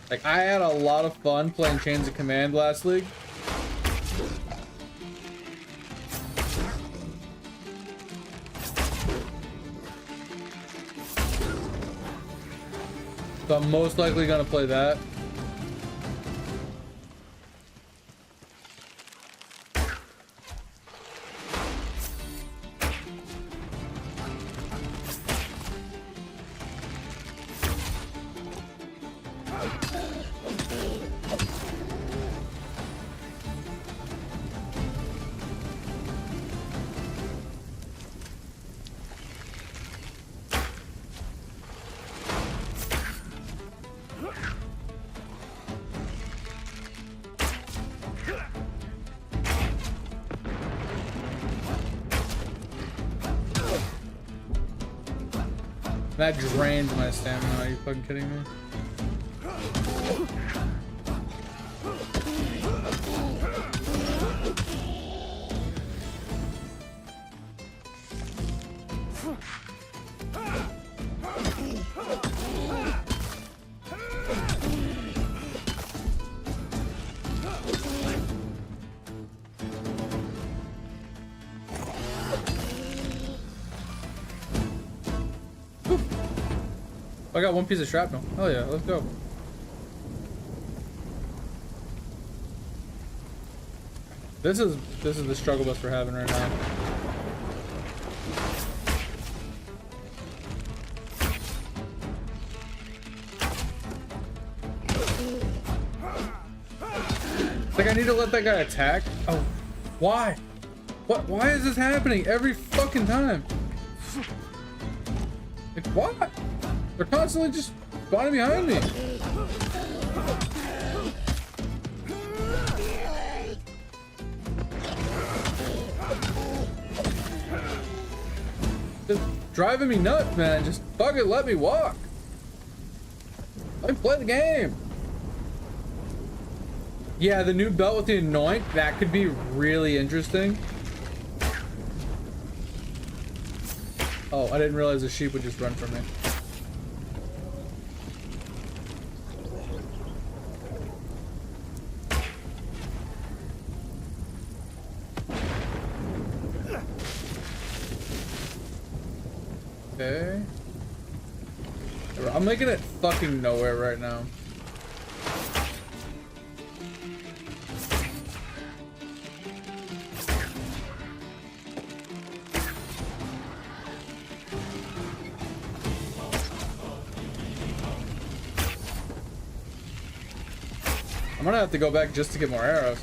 Like, I had a lot of fun playing Chains of Command last league. So I'm most likely gonna play that. That drains my stamina. Are you fucking kidding me? I got one piece of shrapnel. Hell yeah, let's go. This is the struggle bus we're having right now. Like, I need to let that guy attack. Oh, why? What? Why is this happening every fucking time? Like, what? They're constantly just spawning behind me. Just driving me nuts, man. Just fucking let me walk. Let me play the game. Yeah, the new belt with the anoint, that could be really interesting. Oh, I didn't realize the sheep would just run from me. Okay. I'm making it fucking nowhere right now. I'm gonna have to go back just to get more arrows.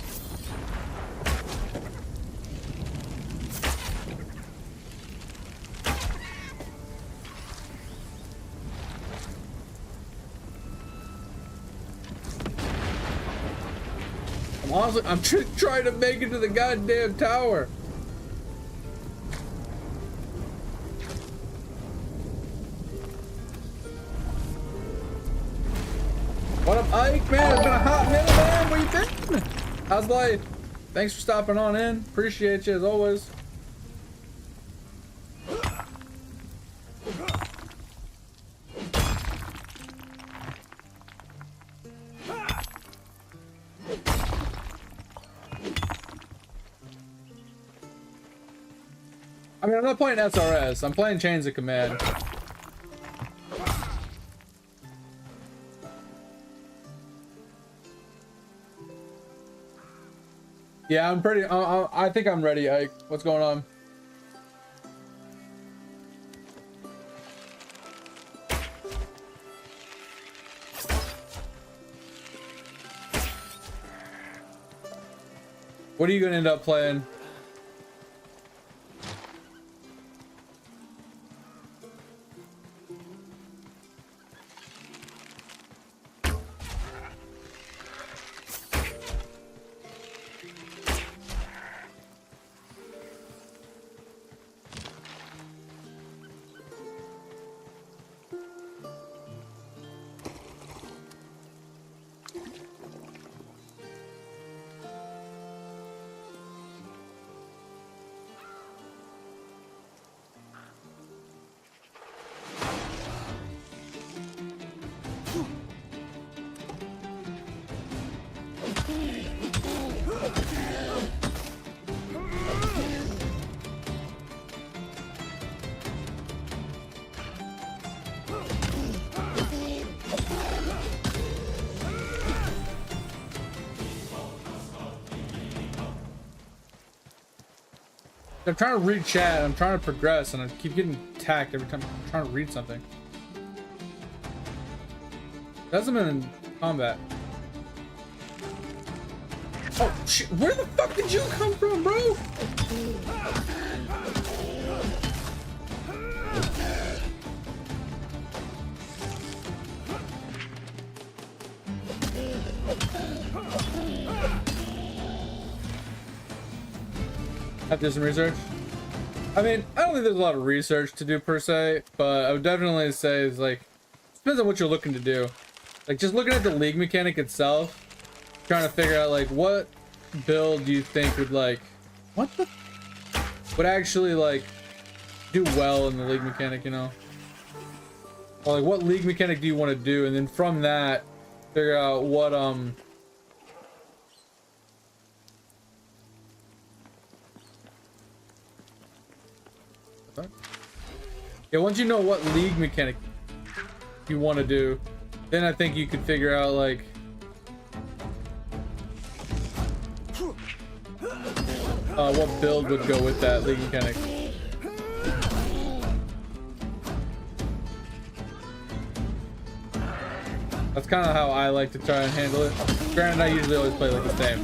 Honestly, I'm trying to make it to the goddamn tower. What up, Ike? Man, it's been a hot minute, man. What you doing? How's life? Thanks for stopping on in. Appreciate you as always. I mean, I'm not playing SRS. I'm playing Chains of Command. Yeah, I'm pretty. I think I'm ready, Ike. What's going on? What are you gonna end up playing? I'm trying to read chat, I'm trying to progress, and I keep getting attacked every time I'm trying to read something. Doesn't mean in combat. Oh shit, where the fuck did you come from, bro? Have to do some research. I mean, I don't think there's a lot of research to do per se, but I would definitely say it's like, depends on what you're looking to do. Like just looking at the league mechanic itself, trying to figure out like what build do you think would like, would actually like do well in the league mechanic, you know? Or like what league mechanic do you want to do, and then from that, figure out what yeah, once you know what league mechanic you want to do, then I think you could figure out like what build would go with that league mechanic. That's kind of how I like to try and handle it. Granted, I usually always play like the same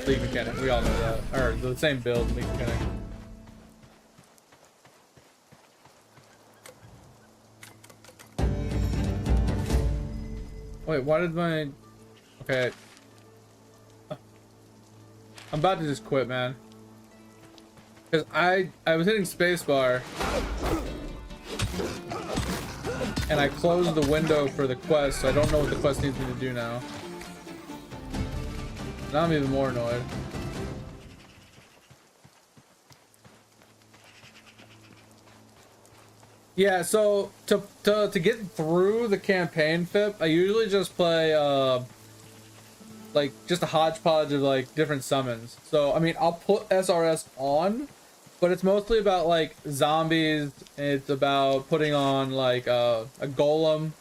league mechanic. We all know that, or the same build league mechanic. Wait, why did my... Okay. I'm about to just quit, man. Because I was hitting spacebar. And I closed the window for the quest, so I don't know what the quest needs me to do now. Now I'm even more annoyed. Yeah, so to get through the campaign FIP, I usually just play like just a hodgepodge of like different summons. So I mean, I'll put SRS on, but it's mostly about like zombies. It's about putting on like a golem,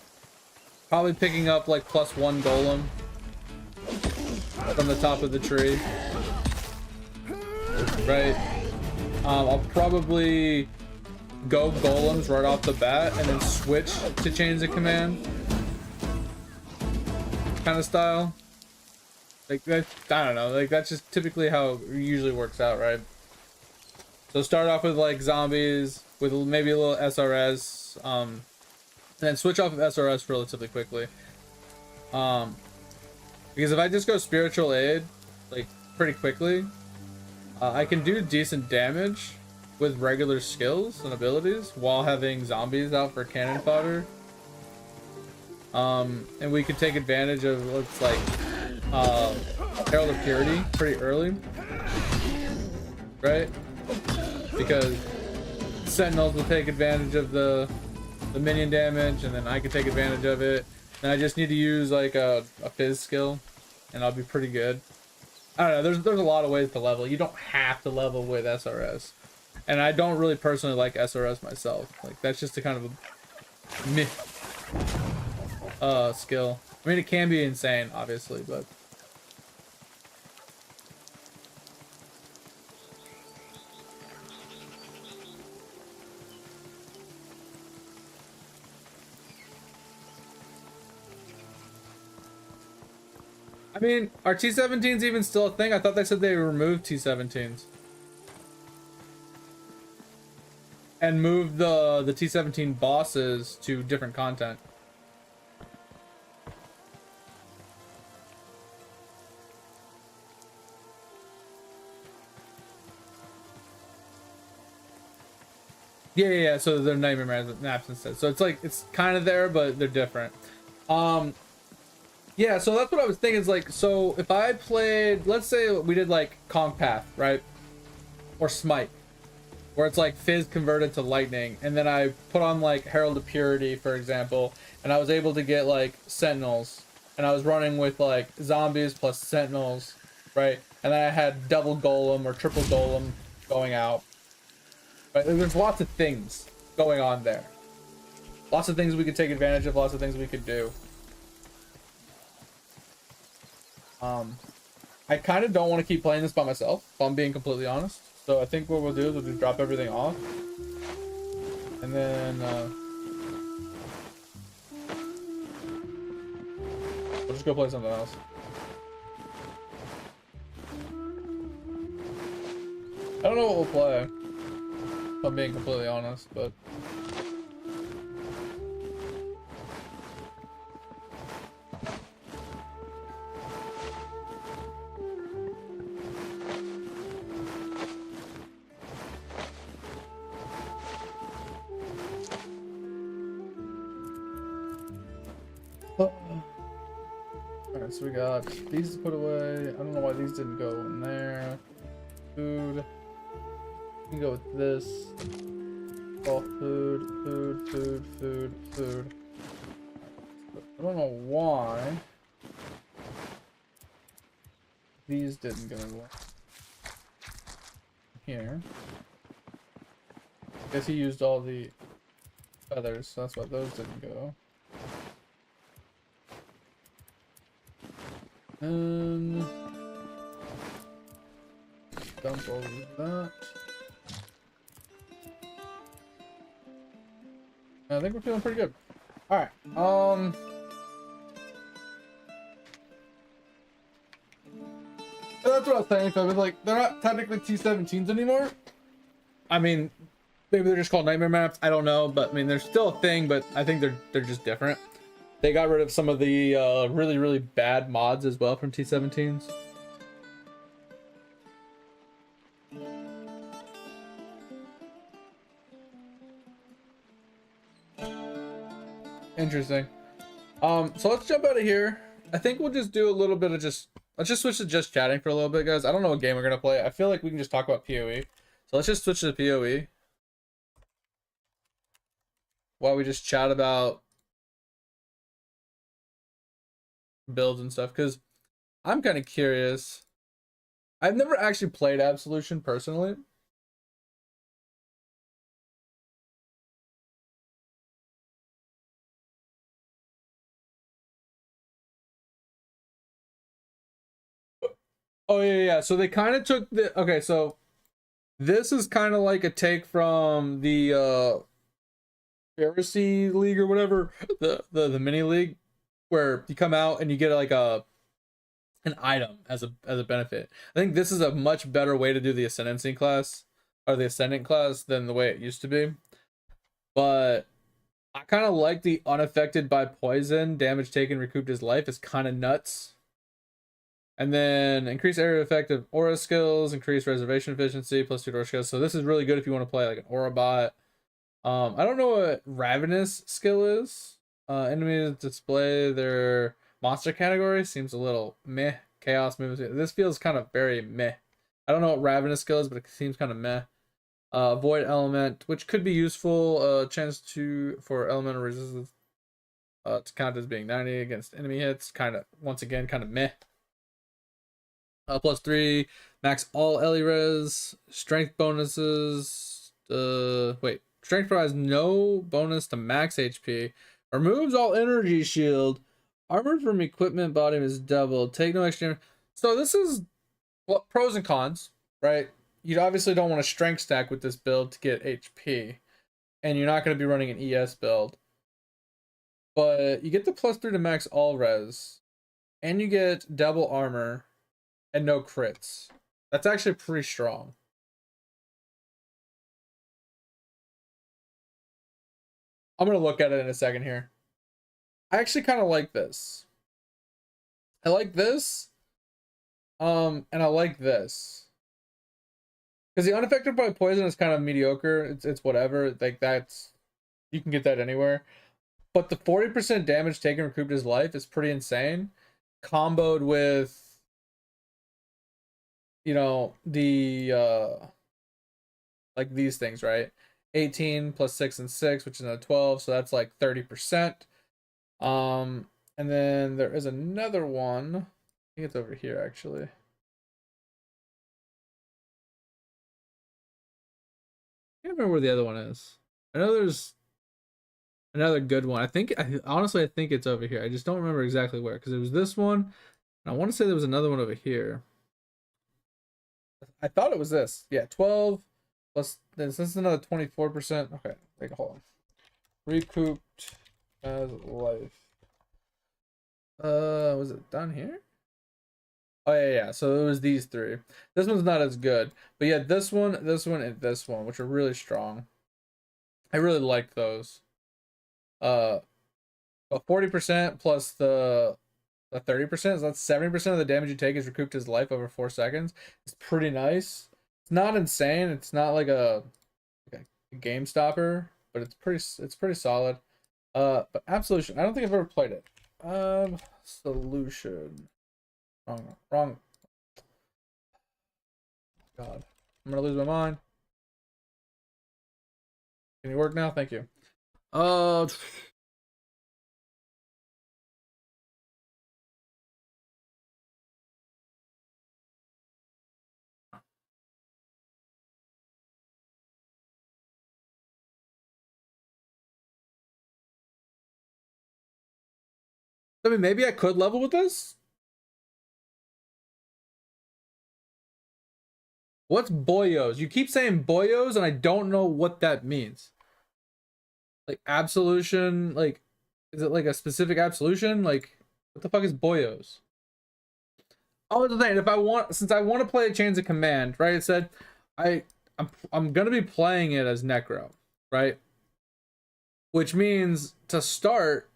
probably picking up like +1 golem from the top of the tree, right? I'll probably go golems right off the bat and then switch to chains of command kind of style. Like that, I don't know, like that's just typically how it usually works out, right? So start off with like zombies with maybe a little SRS, and then switch off of SRS relatively quickly. Because if I just go spiritual aid like pretty quickly, I can do decent damage with regular skills and abilities while having zombies out for cannon fodder. And we could take advantage of what's like Herald of Purity pretty early, right? Because Sentinels will take advantage of the minion damage, and then I can take advantage of it. And I just need to use like a fizz skill, and I'll be pretty good. I don't know. There's a lot of ways to level. You don't have to level with SRS. And I don't really personally like SRS myself. Like that's just a kind of a meh skill. I mean, it can be insane, obviously, but I mean, are T17s even still a thing? I thought they said they removed T17s. And moved the T17 bosses to different content. Yeah. So they're nightmare maps instead. So it's like it's kind of there, but they're different. Yeah. So that's what I was thinking. Is like, so if I played, let's say we did like Conk Path, right, or Smite, where it's like fizz converted to lightning, and then I put on like Herald of Purity, for example, and I was able to get like Sentinels, and I was running with like zombies plus Sentinels, right? And then I had double golem or triple golem going out. Right? There's lots of things going on there. Lots of things we could take advantage of, lots of things we could do. I I kind of don't want to keep playing this by myself, if I'm being completely honest. So I think what we'll do is we'll just drop everything off. And then we'll just go play something else. I don't know what we'll play, if I'm being completely honest, but alright, so we got these to put away. I don't know why these didn't go in there. Food. We can go with this. All food, food, food, food, food. I don't know why these didn't go here. Guess he used all the feathers, so that's why those didn't go. Dump all of that. I think we're feeling pretty good. All right. That's what I was saying. So I was like, they're not technically T17s anymore. I mean, maybe they're just called nightmare maps. I don't know, but I mean, they're still a thing. But I think they're just different. They got rid of some of the really, really bad mods as well from T17s. Interesting. So let's jump out of here. I think we'll just do a little bit of let's just switch to just chatting for a little bit, guys. I don't know what game we're gonna play. I feel like we can just talk about PoE. So let's just switch to PoE while we just chat about builds and stuff, because I'm kind of curious. I've never actually played Absolution personally. Oh yeah. So they kind of took the so this is kind of like a take from the Pharisee League or whatever, the mini league, where you come out and you get like an item as a benefit. I think this is a much better way to do the ascendancy class or the ascendant class than the way it used to be. But I kind of like the unaffected by poison, damage taken, recouped his life. Is kind of nuts. And then increase area effect of aura skills, increase reservation efficiency, plus 2 aura skills. So this is really good if you want to play like an aura bot. I don't know what Ravenous skill is. Enemies display their monster category. Seems a little meh. Chaos moves. This feels kind of very meh. I don't know what Ravenous skill is, but it seems kind of meh. Void element, which could be useful. Chance for elemental resistance to count as being 90 against enemy hits. Kind of, once again, kind of meh. Plus 3, max all Ellie res, strength bonuses. Strength provides no bonus to max HP. Removes all energy shield. Armor from equipment bottom is doubled. Take no extra. So this is pros and cons, right? You obviously don't want to strength stack with this build to get HP, and you're not going to be running an ES build. But you get the plus 3 to max all res, and you get double armor and no crits. That's actually pretty strong. I'm going to look at it in a second here. I actually kind of like this. I like this. And I like this. Because the unaffected by poison is kind of mediocre. It's whatever. Like, that's... You can get that anywhere. But the 40% damage taken recouped his life is pretty insane. Comboed with... You know, the... like these things, right? 18 plus 6 and 6, which is a 12, so that's like 30%. And then there is another one. I think it's over here actually. I can't remember where the other one is. I know there's another good one. Honestly I think it's over here. I just don't remember exactly where, because it was this one. And I want to say there was another one over here. I thought it was this. Yeah, 12 plus this. This is another 24%. Okay, like hold on. Recouped as life. Was it done here? Oh yeah. So it was these three. This one's not as good, but yeah, this one, and this one, which are really strong. I really like those. Uh, 40% plus the 30%, so that's 70% of the damage you take is recouped as life over 4 seconds. It's pretty nice. It's not insane. It's not like a game stopper, but it's pretty solid. But Absolution, I don't think I've ever played it. Solution. Wrong. God. I'm gonna lose my mind. Can you work now? Thank you. Uh I mean, maybe I could level with this. What's boyos? You keep saying boyos, and I don't know what that means. Like absolution, like is it like a specific absolution? Like what the fuck is boyos? Oh, the thing. If I want, since I want to play Chains of Command, right? It said I'm gonna be playing it as Necro, right? Which means to start,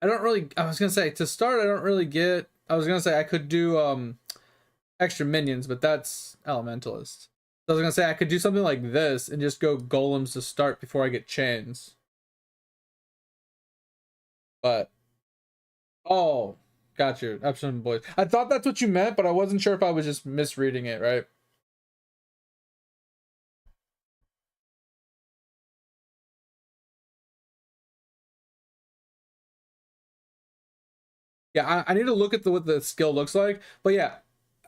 I don't really. I was gonna say to start, I don't really get. I was gonna say I could do extra minions, but that's elementalist. So I was gonna say I could do something like this and just go golems to start before I get chains. But oh, got you, Epsilon boys. I thought that's what you meant, but I wasn't sure if I was just misreading it, right? Yeah, I need to look at what the skill looks like. But yeah,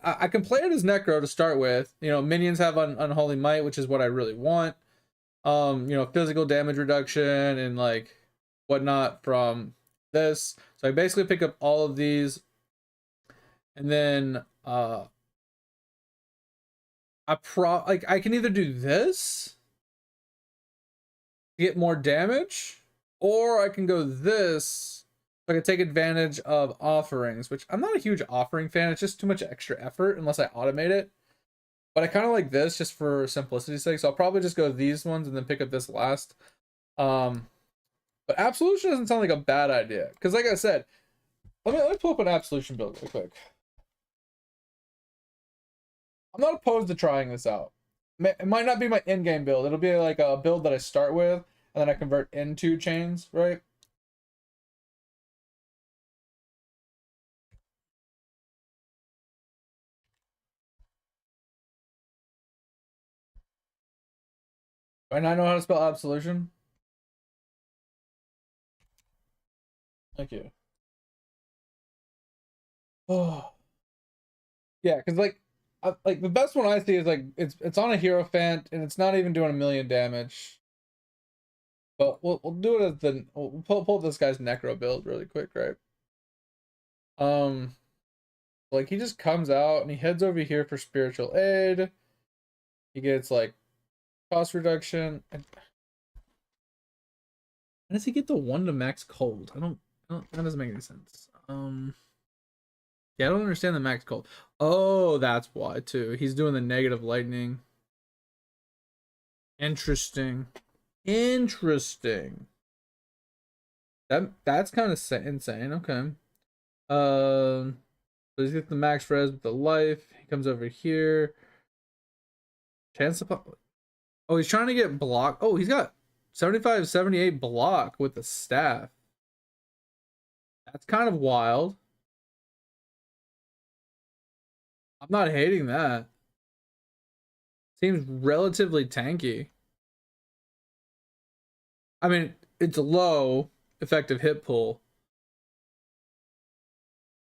I can play it as Necro to start with. You know, minions have Unholy Might, which is what I really want. You know, physical damage reduction and like whatnot from this. So I basically pick up all of these, and then I can either do this to get more damage, or I can go this. So I can take advantage of offerings, which I'm not a huge offering fan. It's just too much extra effort unless I automate it. But I kind of like this just for simplicity's sake. So I'll probably just go these ones and then pick up this last. Um, but Absolution doesn't sound like a bad idea. Because like I said, let me pull up an Absolution build real quick. I'm not opposed to trying this out. It might not be my in-game build. It'll be like a build that I start with and then I convert into chains, right? And I know how to spell Absolution. Thank you. Oh. Yeah, because like the best one I see is like it's on a Hierophant and it's not even doing a million damage. But we'll do it as we'll pull this guy's Necro build really quick, right? Um, like he just comes out and he heads over here for spiritual aid. He gets like cost reduction. And how does he get the 1 to max cold? I don't that doesn't make any sense. Yeah, I don't understand the max cold. Oh, that's why too. He's doing the negative lightning. Interesting. Interesting. That's kind of insane. Okay. So he's got the max res with the life. He comes over here. Chance to pop. Oh, he's trying to get block. Oh, he's got 75, 78 block with the staff. That's kind of wild. I'm not hating that. Seems relatively tanky. I mean, it's a low effective hit pull,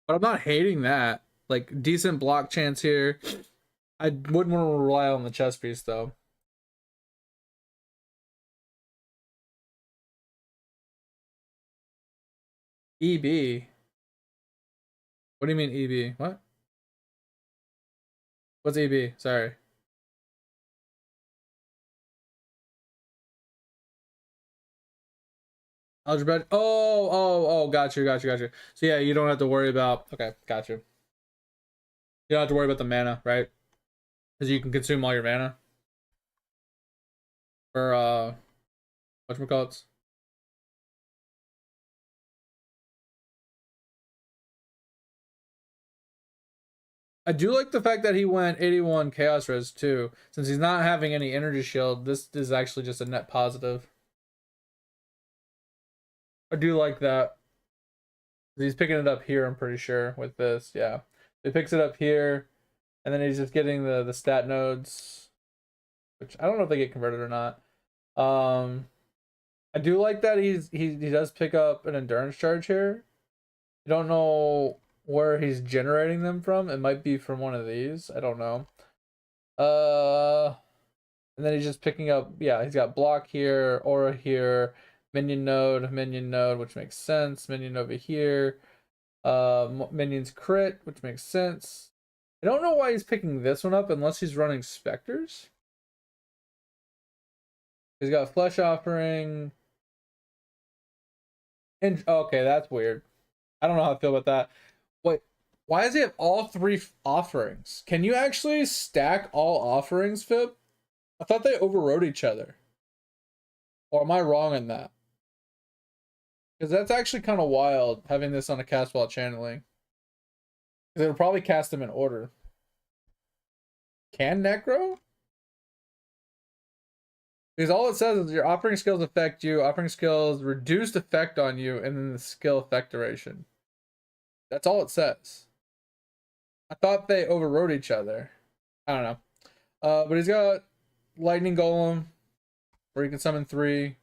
but I'm not hating that. Like decent block chance here. I wouldn't want to rely on the chess piece though. EB. What do you mean EB? What? What's EB? Sorry. Algebra. Oh, got you, got you, got you. So yeah, you don't have to worry about. Okay, got you. You don't have to worry about the mana, right? Because you can consume all your mana for whatchamacallits. I do like the fact that he went 81 Chaos Res too. Since he's not having any energy shield, this is actually just a net positive. I do like that. He's picking it up here, I'm pretty sure, with this. Yeah. He picks it up here, and then he's just getting the stat nodes, which I don't know if they get converted or not. I do like that he does pick up an endurance charge here. I don't know where he's generating them from. It might be from one of these. I don't know. And then he's just picking up, yeah, he's got block here, aura here, minion node, which makes sense. Minion over here. Minions crit, which makes sense. I don't know why he's picking this one up unless he's running specters. He's got flesh offering. And okay, that's weird. I don't know how I feel about that. Wait, why does he have all three offerings? Can you actually stack all offerings, Fib? I thought they overrode each other. Or am I wrong in that? Because that's actually kind of wild, having this on a cast while channeling. Because it'll probably cast them in order. Can Necro? Because all it says is your offering skills affect you, offering skills reduced effect on you, and then the skill effect duration. That's all it says. I thought they overrode each other. I don't know. But he's got Lightning Golem, where you can summon 3.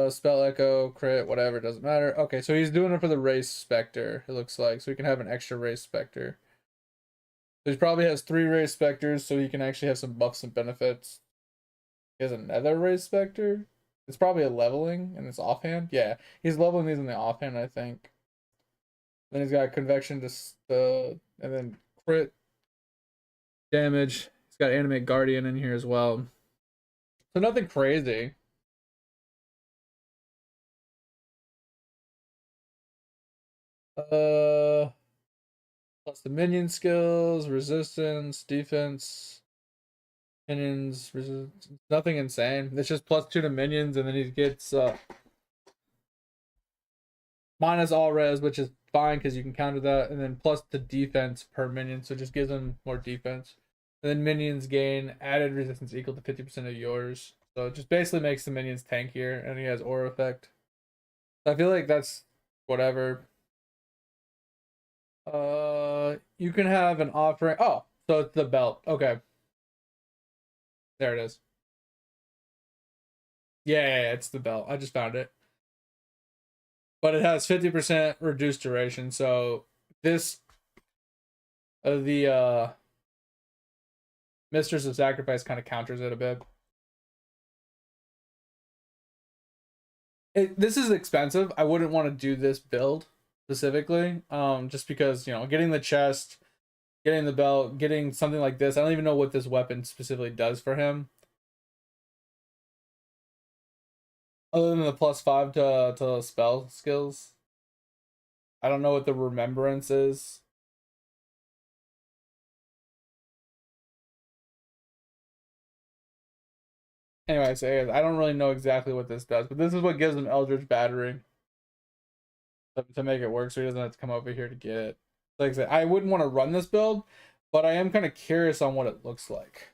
Spell Echo, crit, whatever, doesn't matter. Okay, so he's doing it for the Race Spectre, it looks like. So he can have an extra Race Spectre. So he probably has 3 Race Spectres, so he can actually have some buffs and benefits. He has another Race Spectre. It's probably a leveling, and it's offhand. Yeah, he's leveling these in the offhand, I think. Then he's got Convection and then crit damage. He's got Animate Guardian in here as well. So nothing crazy. Plus the minion skills, resistance, defense, minions, resistance. Nothing insane. It's just +2 to minions, and then he gets minus all res, which is fine because you can counter that, and then plus the defense per minion, so it just gives them more defense. And then minions gain added resistance equal to 50% of yours. So it just basically makes the minions tankier, and he has aura effect. So I feel like that's whatever. You can have an offering. Oh, so it's the belt. Okay. There it is. Yeah, it's the belt. I just found it. But it has 50% reduced duration, so this the Mistress of Sacrifice kind of counters it a bit. This is expensive. I wouldn't want to do this build specifically, just because, you know, getting the chest, getting the belt, getting something like this. I don't even know what this weapon specifically does for him, other than the +5 to spell skills. I don't know what the remembrance is. Anyways, I don't really know exactly what this does, but this is what gives him Eldritch Battering to make it work, so he doesn't have to come over here to get it. Like I said, I wouldn't want to run this build, but I am kind of curious on what it looks like.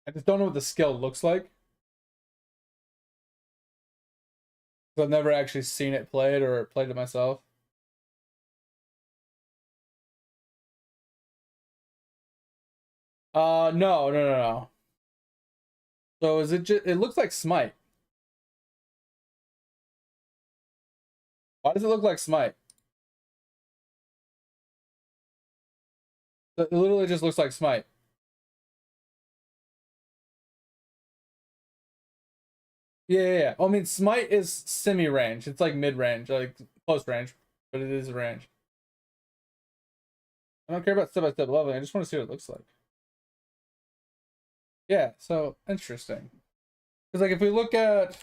I just don't know what the skill looks like. I've never actually seen it played or played it myself. No. So is it just, it looks like Smite. Why does it look like Smite? It literally just looks like Smite. Yeah. I mean, smite is semi-range. It's like mid-range, like close range, but it is range. I don't care about step-by-step leveling. I just want to see what it looks like. Yeah, so interesting. Because like if we look at, I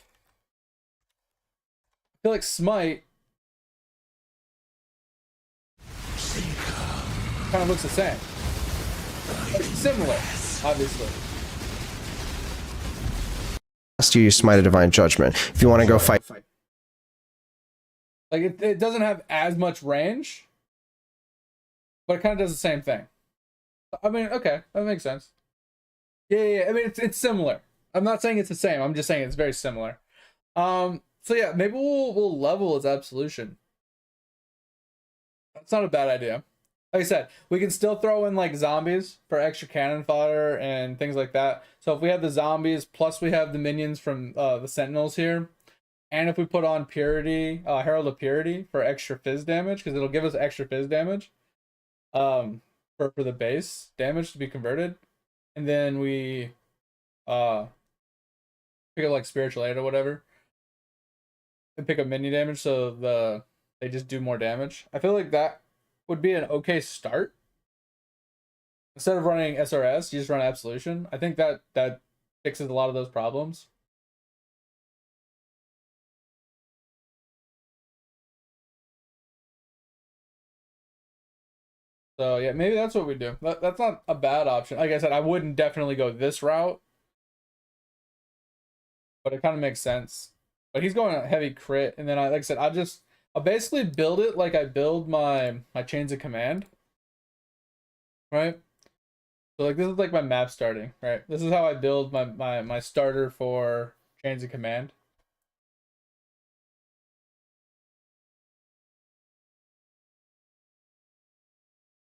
feel like smite kind of looks the same. Like, similar, obviously. You smite a divine judgment. If you want to go fight, Like it doesn't have as much range, but it kind of does the same thing. I mean, okay, that makes sense. Yeah. I mean, it's similar. I'm not saying it's the same. I'm just saying it's very similar. So yeah, maybe we'll level its absolution. That's not a bad idea. Like I said, we can still throw in like zombies for extra cannon fodder and things like that. So if we have the zombies plus we have the minions from the sentinels here, and if we put on purity, Herald of Purity for extra fizz damage, because it'll give us extra fizz damage, for the base damage to be converted, and then we uh pick up like spiritual aid or whatever, and pick up minion damage, so they just do more damage. I feel like that would be an okay start. Instead of running SRS, you just run Absolution. I think that fixes a lot of those problems. So yeah, maybe that's what we do. That's not a bad option. Like I said, I wouldn't definitely go this route, but it kind of makes sense. But he's going a heavy crit, and then like I said, I'll basically build it like I build my chains of command, right? So like this is like my map starting, right? This is how I build my starter for chains of command.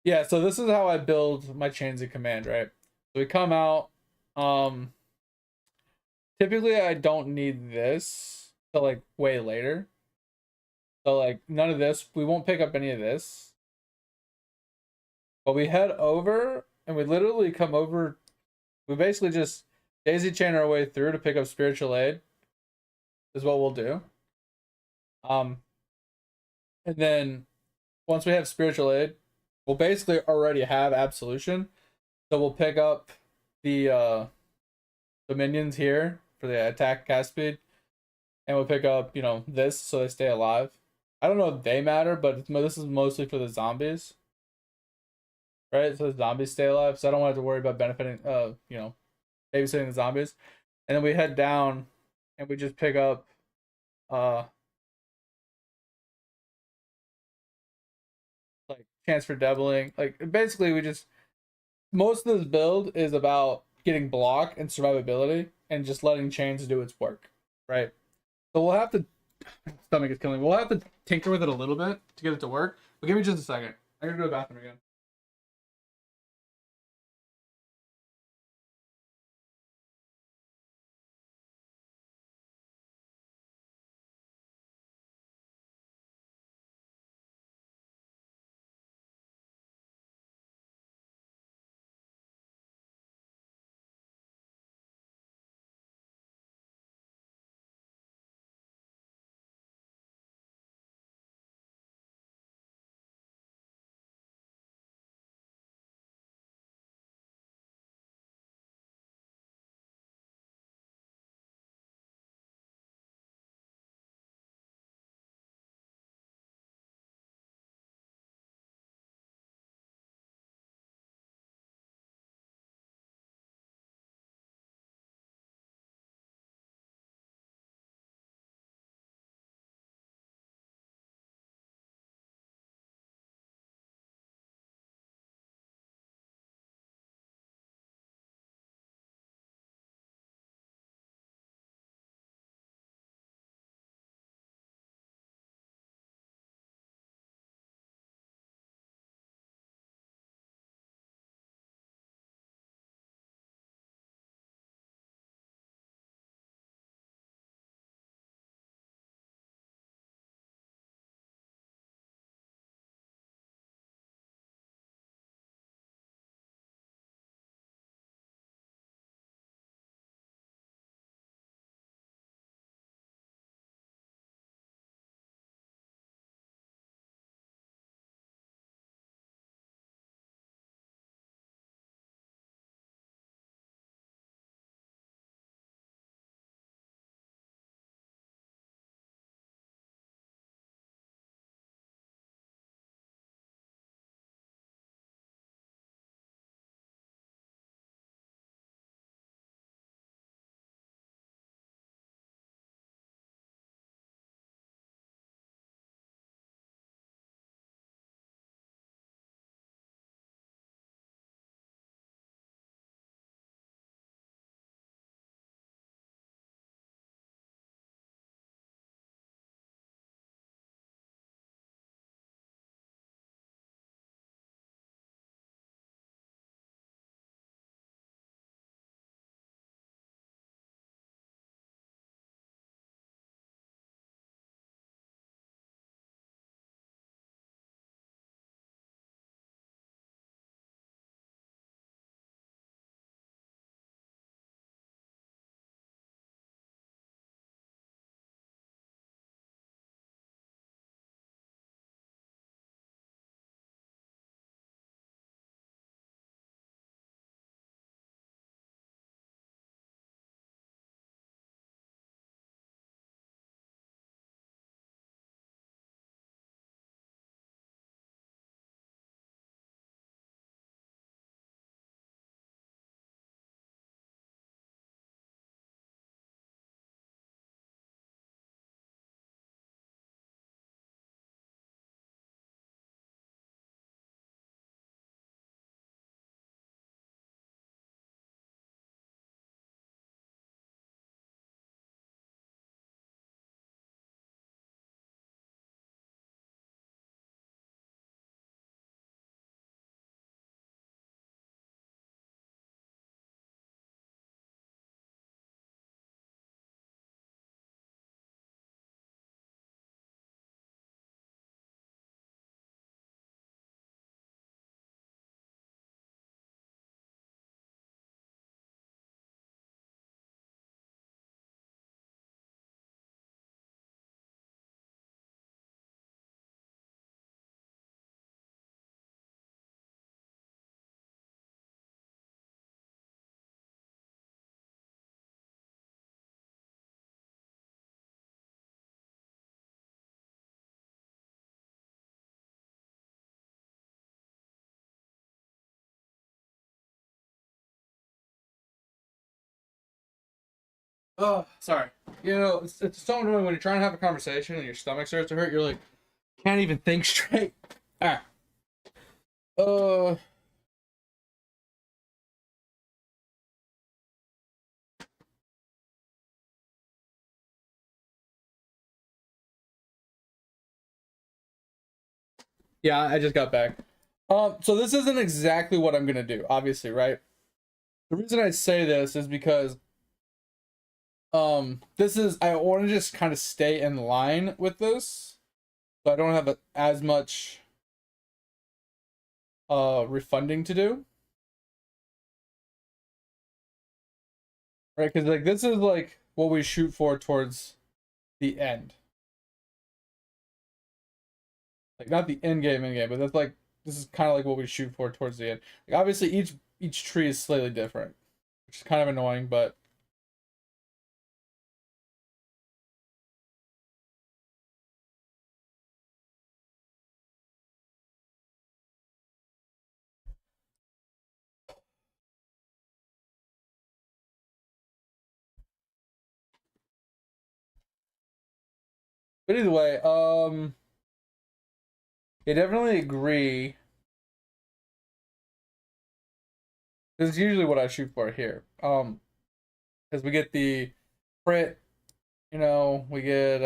Yeah, so this is how I build my chains of command, right? So we come out, um typically I don't need this till like way later. So like none of this, we won't pick up any of this. But we head over and we literally come over, we basically just daisy chain our way through to pick up spiritual aid is what we'll do. Um and then once we have spiritual aid, we'll basically already have absolution. So we'll pick up the minions here for the attack cast speed, and we'll pick up, this so they stay alive. I don't know if they matter, but this is mostly for the zombies, right? So the zombies stay alive, so I don't have to worry about benefiting, babysitting the zombies. And then we head down, and we just pick up, uh, like chance for doubling. Like basically, we just most of this build is about getting block and survivability, and just letting chains do its work, right? So we'll have to stomach is killing me. We'll have to tinker with it a little bit to get it to work. But give me just a second. I gotta go to the bathroom again. Oh, sorry. You know, it's so annoying when you're trying to have a conversation and your stomach starts to hurt. You're like, can't even think straight. Ah. Uh. Yeah, I just got back. So this isn't exactly what I'm gonna do, obviously, right? The reason I say this is because this is I want to just kind of stay in line with this, so I don't have as much refunding to do, right? Because like this is like what we shoot for towards the end, like not the end game, but that's like this is kind of like what we shoot for towards the end. Like obviously each tree is slightly different, which is kind of annoying, but either way, I definitely agree. This is usually what I shoot for here. Because we get the crit, you know, we get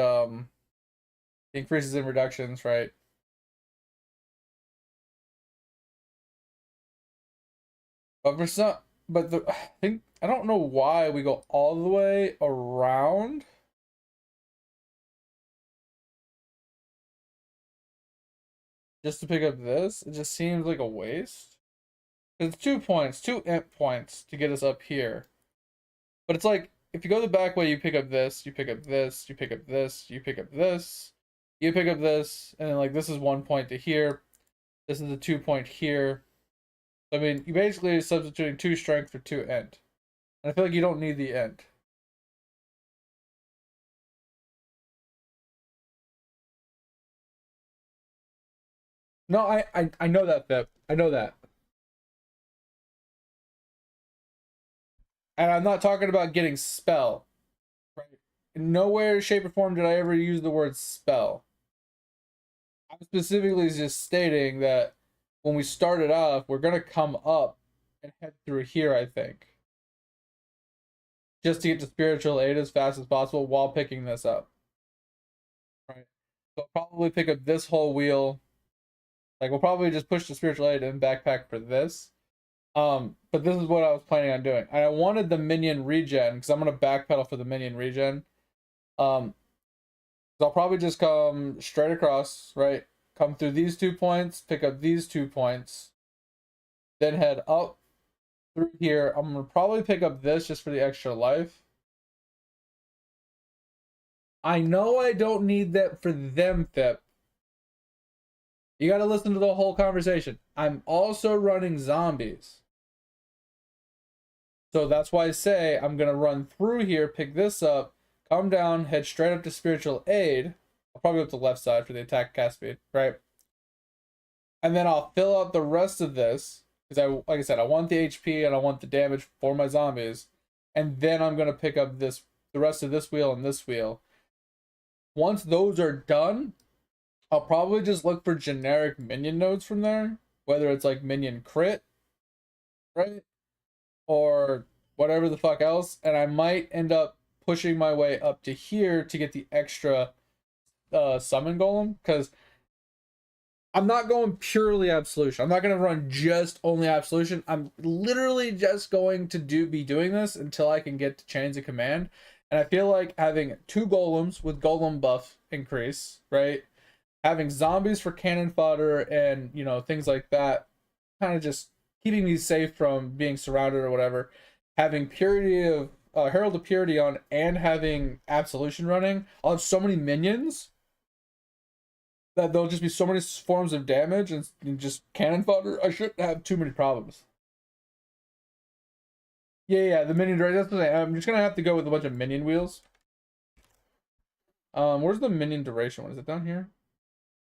increases and reductions, right? But for some, but the I think I don't know why we go all the way around just to pick up this. It just seems like a waste. It's 2 points, 2 imp points to get us up here. But it's like if you go the back way, you pick up this, you pick up this, you pick up this, you pick up this, you pick up this, and then like this is 1 point to here. This is a 2 point here. I mean, you basically are substituting 2 strength for 2 int. And I feel like you don't need the int. No, I know that, Pip. I know that. And I'm not talking about getting spell. Right? In nowhere, shape, or form did I ever use the word spell. I'm specifically just stating that when we started off, we're going to come up and head through here, I think. Just to get to spiritual aid as fast as possible while picking this up. Right? So I'll probably pick up this whole wheel. Like, we'll probably just push the spiritual aid and backpack for this. But this is what I was planning on doing. I wanted the minion regen because I'm gonna backpedal for the minion regen. So I'll probably just come straight across, right? Come through these 2 points, pick up these 2 points, then head up through here. I'm gonna probably pick up this just for the extra life. I know I don't need that for them, Thip. You gotta listen to the whole conversation. I'm also running zombies. So that's why I say I'm going to run through here, pick this up, come down, head straight up to spiritual aid. I'll probably go to the left side for the attack cast speed, right? And then I'll fill out the rest of this because like I said, I want the HP and I want the damage for my zombies. And then I'm going to pick up the rest of this wheel and this wheel. Once those are done, I'll probably just look for generic minion nodes from there, whether it's like minion crit, right? Or whatever the fuck else, and I might end up pushing my way up to here to get the extra summon golem, because I'm not going purely absolution. I'm not going to run just only absolution. I'm literally just going to be doing this until I can get to chains of command. And I feel like having 2 golems with golem buff increase, right? Having zombies for cannon fodder and, you know, things like that, kind of just keeping me safe from being surrounded or whatever. Having purity of Herald of Purity on and having absolution running, I'll have so many minions that there'll just be so many forms of damage and just cannon fodder. I shouldn't have too many problems. Yeah, the minion duration. That's what I'm just gonna have to go with a bunch of minion wheels. Where's the minion duration one? Is it down here?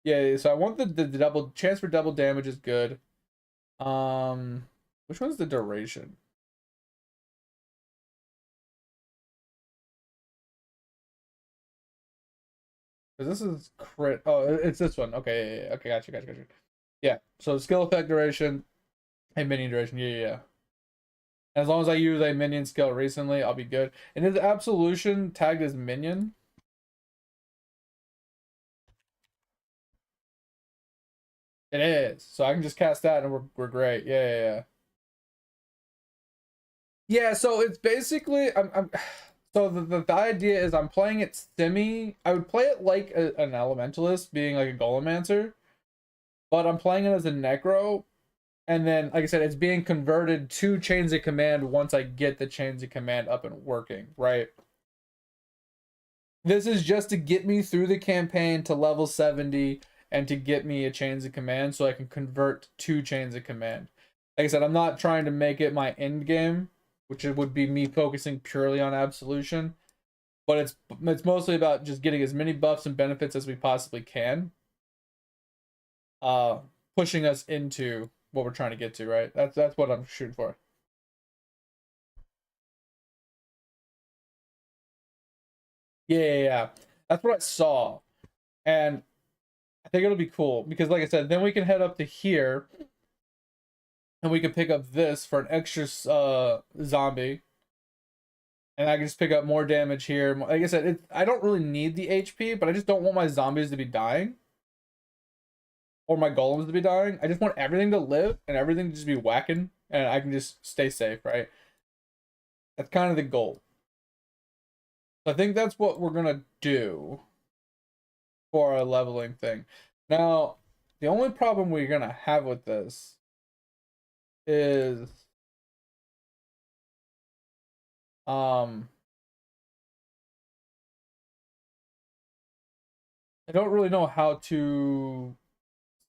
Yeah, so I want the double chance for double damage is good. Which one's the duration? Because this is crit. Oh, it's this one. Okay, yeah, yeah. Okay, gotcha. Yeah. So skill effect duration and minion duration. Yeah. As long as I use a minion skill recently, I'll be good. And is absolution tagged as minion? It is. So I can just cast that and we're great. Yeah. Yeah, so it's basically I'm so the idea is I'm playing it semi. I would play it like an elementalist, being like a golemancer, but I'm playing it as a necro, and then like I said, it's being converted to chains of command once I get the chains of command up and working, right? This is just to get me through the campaign to level 70 and to get me a chains of command so I can convert to chains of command. Like I said, I'm not trying to make it my end game, which it would be me focusing purely on absolution, but it's mostly about just getting as many buffs and benefits as we possibly can, uh pushing us into what we're trying to get to, right? That's what I'm shooting for. Yeah. That's what I saw. And I think it'll be cool because like I said, then we can head up to here and we can pick up this for an extra zombie, and I can just pick up more damage here. Like I said, I don't really need the HP, but I just don't want my zombies to be dying or my golems to be dying. I just want everything to live and everything to just be whacking, and I can just stay safe, right? That's kind of the goal. So I think that's what we're gonna do for our leveling thing. Now, the only problem we're gonna have with this is um I don't really know how to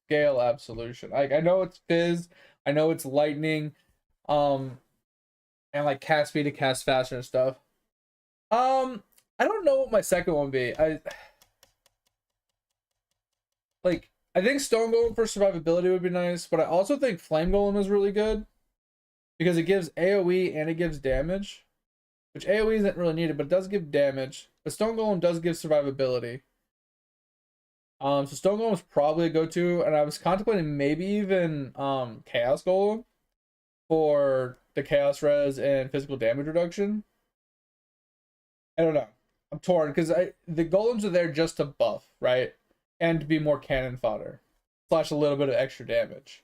scale absolution. Like I know it's fizz, I know it's lightning, um, and like cast speed to cast faster and stuff. Um, I don't know what my second one would be. I think Stone Golem for survivability would be nice, but I also think Flame Golem is really good because it gives AoE and it gives damage, which AoE isn't really needed, but it does give damage. But Stone Golem does give survivability. So Stone Golem is probably a go-to, and I was contemplating maybe even Chaos Golem for the Chaos Res and physical damage reduction. I don't know. I'm torn because the golems are there just to buff, right? And to be more cannon fodder. Slash a little bit of extra damage.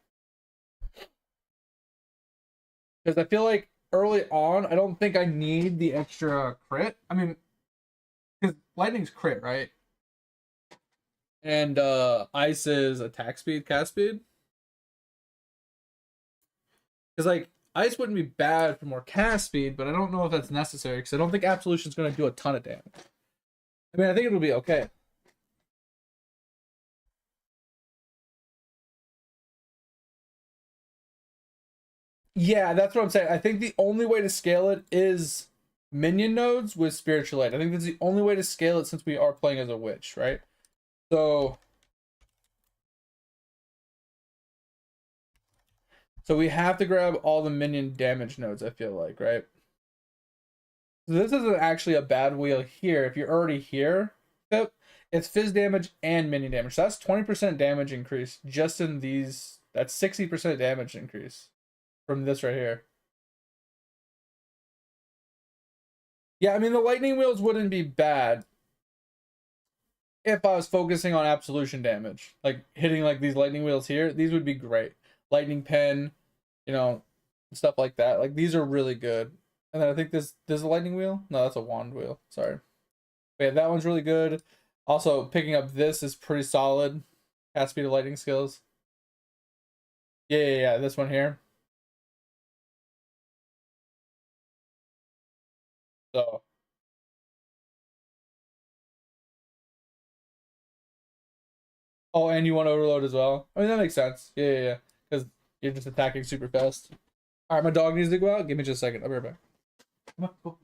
Because I feel like early on, I don't think I need the extra crit. I mean, because lightning's crit, right? And ice is attack speed, cast speed. Because like ice wouldn't be bad for more cast speed, but I don't know if that's necessary because I don't think absolution's going to do a ton of damage. I mean, I think it'll be okay. Yeah, that's what I'm saying. I think the only way to scale it is minion nodes with spiritual aid. I think that's the only way to scale it since we are playing as a witch, right? So we have to grab all the minion damage nodes, I feel like, right? So this isn't actually a bad wheel here. If you're already here, yep, it's fizz damage and minion damage. So that's 20% damage increase just in these. That's 60% damage increase from this right here. Yeah, I mean, the lightning wheels wouldn't be bad if I was focusing on absolution damage. Like hitting like these lightning wheels here, these would be great. Lightning pen, you know, stuff like that. Like these are really good. And then I think this is a lightning wheel. No, that's a wand wheel. Sorry. But yeah, that one's really good. Also, picking up this is pretty solid. Cast speed of lightning skills. Yeah. This one here. So, oh, and you want overload as well. I mean, that makes sense. Yeah. Because you're just attacking super fast. All right, my dog needs to go out. Give me just a second. I'll be right back. Come on, go.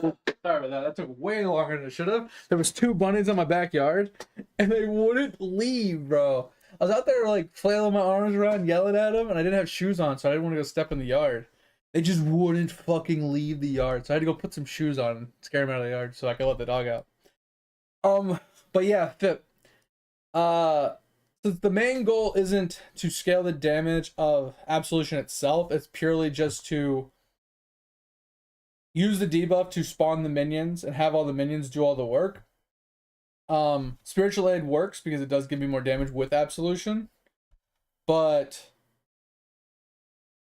Sorry about that. That took way longer than it should have. There was 2 bunnies in my backyard, and they wouldn't leave, bro. I was out there like flailing my arms around, yelling at them, and I didn't have shoes on, so I didn't want to go step in the yard. They just wouldn't fucking leave the yard, so I had to go put some shoes on and scare them out of the yard so I could let the dog out. But yeah, Fip. Since the main goal isn't to scale the damage of Absolution itself, it's purely just to use the debuff to spawn the minions and have all the minions do all the work. Spiritual Aid works because it does give me more damage with Absolution. But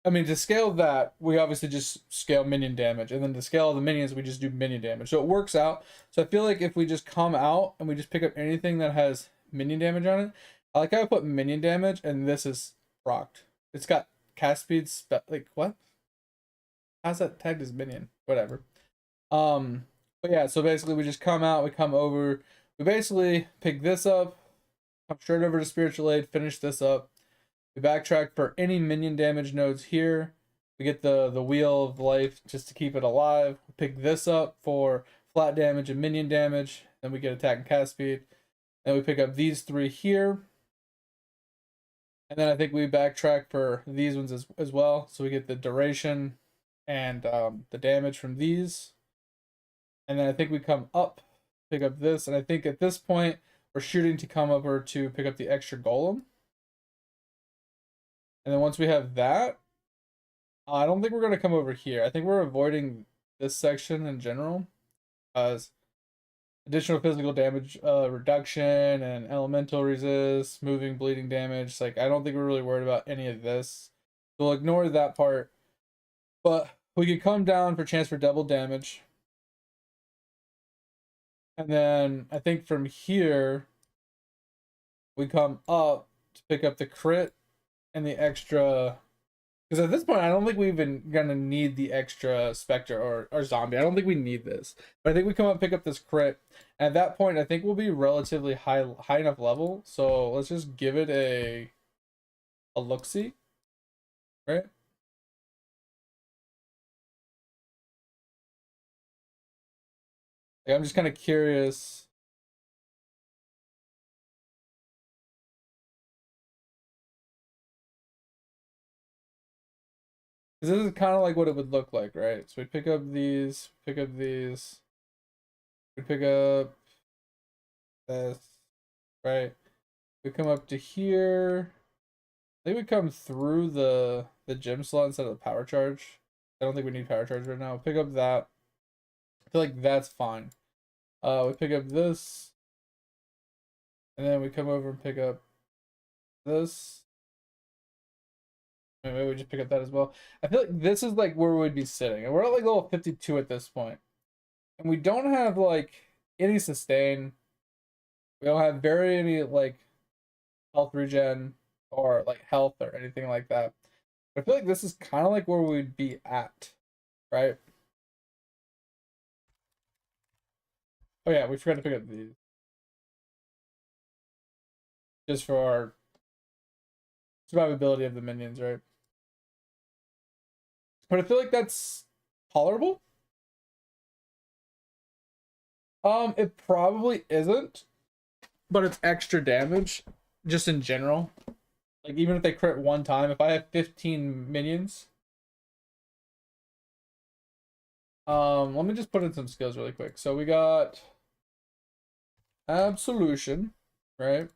I mean, to scale that, we obviously just scale minion damage. And then to scale all the minions, we just do minion damage. So it works out. So I feel like if we just come out and we just pick up anything that has minion damage on it, I like how I put minion damage and this is procced. It's got cast speed, like what? How's that tagged as minion? Whatever. But yeah, so basically we just come out, we come over, we basically pick this up, come straight over to Spiritual Aid, finish this up. We backtrack for any minion damage nodes here. We get the Wheel of Life just to keep it alive. We pick this up for flat damage and minion damage. Then we get attack and cast speed. Then we pick up these 3 here. And then I think we backtrack for these ones as well. So we get the duration and the damage from these. And then I think we come up, pick up this. And I think at this point, we're shooting to come over to pick up the extra golem. And then once we have that, I don't think we're going to come over here. I think we're avoiding this section in general. As additional physical damage reduction and elemental resist, moving, bleeding damage. Like, I don't think we're really worried about any of this. So we'll ignore that part. But we can come down for chance for double damage. And then I think from here, we come up to pick up the crit and the extra, because at this point I don't think we're even gonna need the extra specter or zombie. I don't think we need this, but I think we come up, pick up this crit, and at that point I think we'll be relatively high enough level. So let's just give it a look-see, right? Like, I'm just kind of curious. Because this is kind of like what it would look like, right? So we pick up these, we pick up these, we pick up this, right? We come up to here. I think we come through the gym slot instead of the power charge. I don't think we need power charge right now. Pick up that. I feel like that's fine. We pick up this. And then we come over and pick up this. Maybe we just pick up that as well. I feel like this is like where we'd be sitting. And we're at like level 52 at this point. And we don't have like any sustain. We don't have very any like health regen or like health or anything like that. But I feel like this is kind of like where we'd be at, right? Oh yeah, we forgot to pick up these. Just for our survivability of the minions, right? But I feel like that's tolerable. It probably isn't, but it's extra damage just in general. Like, even if they crit one time, if I have 15 minions, let me just put in some skills really quick. So we got Absolution, right?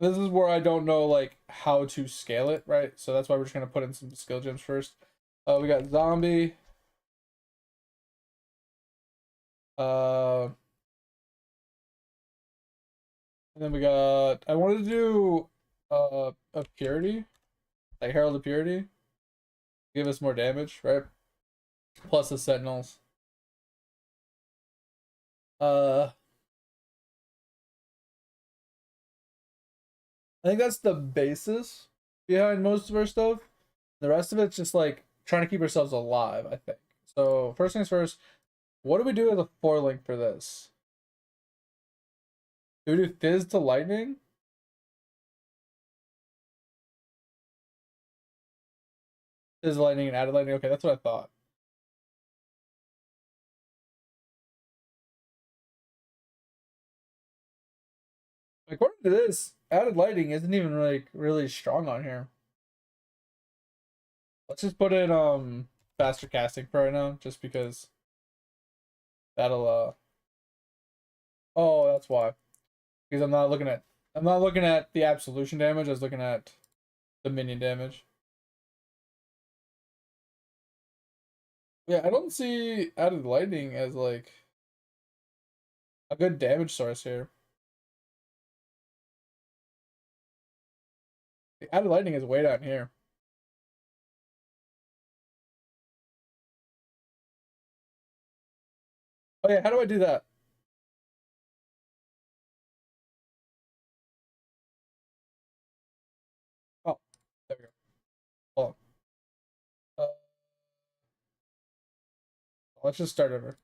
This is where I don't know like how to scale it, right? So that's why we're just gonna put in some skill gems first. We got Zombie. And then we got, I wanted to do a Purity, like Herald of Purity. Give us more damage, right? Plus the Sentinels. I think that's the basis behind most of our stuff. The rest of it's just like trying to keep ourselves alive, I think. So first things first, what do we do as a 4-link for this? Do we do Fizz to Lightning? Fizz Lightning and added Lightning. Okay, that's what I thought. According to this, added lighting isn't even like really strong on here. Let's just put in faster casting for right now, just because that'll oh, that's why. Because I'm not looking at the absolution damage, I was looking at the minion damage. Yeah, I don't see added lightning as like a good damage source here. The added lightning is way down here. Oh yeah, how do I do that? Oh, there we go. Hold on. Let's just start over.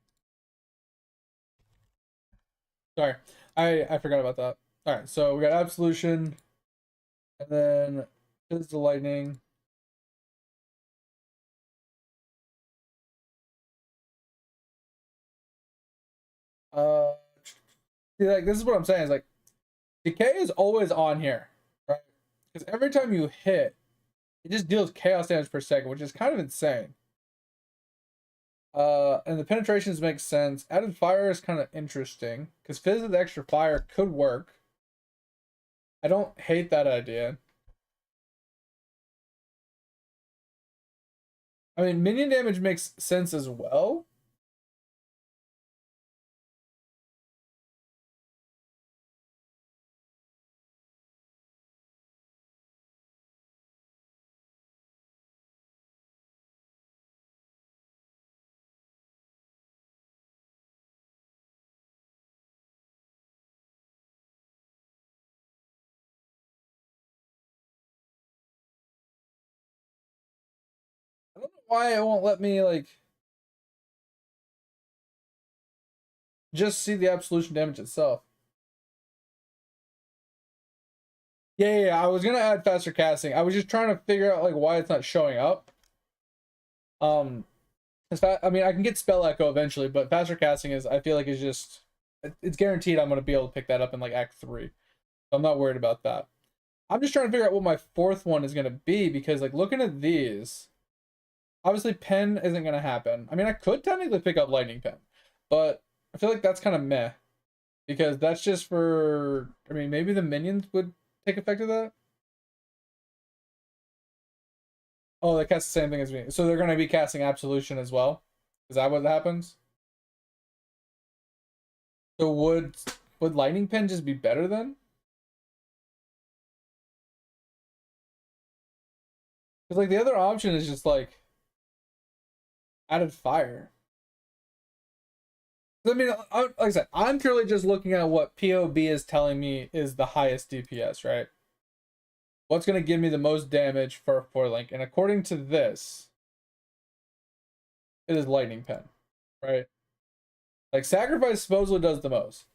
Sorry, I forgot about that. All right, so we got absolution, and then is the lightning. Uh, See, like this is what I'm saying is like decay is always on here, right? Because every time you hit, it just deals chaos damage per second, which is kind of insane. And the penetrations make sense. Added fire is kind of interesting because fizz with extra fire could work. I don't hate that idea. I mean, minion damage makes sense as well. I don't know why it won't let me like just see the absolution damage itself. Yeah. I was gonna add faster casting. I was just trying to figure out like why it's not showing up. I mean, I can get spell echo eventually, but faster casting is I feel like is just it's guaranteed I'm gonna be able to pick that up in like Act 3. So I'm not worried about that. I'm just trying to figure out what my fourth one is gonna be because like looking at these, obviously pen isn't gonna happen. I mean, I could technically pick up lightning pen, but I feel like that's kind of meh because that's just for. I mean, maybe the minions would take effect of that. Oh, they cast the same thing as me, so they're gonna be casting absolution as well. Is that what happens? So would lightning pen just be better then? Because like the other option is just like added fire. I mean, like I said, I'm purely just looking at what POB is telling me is the highest DPS, right? What's going to give me the most damage for a 4-link? And according to this, it is lightning pen, right? Like sacrifice supposedly does the most.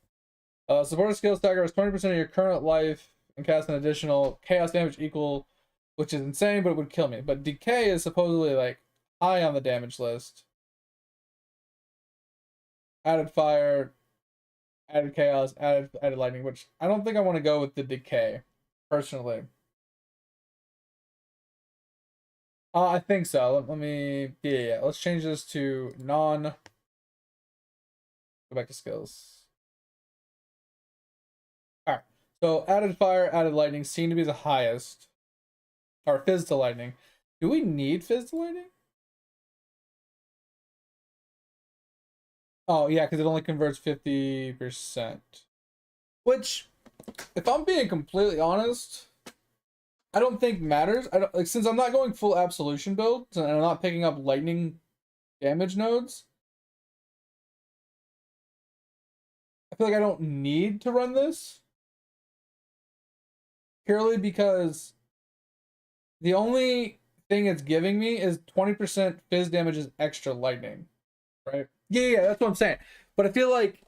Supporter skill sacrifice 20% of your current life and cast an additional chaos damage equal, which is insane, but it would kill me. But decay is supposedly like high on the damage list. Added fire, added chaos, added lightning, which I don't think I want to go with the decay, personally. I think so. Let me yeah. Let's change this to non. Go back to skills. All right. So added fire, added lightning seem to be the highest. Or fizz to lightning. Do we need fizz to lightning? Oh yeah, because it only converts 50%. Which, if I'm being completely honest, I don't think matters. I don't like since I'm not going full absolution build and I'm not picking up lightning damage nodes. I feel like I don't need to run this purely because the only thing it's giving me is 20% fizz damage is extra lightning, right? Yeah, that's what I'm saying. But I feel like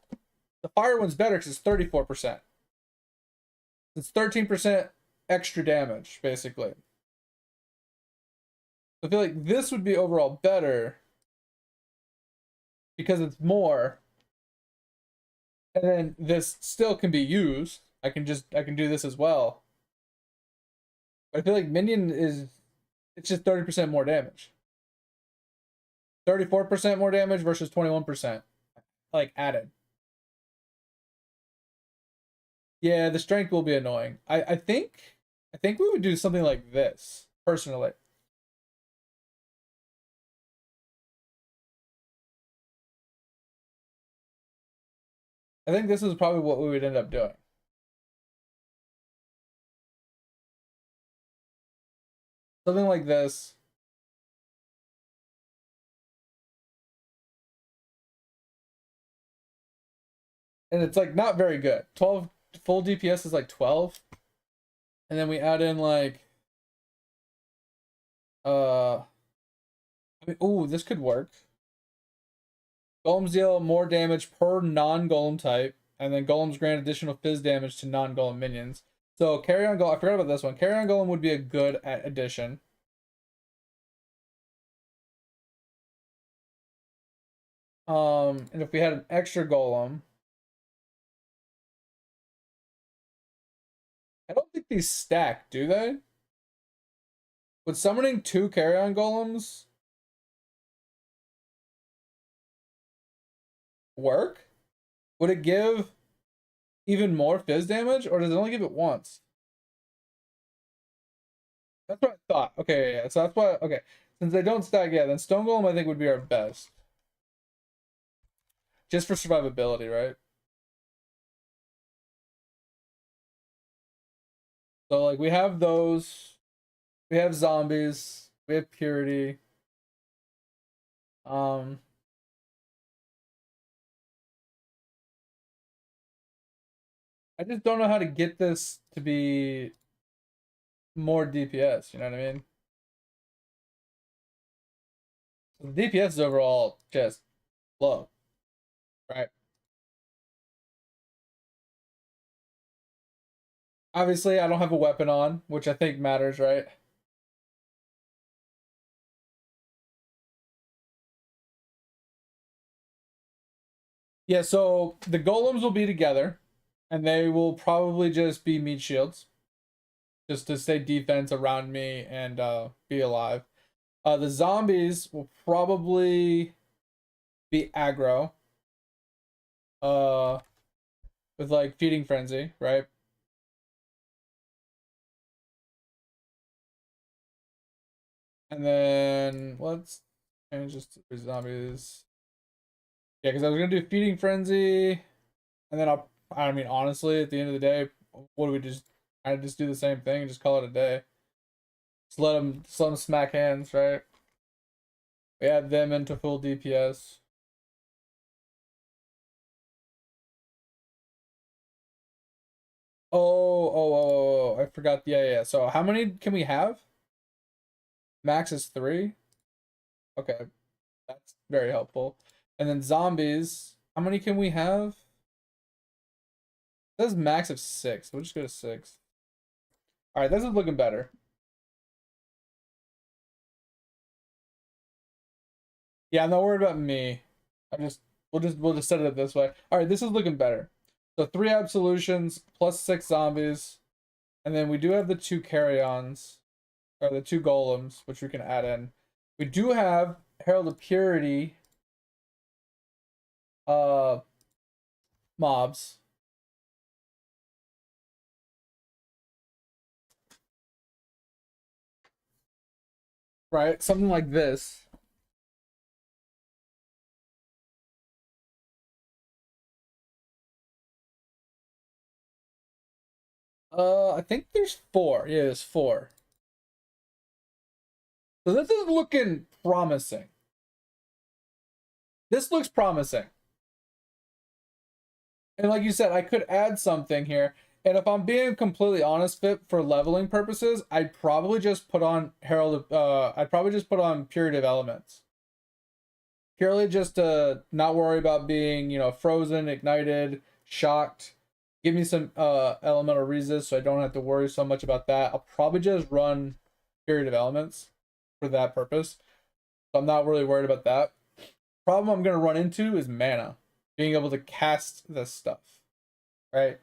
the fire one's better because it's 34%. It's 13% extra damage, basically. I feel like this would be overall better because it's more. And then this still can be used, I can do this as well. But I feel like minion is, it's just 30% more damage. 34% more damage versus 21%. Like added. Yeah, the strength will be annoying. I think we would do something like this, personally. I think this is probably what we would end up doing. Something like this. And it's like not very good. 12 full DPS is like 12. And then we add in like I mean, ooh, this could work. Golems deal more damage per non-golem type, and then golems grant additional fizz damage to non-golem minions. So carry-on golem, I forgot about this one. Carry-on golem would be a good addition. And if we had an extra golem, I don't think these stack, do they? Would summoning 2 carry-on golems work? Would it give even more fizz damage, or does it only give it once? That's what I thought. Okay, yeah. So that's why. Okay, since they don't stack, yeah, then Stone Golem I think would be our best, just for survivability, right? So like we have those, we have zombies, we have purity. I just don't know how to get this to be more DPS. You know what I mean? So the DPS is overall just low, right? Obviously, I don't have a weapon on, which I think matters, right? Yeah, so the golems will be together, and they will probably just be meat shields, just to stay defense around me and be alive. The zombies will probably be aggro, uh, with like feeding frenzy, right? And then let's change this to zombies. Yeah, because I was gonna do feeding frenzy, and then I mean, honestly, at the end of the day, what do we just? I just do the same thing and just call it a day. Just let them smack hands, right? We add them into full DPS. I forgot. Yeah, yeah. So how many can we have? Max is 3. Okay, that's very helpful. And then zombies, how many can we have? It says max of 6. We'll just go to 6. All right, this is looking better. Yeah, I'm not worried about me. We'll just set it up this way. All right, this is looking better. So 3 absolutions plus 6 zombies, and then we do have the 2 carry-ons, or the 2 golems, which we can add in. We do have Herald of Purity uh mobs. Right? Something like this. I think there's 4. Yeah, there's 4. So this is looking promising. This looks promising. And like you said, I could add something here. And if I'm being completely honest, Fit, for leveling purposes, I'd probably just put on I'd probably just put on Purity of Elements. Purely just to not worry about being, frozen, ignited, shocked. Give me some elemental resist so I don't have to worry so much about that. I'll probably just run Purity of Elements for that purpose. So I'm not really worried about that. Problem I'm going to run into is mana. Being able to cast this stuff, right?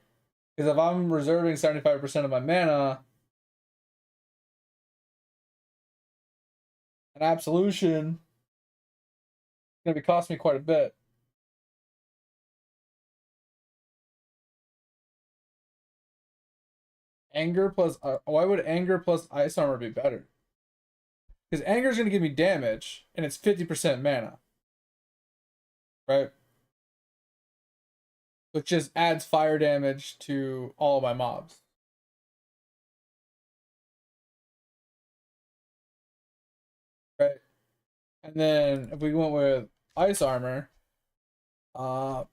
Because if I'm reserving 75% of my mana, an absolution is going to be costing me quite a bit. Anger plus why would anger plus ice armor be better? Because anger is going to give me damage, and it's 50% mana, right? Which just adds fire damage to all of my mobs. Right? And then if we went with ice armor, Arctic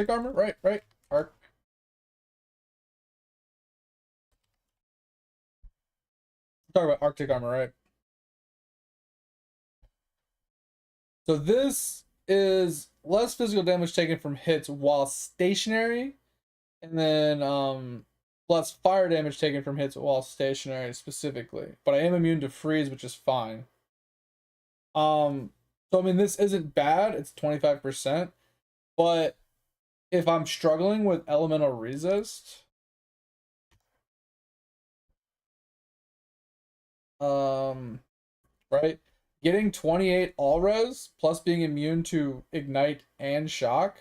armor, right? Talk about Arctic armor, right? So this is less physical damage taken from hits while stationary, and then less fire damage taken from hits while stationary specifically. But I am immune to freeze, which is fine. So I mean, this isn't bad. It's 25%, but if I'm struggling with elemental resist, right, getting 28 all res plus being immune to ignite and shock,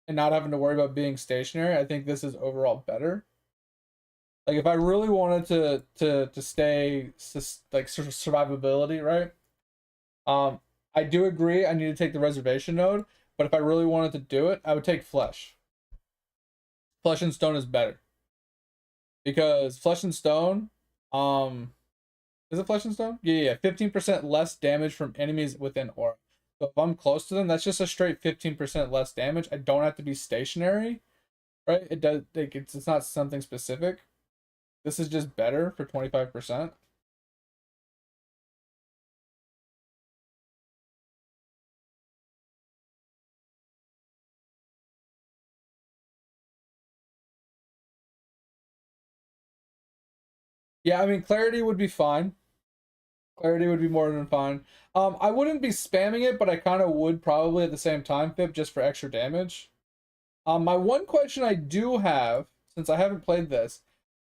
and not having to worry about being stationary, I think this is overall better. Like if I really wanted to stay like sort of survivability, right? I do agree I need to take the reservation node, but if I really wanted to do it, I would take flesh. Flesh and stone is better. Because flesh and stone, is it flesh and stone? Yeah, 15% less damage from enemies within aura. So if I'm close to them, that's just a straight 15% less damage. I don't have to be stationary, right? It does like it's not something specific. This is just better for 25%. Yeah, I mean clarity would be fine. Clarity would be more than fine. I wouldn't be spamming it, but I kind of would probably at the same time, Fib, just for extra damage. My one question I do have, since I haven't played this,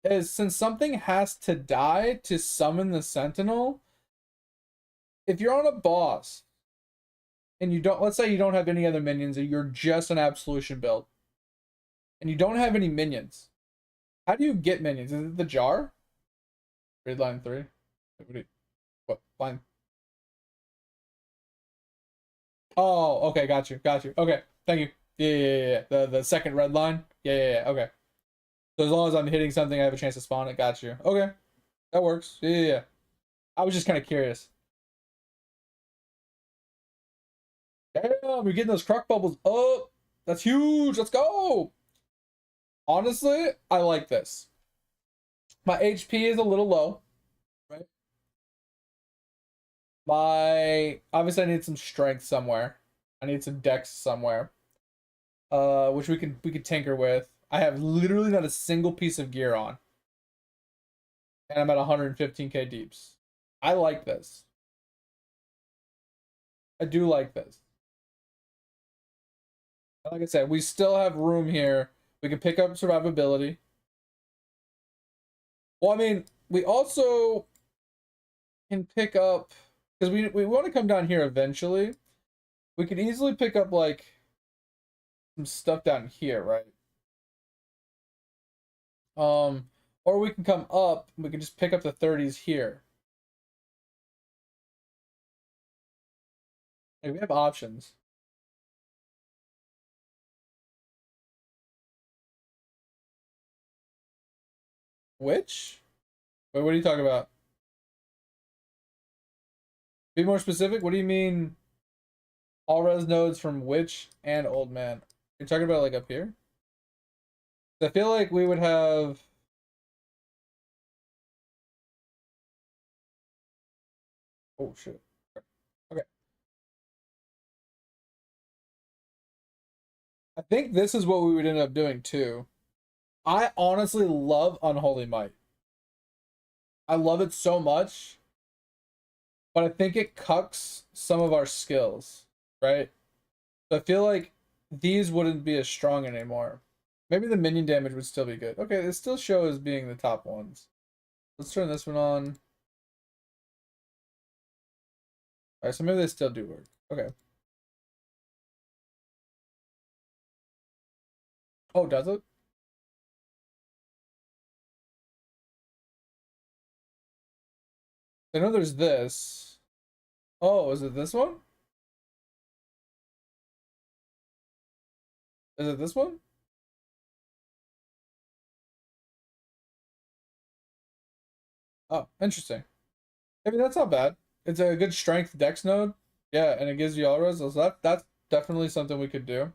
is since something has to die to summon the Sentinel, if you're on a boss and you don't, let's say you don't have any other minions and you're just an Absolution build, and you don't have any minions, how do you get minions? Is it the jar? Read line 3. What? Line. Oh, okay, got you. Okay, thank you. Yeah. The second red line. Yeah. Okay. So as long as I'm hitting something, I have a chance to spawn it. Got you. Okay, that works. Yeah. I was just kind of curious. Damn, we're getting those croc bubbles up. That's huge. Let's go. Honestly, I like this. My HP is a little low, right? My obviously I need some strength somewhere. I need some dex somewhere. Which we could tinker with. I have literally not a single piece of gear on. And I'm at 115k deeps. I like this. I do like this. Like I said, we still have room here. We can pick up survivability. Well, I mean, we also can pick up because we want to come down here eventually. We could easily pick up like some stuff down here, right? Or we can come up. We can just pick up the 30s here. Like, we have options. Which? Wait, what are you talking about? Be more specific. What do you mean? All res nodes from Witch and Old Man. You're talking about like up here? I feel like we would have. Oh shit. Okay. I think this is what we would end up doing too. I honestly love Unholy Might. I love it so much, but I think it cucks some of our skills, right? So I feel like these wouldn't be as strong anymore. Maybe the minion damage would still be good. Okay, it still shows being the top ones. Let's turn this one on. Alright, so maybe they still do work. Okay. Oh, does it? I know there's this. Oh, is it this one? Is it this one? Oh, interesting. I mean, that's not bad. It's a good strength dex node. Yeah, and it gives you auras. So that's definitely something we could do.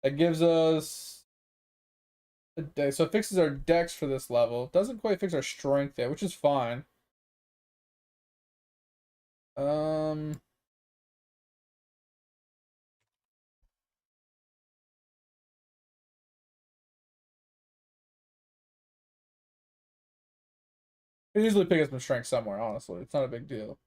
It gives us a dex. So it fixes our dex for this level. Doesn't quite fix our strength yet, which is fine. Um, we usually pick up some strength somewhere, honestly. It's not a big deal.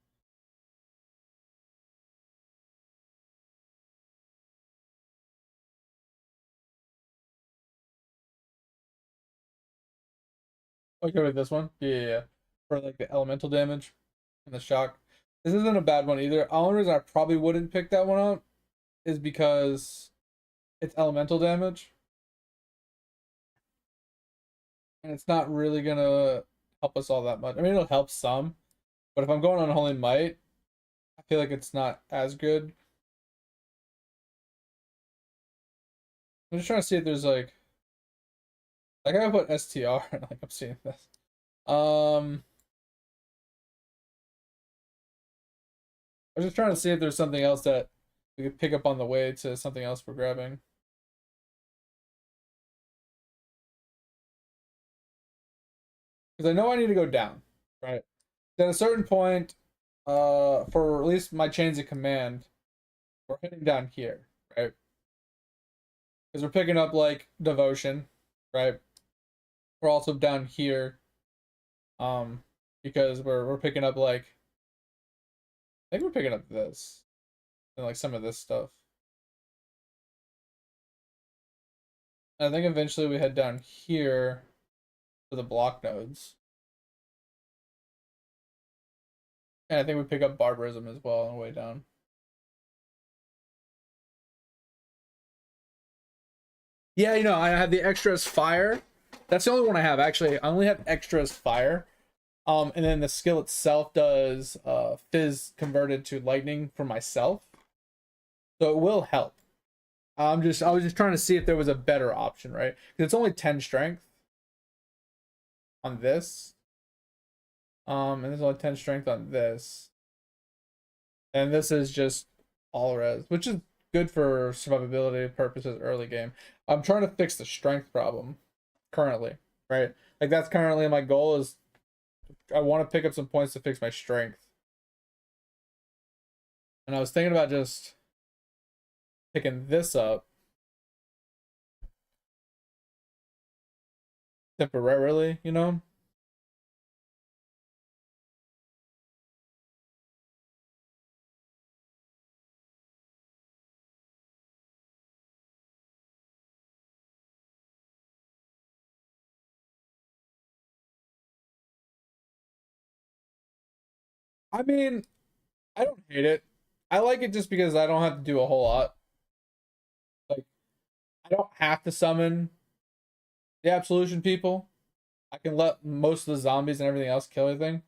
Okay, with this one? Yeah. For like the elemental damage and the shock. This isn't a bad one either. The only reason I probably wouldn't pick that one up is because it's elemental damage. And it's not really gonna help us all that much. I mean, it'll help some, but if I'm going on Holy Might, I feel like it's not as good. I'm just trying to see if there's like I put STR, like I'm seeing this. I was just trying to see if there's something else that we could pick up on the way to something else we're grabbing. Because I know I need to go down, right? At a certain point, for at least my chains of command, we're hitting down here, right? Because we're picking up like devotion, right? We're also down here, um, because we're picking up like I think we're picking up this and like some of this stuff. And I think eventually we head down here for the block nodes. And I think we pick up barbarism as well on the way down. Yeah, you know, I have the extras fire. That's the only one I have actually. I only have extras fire. And then the skill itself does fizz converted to lightning for myself. So it will help. I was just trying to see if there was a better option, right? Because it's only 10 strength on this. And there's only 10 strength on this. And this is just all res, which is good for survivability purposes early game. I'm trying to fix the strength problem currently, right? Like that's currently my goal is I want to pick up some points to fix my strength. And I was thinking about just picking this up temporarily, you know? I mean, I don't hate it. I like it just because I don't have to do a whole lot. Like, I don't have to summon the Absolution people. I can let most of the zombies and everything else kill everything.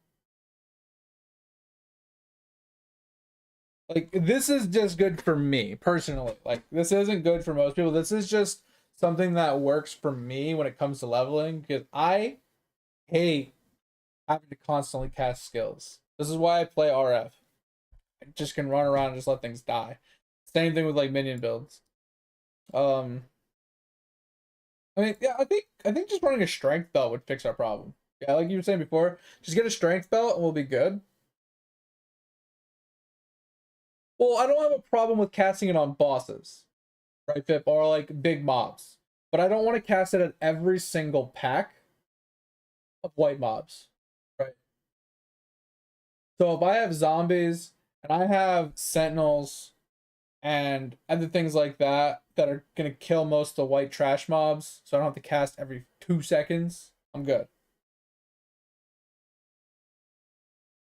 Like, this is just good for me, personally. Like, this isn't good for most people. This is just something that works for me when it comes to leveling, because I hate having to constantly cast skills. This is why I play RF. I just can run around and just let things die. Same thing with like minion builds. Um, I mean, yeah, I think just running a strength belt would fix our problem. Yeah, like you were saying before, just get a strength belt and we'll be good. Well, I don't have a problem with casting it on bosses, right, Pip, or like big mobs. But I don't want to cast it at every single pack of white mobs, right? So if I have zombies and I have sentinels and other things like that that are gonna kill most of the white trash mobs, so I don't have to cast every 2 seconds, I'm good.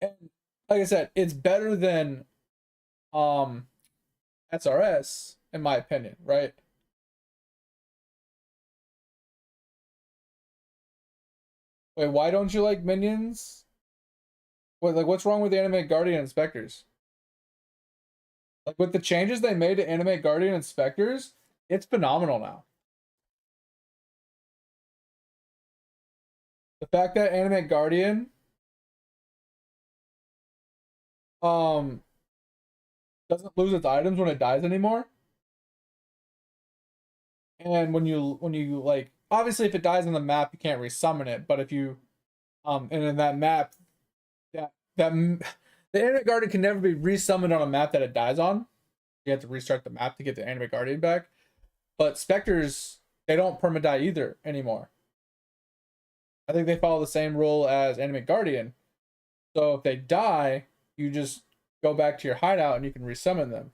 And like I said, it's better than um SRS in my opinion, right? Wait, why don't you like minions? What, like, what's wrong with the Animate Guardian Inspectors? Like, with the changes they made to Animate Guardian Inspectors, it's phenomenal now. The fact that Animate Guardian um doesn't lose its items when it dies anymore. And when you like, obviously if it dies on the map, you can't resummon it, but if you and in that map, that the Animate Guardian can never be resummoned on a map that it dies on. You have to restart the map to get the Animate Guardian back. But Spectres, they don't perma-die either anymore. I think they follow the same rule as Animate Guardian. So if they die, you just go back to your hideout and you can resummon them.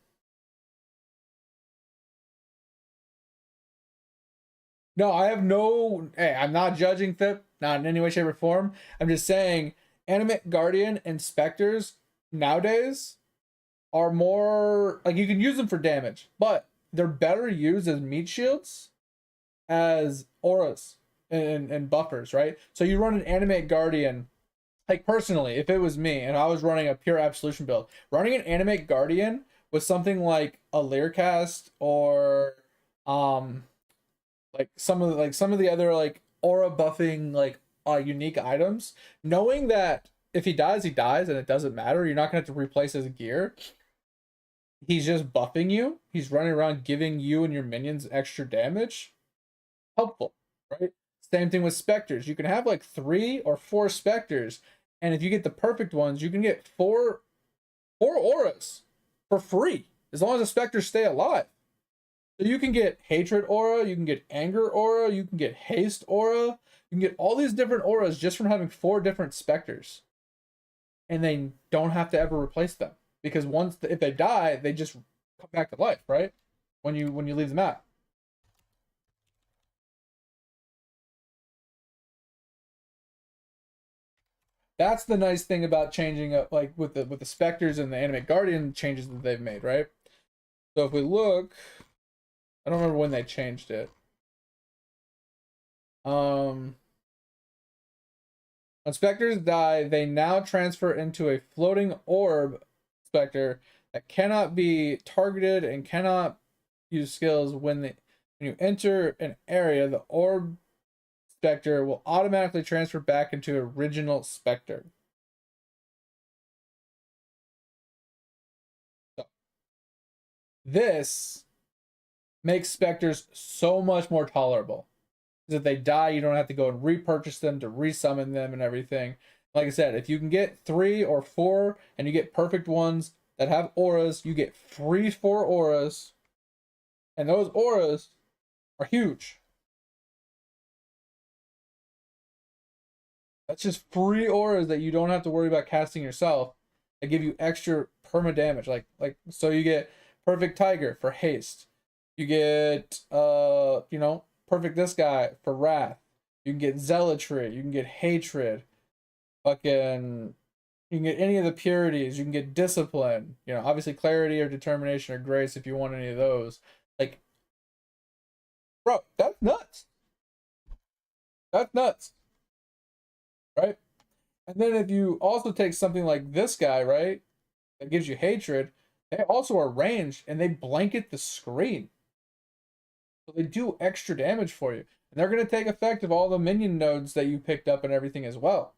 No, I have no. Hey, I'm not judging FIP, not in any way, shape, or form. I'm just saying, Animate Guardian and Spectres nowadays are more like you can use them for damage, but they're better used as meat shields, as auras and buffers, right? So you run an Animate Guardian. Like personally, if it was me and I was running a pure absolution build, running an Animate Guardian with something like a Learcast or um like some of the other like aura buffing like unique items, knowing that if he dies and it doesn't matter, you're not gonna have to replace his gear. He's just buffing you. He's running around giving you and your minions extra damage. Helpful, right? Same thing with specters. You can have like 3 or 4 specters, and if you get the perfect ones, you can get four auras for free as long as the specters stay alive. So you can get hatred aura, you can get anger aura, you can get haste aura, you can get all these different auras just from having 4 different specters, and they don't have to ever replace them because if they die, they just come back to life, right? When you leave the map. That's the nice thing about changing up, like with the specters and the Animate Guardian changes that they've made, right? So if we look, I don't remember when they changed it. When specters die, they now transfer into a floating orb specter that cannot be targeted and cannot use skills when you enter an area. The orb specter will automatically transfer back into original specter. So this makes specters so much more tolerable. Because if they die, you don't have to go and repurchase them to resummon them and everything. Like I said, if you can get 3 or 4 and you get perfect ones that have auras, you get free 4 auras. And those auras are huge. That's just free auras that you don't have to worry about casting yourself. They give you extra perma damage. Like so you get perfect tiger for haste. You get perfect this guy for wrath. You can get zealotry, you can get hatred, fucking you can get any of the purities, you can get discipline, obviously clarity or determination or grace if you want any of those. Like, bro, that's nuts. That's nuts. Right? And then if you also take something like this guy, right, that gives you hatred, they also are ranged and they blanket the screen. So they do extra damage for you. And they're going to take effect of all the minion nodes that you picked up and everything as well.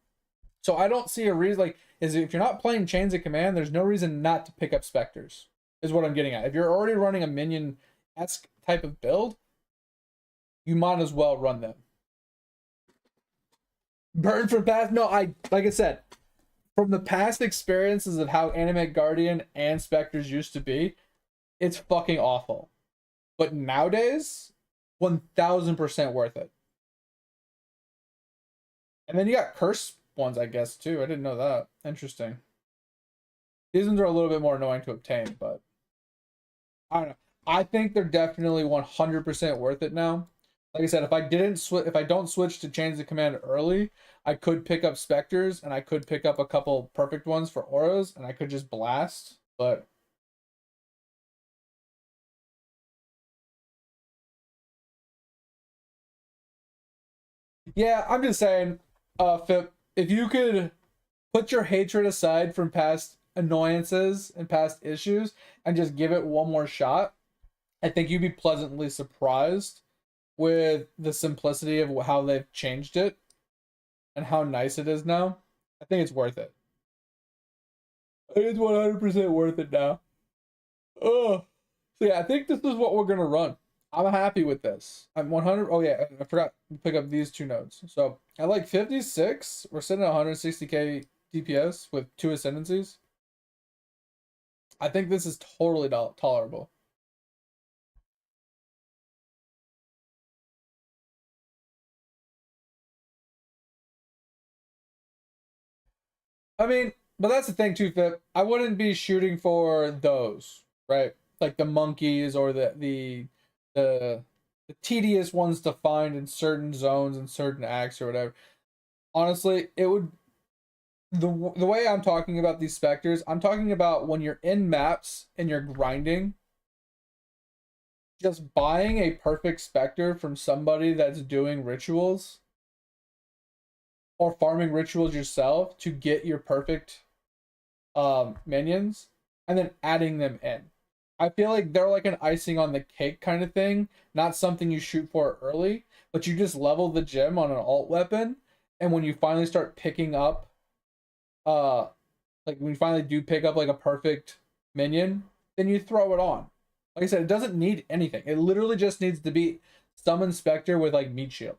So I don't see a reason, like, is if you're not playing Chains of Command, there's no reason not to pick up Spectres, is what I'm getting at. If you're already running a minion-esque type of build, you might as well run them. Burn from past? No, like I said, from the past experiences of how Animate Guardian and Spectres used to be, it's fucking awful. But nowadays, 1000% worth it. And then you got curse ones, I guess, too. I didn't know that. Interesting. These ones are a little bit more annoying to obtain, but I don't know. I think they're definitely 100% worth it now. Like I said, if I don't switch to change the command early, I could pick up specters and I could pick up a couple perfect ones for auras and I could just blast. But yeah, I'm just saying, Fip, if you could put your hatred aside from past annoyances and past issues and just give it one more shot, I think you'd be pleasantly surprised with the simplicity of how they've changed it and how nice it is now. I think it's worth it. It is 100% worth it now. Oh, so yeah, I think this is what we're gonna run. I'm happy with this. I'm 100. Oh yeah, I forgot to pick up these two nodes. So at like 56, we're sitting at 160k DPS with two ascendancies. I think this is totally tolerable. I mean, but that's the thing too, Fip. I wouldn't be shooting for those, right? Like the monkeys or the the tedious ones to find in certain zones and certain acts or whatever. Honestly, it would the way I'm talking about these specters, I'm talking about when you're in maps and you're grinding, just buying a perfect specter from somebody that's doing rituals or farming rituals yourself to get your perfect minions and then adding them in. I feel like they're like an icing on the cake kind of thing, not something you shoot for early, but you just level the gem on an alt weapon, and when you finally start picking up, uh, like when you finally do pick up like a perfect minion, then you throw it on. Like I said, it doesn't need anything. It literally just needs to be summon Spectre with like meat shield,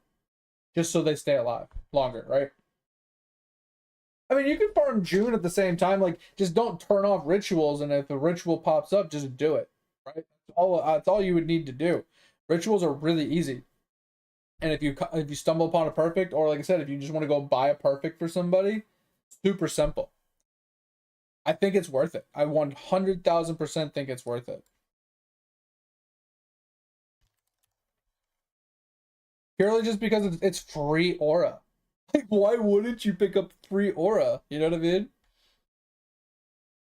just so they stay alive longer, right? I mean, you can farm June at the same time. Like, just don't turn off rituals, and if a ritual pops up, just do it. Right? That's all you would need to do. Rituals are really easy, and if you stumble upon a perfect, or like I said, if you just want to go buy a perfect for somebody, super simple. I think it's worth it. I 100,000% think it's worth it. Purely just because it's free aura. Like, why wouldn't you pick up free aura? You know what I mean?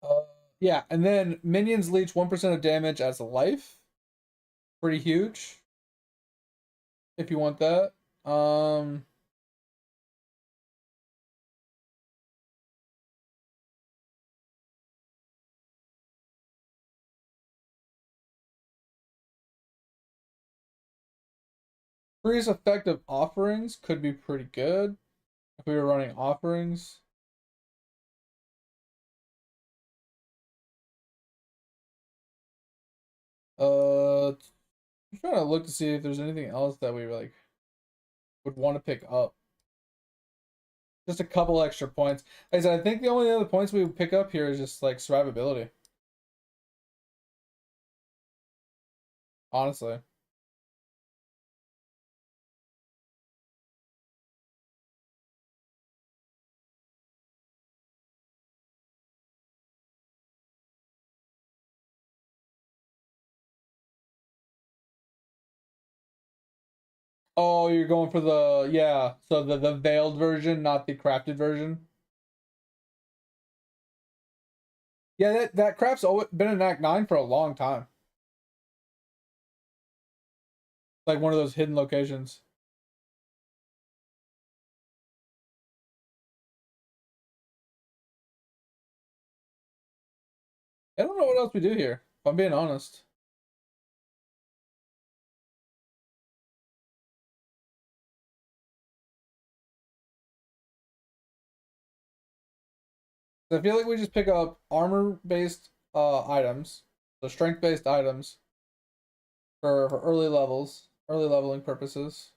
Uh, yeah, and then minions leech 1% of damage as a life. Pretty huge. If you want that. Increase effective offerings could be pretty good if we were running offerings. I'm trying to look to see if there's anything else that we like would want to pick up. Just a couple extra points. Like I said, I think the only other points we would pick up here is just like survivability. Honestly. Oh, you're going for the yeah. So the veiled version, not the crafted version. Yeah, that craft's always been in Act 9 for a long time. Like one of those hidden locations. I don't know what else we do here, if I'm being honest. I feel like we just pick up armor-based items, so strength-based items for early levels, early leveling purposes.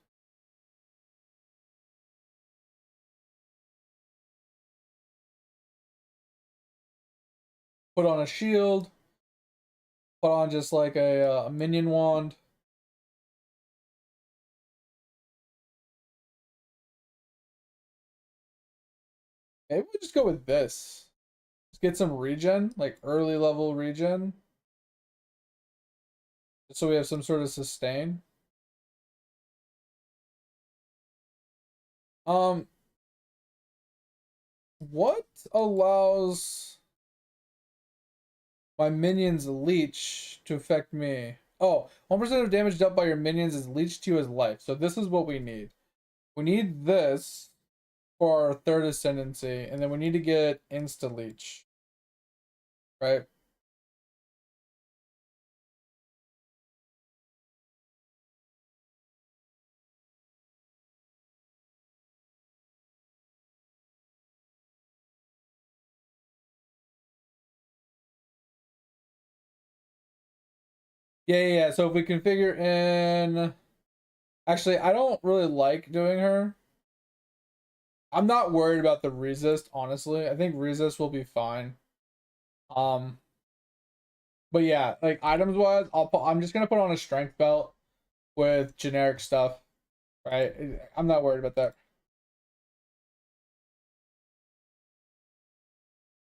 Put on a shield, put on just like a minion wand. Maybe we just go with this. Let's get some regen, like early level regen. So we have some sort of sustain. What allows my minions leech to affect me? Oh, 1% of damage dealt by your minions is leeched to you as life. So this is what we need. We need this for our third ascendancy, and then we need to get insta leech. Right? Yeah. So if we configure in, actually, I don't really like doing her. I'm not worried about the resist, honestly. I think resist will be fine. Um, but yeah, like items wise, I'm just gonna put on a strength belt with generic stuff, right? I'm not worried about that.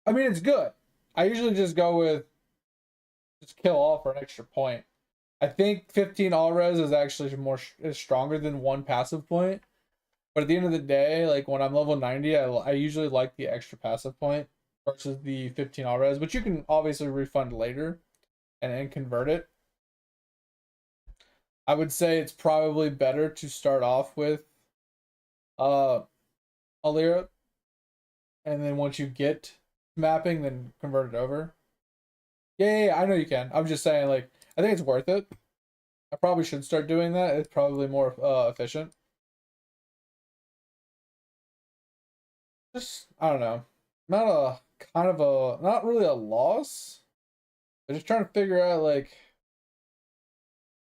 I mean, it's good. I usually just go with just kill all for an extra point. I think 15 all res is actually is stronger than one passive point. But at the end of the day, like when I'm level 90, I usually like the extra passive point versus the 15 all res, which you can obviously refund later and convert it. I would say it's probably better to start off with uh Alira, and then once you get mapping, then convert it over. Yeah, I know you can. I'm just saying, like, I think it's worth it. I probably should start doing that. It's probably more efficient. Just, I don't know. Not a kind of a, not really a loss. I'm just trying to figure out, like,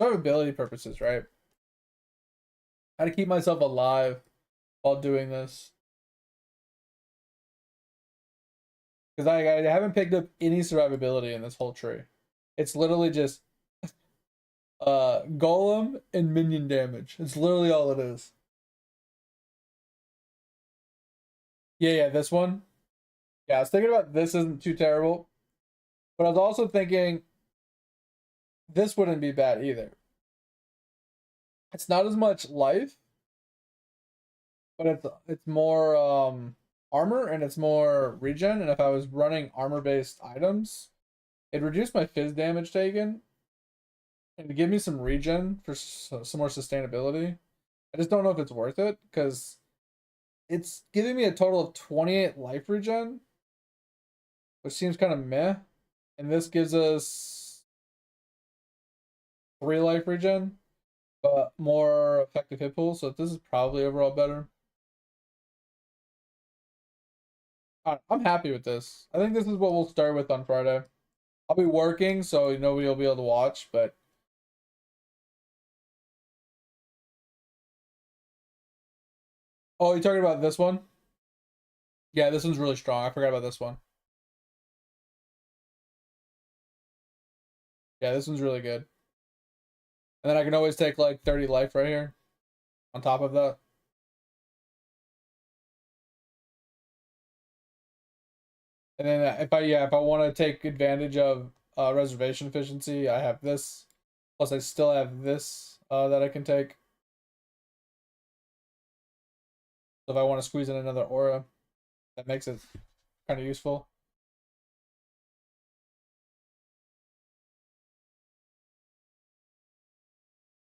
survivability purposes, right? How to keep myself alive while doing this. Because I haven't picked up any survivability in this whole tree. It's literally just golem and minion damage. It's literally all it is. Yeah, this one. Yeah, I was thinking about this isn't too terrible. But I was also thinking this wouldn't be bad either. It's not as much life, but it's more armor and it's more regen. And if I was running armor based items, it reduced my fizz damage taken and to give me some regen for some more sustainability. I just don't know if it's worth it because it's giving me a total of 28 life regen, which seems kind of meh. And this gives us 3 life regen, but more effective hit pool. So this is probably overall better. I'm happy with this. I think this is what we'll start with on Friday. I'll be working, so nobody will be able to watch, but oh, you're talking about this one? Yeah, this one's really strong. I forgot about this one. Yeah, this one's really good. And then I can always take like 30 life right here on top of that. And then if I want to take advantage of reservation efficiency, I have this. Plus I still have this that I can take. So if I want to squeeze in another aura, that makes it kind of useful.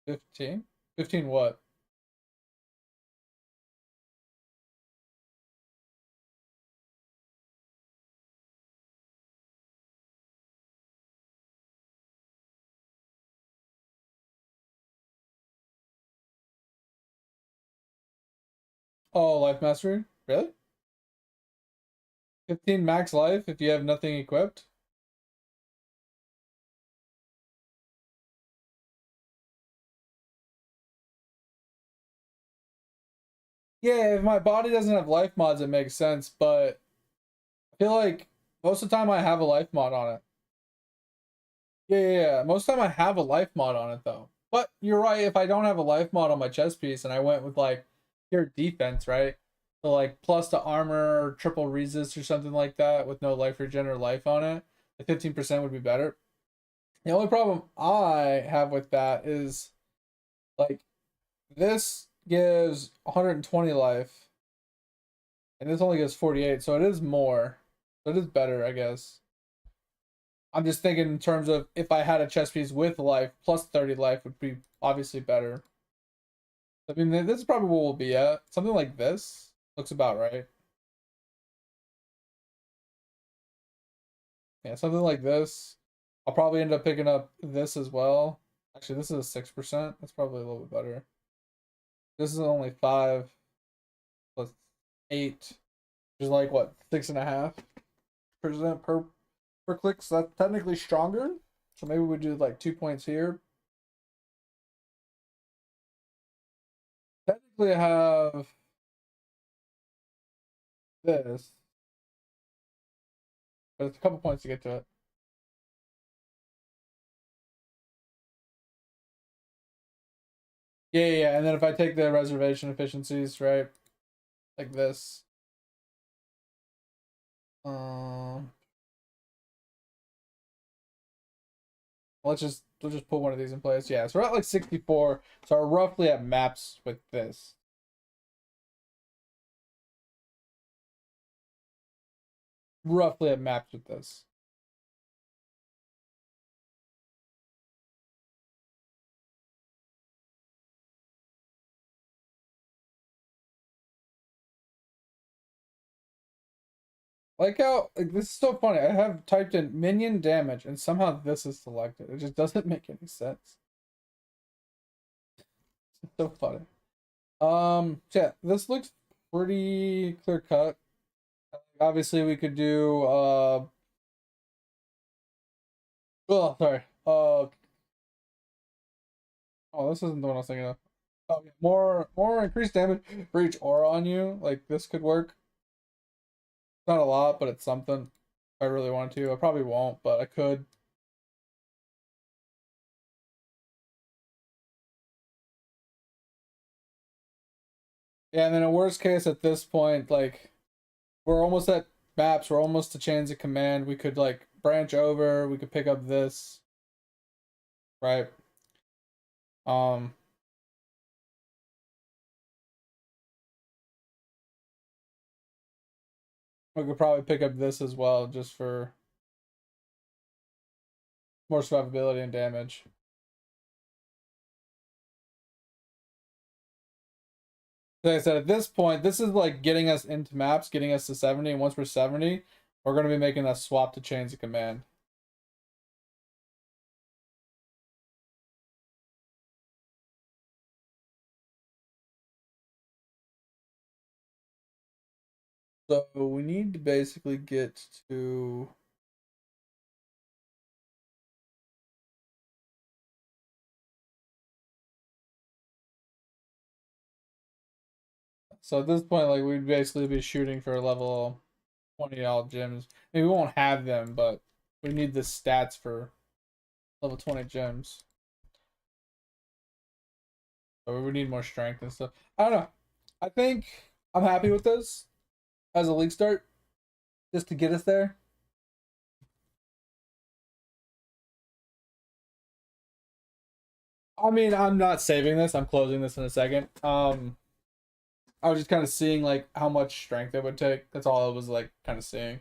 15? 15 what? Oh, life mastery? Really? 15 max life if you have nothing equipped? Yeah, if my body doesn't have life mods, it makes sense, but I feel like most of the time I have a life mod on it. Yeah. Most of the time I have a life mod on it though. But you're right, if I don't have a life mod on my chest piece and I went with like pure defense, right? So like plus the armor or triple resist or something like that with no life regen or life on it, the 15% would be better. The only problem I have with that is like this gives 120 life, and this only gives 48, so it is more. So it is better, I guess. I'm just thinking in terms of if I had a chess piece with life plus 30 life would be obviously better. I mean, this is probably what we'll be at. Something like this looks about right. Yeah, something like this. I'll probably end up picking up this as well. Actually, this is a 6%. That's probably a little bit better. This is only 5 plus 8, which is like what, 6.5% per click. So that's technically stronger. So maybe we do like 2 points here. Technically, I have this, but it's a couple points to get to it. Yeah. And then if I take the reservation efficiencies, right, like this. Um, we'll just put one of these in place. Yeah, so we're at like 64. So we're roughly at maps with this. Roughly at maps with this. Like how like, this is so funny. I have typed in minion damage and somehow this is selected. It just doesn't make any sense. It's so funny. So yeah, this looks pretty clear cut. Obviously we could do oh sorry. Oh, this isn't the one I was thinking of. Oh yeah, more increased damage for each aura on you. Like this could work. It's not a lot, but it's something. If I really want to. I probably won't, but I could. Yeah, and then in worst case at this point, like we're almost at maps, we're almost to chains of command. We could like branch over, we could pick up this, right? Um we could probably pick up this as well just for more survivability and damage. Like I said, at this point, this is like getting us into maps, getting us to 70, and once we're 70, we're gonna be making that swap to chains of command. So we need to basically get to so at this point, like we'd basically be shooting for level 20 all gems. I mean, we won't have them, but we need the stats for level 20 gems. So we need more strength and stuff. I don't know. I think I'm happy with this as a league start, just to get us there. I mean, I'm not saving this. I'm closing this in a second. I was just kind of seeing like how much strength it would take. That's all I was like kind of seeing.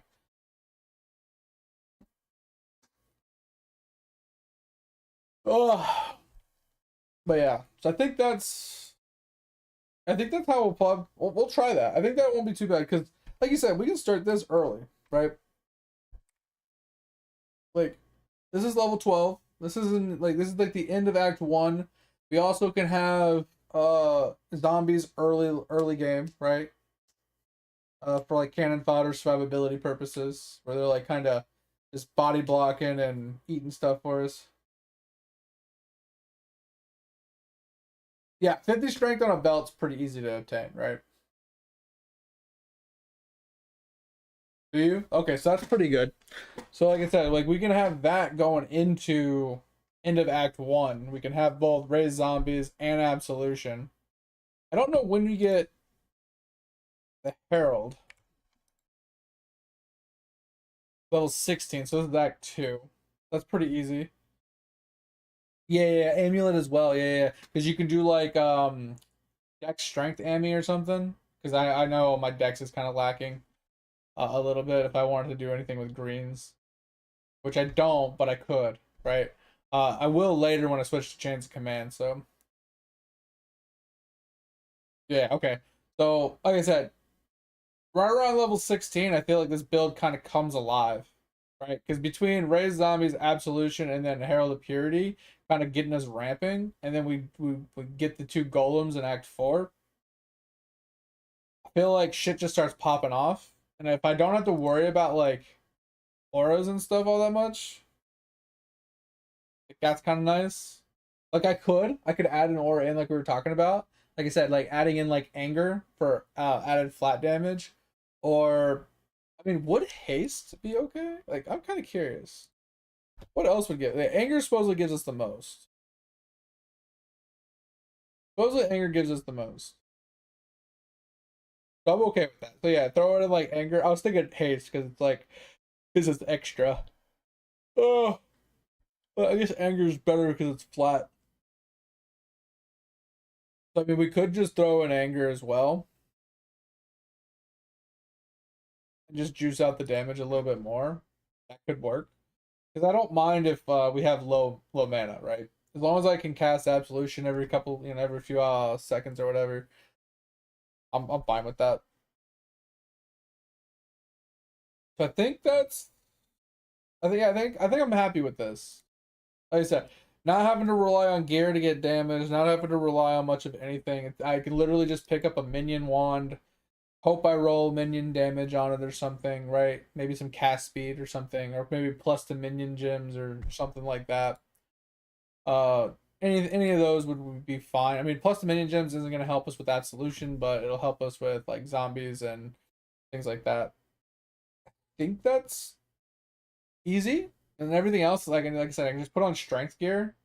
Oh, but yeah. So I think that's how we'll try that. I think that won't be too bad because, like you said, we can start this early, right? Like, this is level 12. This is like the end of Act 1. We also can have zombies early game, right? For like cannon fodder survivability purposes, where they're like kind of just body blocking and eating stuff for us. Yeah, 50 strength on a belt's pretty easy to obtain, right? Do you? Okay, so that's pretty good. So like I said, like we can have that going into end of Act 1. We can have both raised zombies and absolution. I don't know when we get the Herald. Level 16, so this is Act 2. That's pretty easy. Yeah, amulet as well. Yeah. Because you can do like dex strength ammy or something. Because I know my dex is kind of lacking a little bit if I wanted to do anything with greens, which I don't, but I could, right? I will later when I switch to chains of command. So yeah, okay. So like I said, right around level 16, I feel like this build kind of comes alive, right? Because between Raise Zombies, Absolution, and then Herald of Purity, kind of getting us ramping, and then we get the two golems in Act 4, I feel like shit just starts popping off. And if I don't have to worry about like auras and stuff all that much, like, that's kind of nice. Like I could add an aura in like we were talking about. Like I said, like adding in like anger for added flat damage, or I mean, would haste be okay? Like I'm kind of curious. What else would give? The anger supposedly gives us the most. Supposedly anger gives us the most. So I'm okay with that. So yeah, throw it in like anger. I was thinking haste because it's like this is extra. Oh, but I guess anger is better because it's flat. So, I mean, we could just throw in anger as well and just juice out the damage a little bit more. That could work. Because I don't mind if we have low mana, right? As long as I can cast Absolution every couple, every few seconds or whatever, I'm fine with that. So I think I'm happy with this. Like I said, not having to rely on gear to get damage, not having to rely on much of anything. I can literally just pick up a minion wand, hope I roll minion damage on it or something, right? Maybe some cast speed or something, or maybe plus the minion gems or something like that. Uh, any of those would be fine. I mean, plus the minion gems isn't gonna help us with that solution, but it'll help us with like zombies and things like that. I think that's easy, and everything else, like I said, I can just put on strength gear.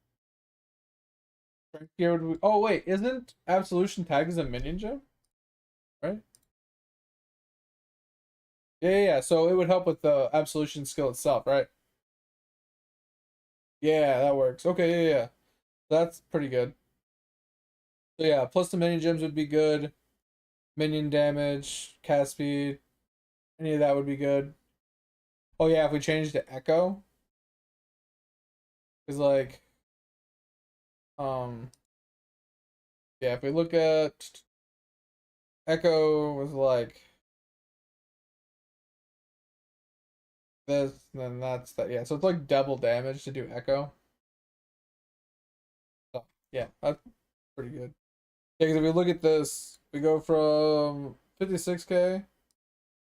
Strength gear would. Oh wait, isn't absolution tagged as a minion gem? Right? Yeah. So it would help with the absolution skill itself, right? Yeah, that works. Okay, yeah. That's pretty good. So yeah, plus the minion gems would be good. Minion damage, cast speed, any of that would be good. Oh yeah, if we change to Echo, because like, um, yeah, if we look at Echo was like this, then that's that. Yeah, so it's like double damage to do Echo. So yeah, that's pretty good. Yeah, because if we look at this, we go from 56k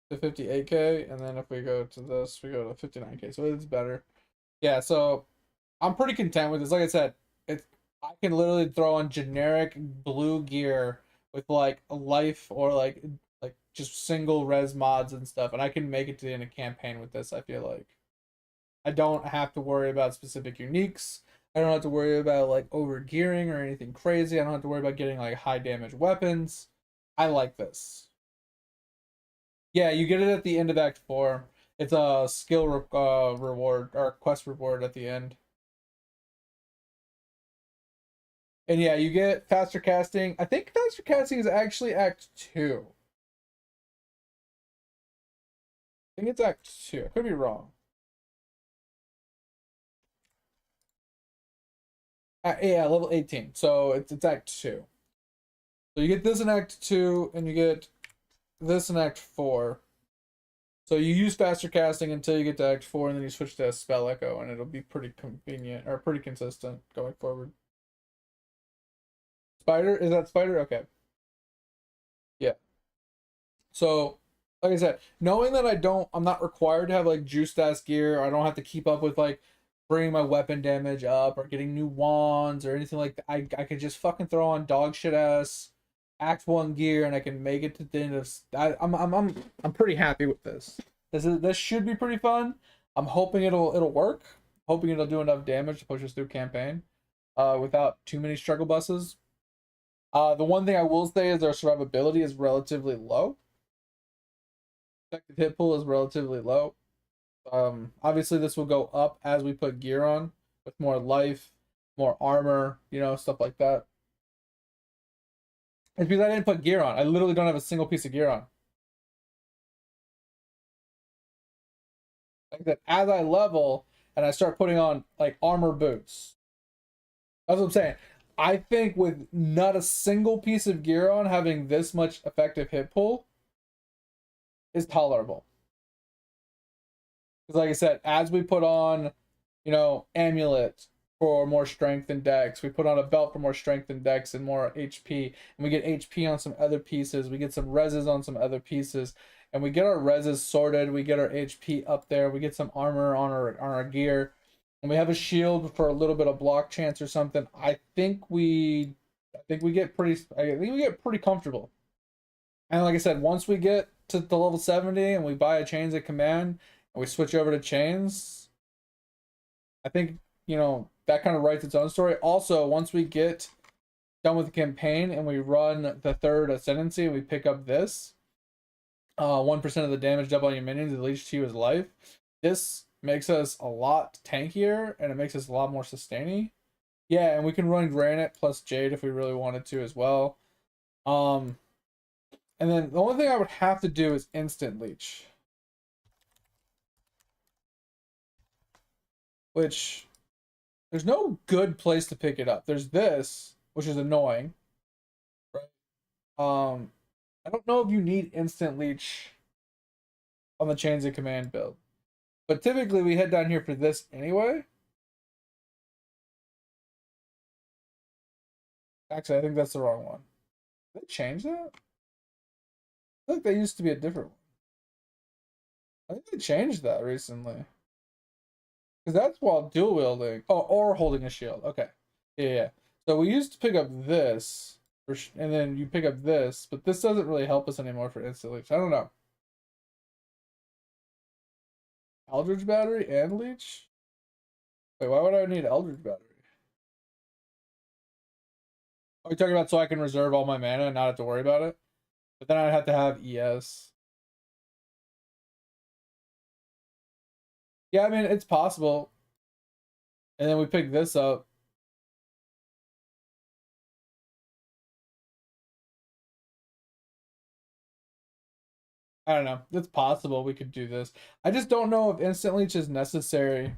to 58k, and then if we go to this, we go to 59k. So it's better. Yeah, so I'm pretty content with this. Like I said, it's I can literally throw on generic blue gear with like a life or like just single res mods and stuff, and I can make it to the end of campaign with this. I feel like I don't have to worry about specific uniques. I don't have to worry about like over gearing or anything crazy. I don't have to worry about getting like high damage weapons. I like this. Yeah, you get it at the end of Act 4. It's a reward or quest reward at the end. And yeah, you get faster casting. I think faster casting is actually Act 2. I think it's Act 2. I could be wrong. Yeah, level 18. So it's Act 2. So you get this in Act 2, and you get this in Act 4. So you use faster casting until you get to Act 4, and then you switch to Spell Echo, and it'll be pretty convenient, or pretty consistent going forward. Spider? Is that Spider? Okay. Yeah. So, like I said, knowing that I'm not required to have like juiced ass gear, I don't have to keep up with like bringing my weapon damage up or getting new wands or anything like that. I could just fucking throw on dog shit ass Act 1 gear and I can make it to the end of. I'm pretty happy with this. This should be pretty fun. I'm hoping it'll work. Hoping it'll do enough damage to push us through campaign, without too many struggle buses. The one thing I will say is our survivability is relatively low. Effective hit pool is relatively low. Obviously this will go up as we put gear on with more life more armor, you know, stuff like that. It's because I didn't put gear on. I literally don't have a single piece of gear on. Like that, as I level and I start putting on like armor boots. That's what I'm saying. I think with not a single piece of gear on, having this much effective hit pull is tolerable. Because like I said, as we put on, you know, amulet for more strength and dex, we put on a belt for more strength and dex and more HP, and we get HP on some other pieces, we get some reses on some other pieces, and we get our reses sorted, we get our HP up there, we get some armor on our gear, and we have a shield for a little bit of block chance or something. I think we get pretty comfortable. And like I said, once we get to the level 70 and we buy a chains at command and we switch over to chains, I think, you know, that kind of writes its own story. Also, once we get done with the campaign and we run the third ascendancy and we pick up this, 1% of the damage double on your minions that leads to you is life. This makes us a lot tankier and it makes us a lot more sustaining. Yeah, and we can run Granite plus Jade if we really wanted to as well. And then the only thing I would have to do is instant leech. Which, there's no good place to pick it up. There's this, which is annoying. Right? I don't know if you need instant leech on the Chains of Command build. But typically we head down here for this anyway. Actually, I think that's the wrong one. Did they change that? I think they used to be a different one. I think they changed that recently. Because that's while dual wielding. Oh, or holding a shield. Okay. Yeah. So we used to pick up this, and then you pick up this, but this doesn't really help us anymore for instant leech. I don't know. Eldritch Battery and leech? Wait, why would I need Eldritch Battery? Are we talking about so I can reserve all my mana and not have to worry about it? But then I'd have to have ES. Yeah, I mean, it's possible. And then we pick this up. I don't know. It's possible we could do this. I just don't know if instant leech is necessary.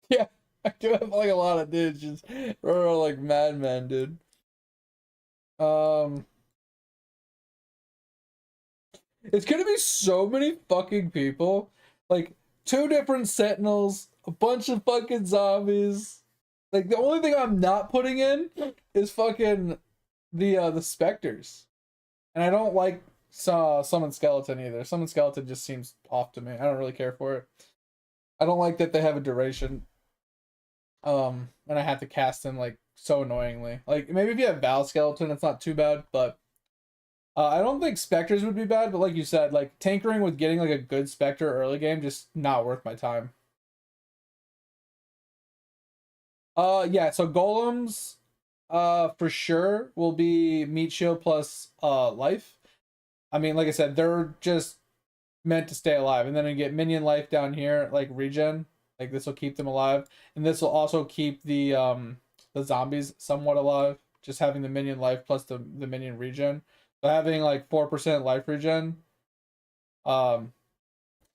Yeah, I do have like a lot of dudes just running like madmen, dude. It's gonna be so many fucking people. Like 2 different sentinels, a bunch of fucking zombies. Like the only thing I'm not putting in is fucking the specters. And I don't like summon skeleton either. Summon skeleton just seems off to me. I don't really care for it. I don't like that they have a duration. And I have to cast them like so annoyingly. Like maybe if you have Val skeleton, it's not too bad, but I don't think specters would be bad, but like you said, like tankering with getting like a good specter early game, just not worth my time. Yeah, so golems, for sure will be meat shield plus life. I mean, like I said, they're just meant to stay alive, and then you get minion life down here, like regen. Like this will keep them alive, and this will also keep the zombies somewhat alive. Just having the minion life plus the minion regen. So having like 4% life regen, and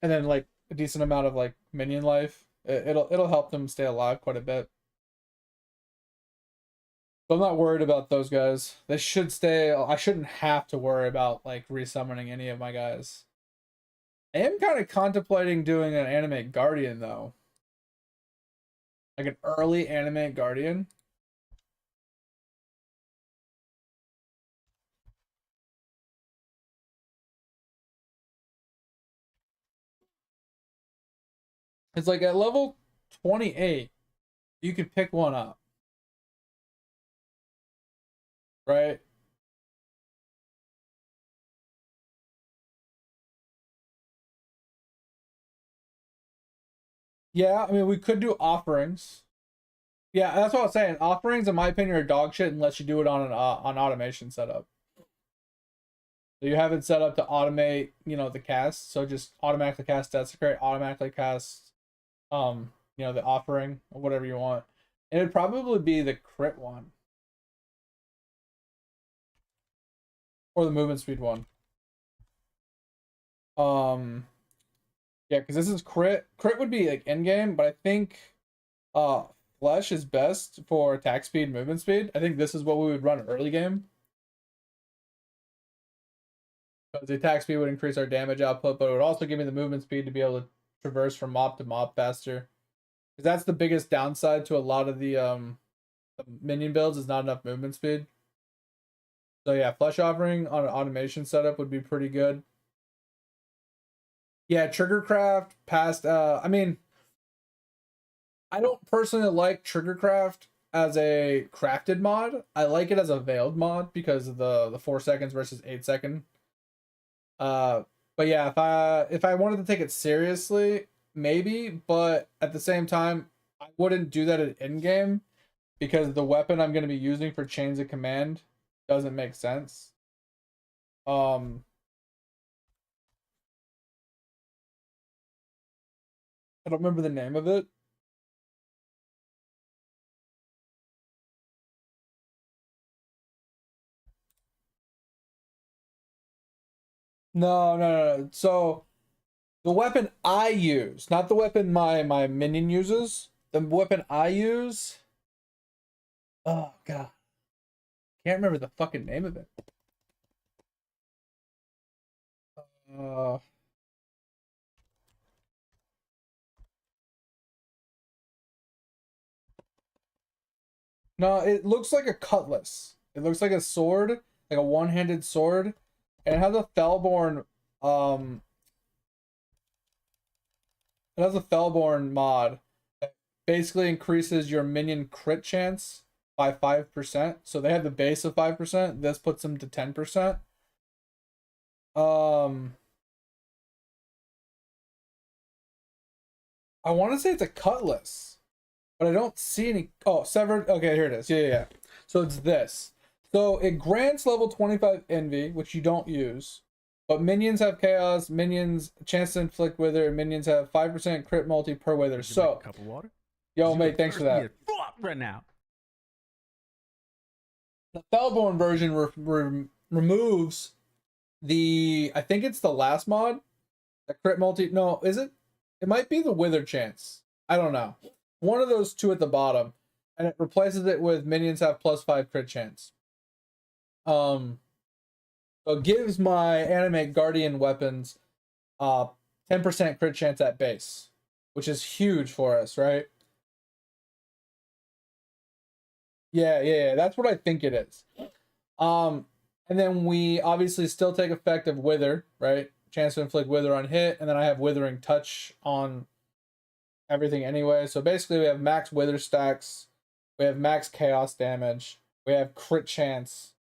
then like a decent amount of like minion life, it'll help them stay alive quite a bit. So I'm not worried about those guys. They should stay. I shouldn't have to worry about like resummoning any of my guys. I am kind of contemplating doing an animate guardian though, like an early animate guardian. It's like at level 28, you can pick one up, right? Yeah, I mean we could do offerings. Yeah, that's what I was saying. Offerings, in my opinion, are dog shit unless you do it on an on automation setup. So you have it set up to automate, you know, the cast. So just automatically cast Desecrate, automatically cast You know, the offering or whatever you want. And it'd probably be the crit one. Or the movement speed one. Yeah, because this is crit. Crit would be like in game, but I think uh flesh is best for attack speed, movement speed. I think this is what we would run early game. Because the attack speed would increase our damage output, but it would also give me the movement speed to be able to traverse from mob to mob faster. Because that's the biggest downside to a lot of the minion builds is not enough movement speed. So yeah, flesh offering on an automation setup would be pretty good. Yeah, Triggercraft past I mean, I don't personally like Triggercraft as a crafted mod. I like it as a veiled mod because of the 4 seconds versus 8 second. But yeah, if I wanted to take it seriously, maybe, but at the same time, I wouldn't do that at in game because the weapon I'm going to be using for chains of command doesn't make sense. Um I don't remember the name of it. No. So the weapon I use, not the weapon my minion uses. The weapon I use. Oh god, can't remember the fucking name of it. Uh, no, it looks like a cutlass. It looks like a sword, like a one-handed sword, and it has a Fellborn. Um, it has a Fellborn mod that basically increases your minion crit chance by 5%. So they have the base of 5%. This puts them to 10%. Um, I want to say it's a cutlass, but I don't see any. Oh, severed. Okay, here it is. Yeah. So it's this. So it grants level 25 envy, which you don't use, but minions have chaos, minions chance to inflict wither, and minions have 5% crit multi per wither. Would you So, like a cup of water? yo, You mate, look thanks for thirsty that. as fuck right now. The Fellborn version removes the. I think it's the last mod. The crit multi. No, is it? It might be the wither chance. I don't know. One of those two at the bottom, and it replaces it with minions have +5 crit chance. So it gives my animate guardian weapons 10% crit chance at base, which is huge for us, right? Yeah. That's what I think it is. And then we obviously still take effect of wither, right? Chance to inflict wither on hit, and then I have withering touch on everything anyway. So basically we have max wither stacks, we have max chaos damage, we have crit chance,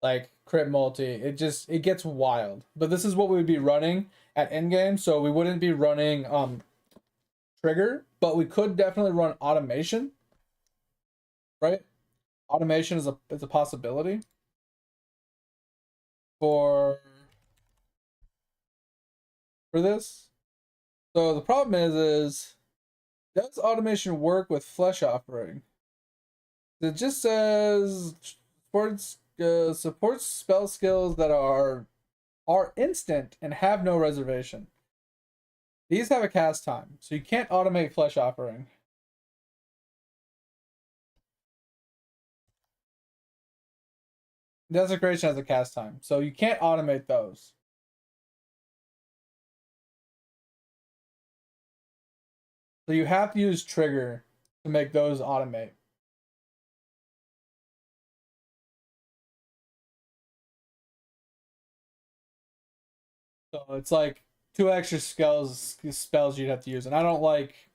like crit multi. It gets wild. But this is what we would be running at endgame, so we wouldn't be running trigger, but we could definitely run automation, right? Automation is a possibility for this. So the problem is does automation work with flesh offering? It just says supports spell skills that are instant and have no reservation. These have a cast time, so you can't automate flesh offering. Desecration has a cast time, so you can't automate those. So you have to use trigger to make those automate. So it's like 2 extra spells you'd have to use, and I don't like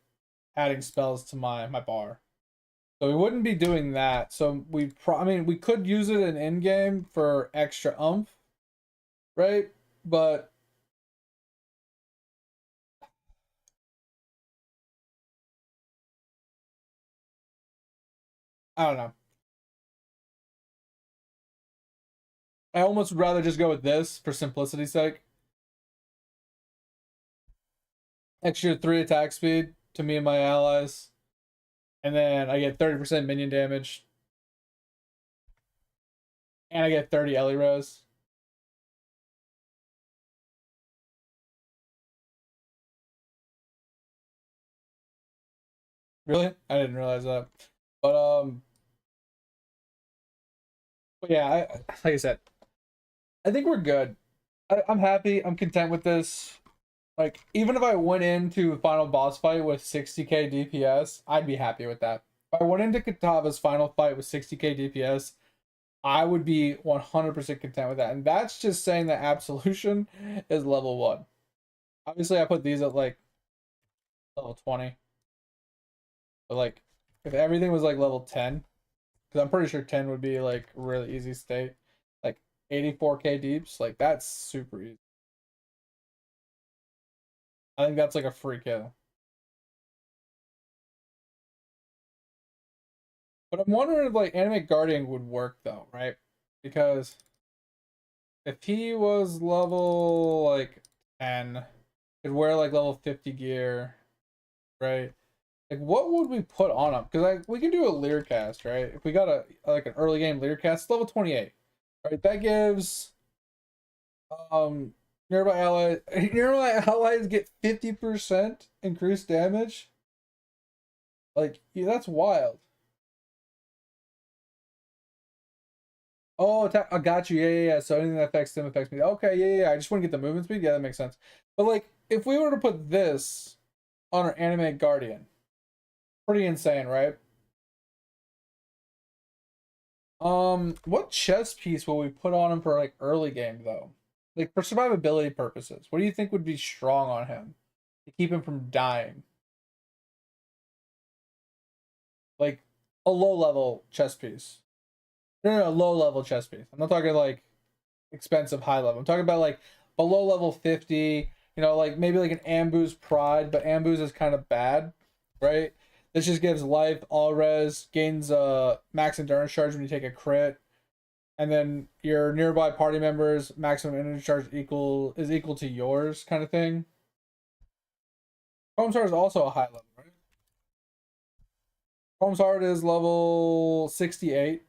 adding spells to my bar. So we wouldn't be doing that. So I mean, we could use it in in-game for extra oomph, right? But I don't know. I almost would rather just go with this for simplicity's sake. Extra 3 attack speed, to me and my allies. And then I get 30% minion damage. And I get 30 Ellie Rose. Really? I didn't realize that. But but yeah, like I said, I think we're good. I'm happy. I'm content with this. Like, even if I went into the final boss fight with 60k DPS, I'd be happy with that. If I went into Katava's final fight with 60k DPS, I would be 100% content with that. And that's just saying that Absolution is level 1. Obviously, I put these at like level 20. But like, if everything was like level 10, because I'm pretty sure 10 would be like really easy state, like 84k deeps, like that's super easy. I think that's like a free kill. But I'm wondering if like Animate Guardian would work though, right? Because if he was level like 10, could wear like level 50 gear, right? Like what would we put on him? Because like we can do a leer cast, right? If we got a like an early game leer cast, level 28. Right? That gives um nearby allies get 50% increased damage. Like yeah, that's wild. Oh, I got you. Yeah. So anything that affects them affects me. Okay, yeah. I just want to get the movement speed. Yeah, that makes sense. But like, if we were to put this on our Animate Guardian, pretty insane, right? What chess piece will we put on him for like early game though? Like for survivability purposes, what do you think would be strong on him to keep him from dying? Like a low level chess piece. No, low level chess piece. I'm not talking like expensive high level. I'm talking about like below level 50, you know, like maybe like an Ambu's Pride, but Ambu's is kind of bad, right? This just gives life, all res, gains max endurance charge when you take a crit, and then your nearby party members maximum energy charge is equal to yours kind of thing. Chrome's Heart is also a high level, right? Chrome's Heart is level 68.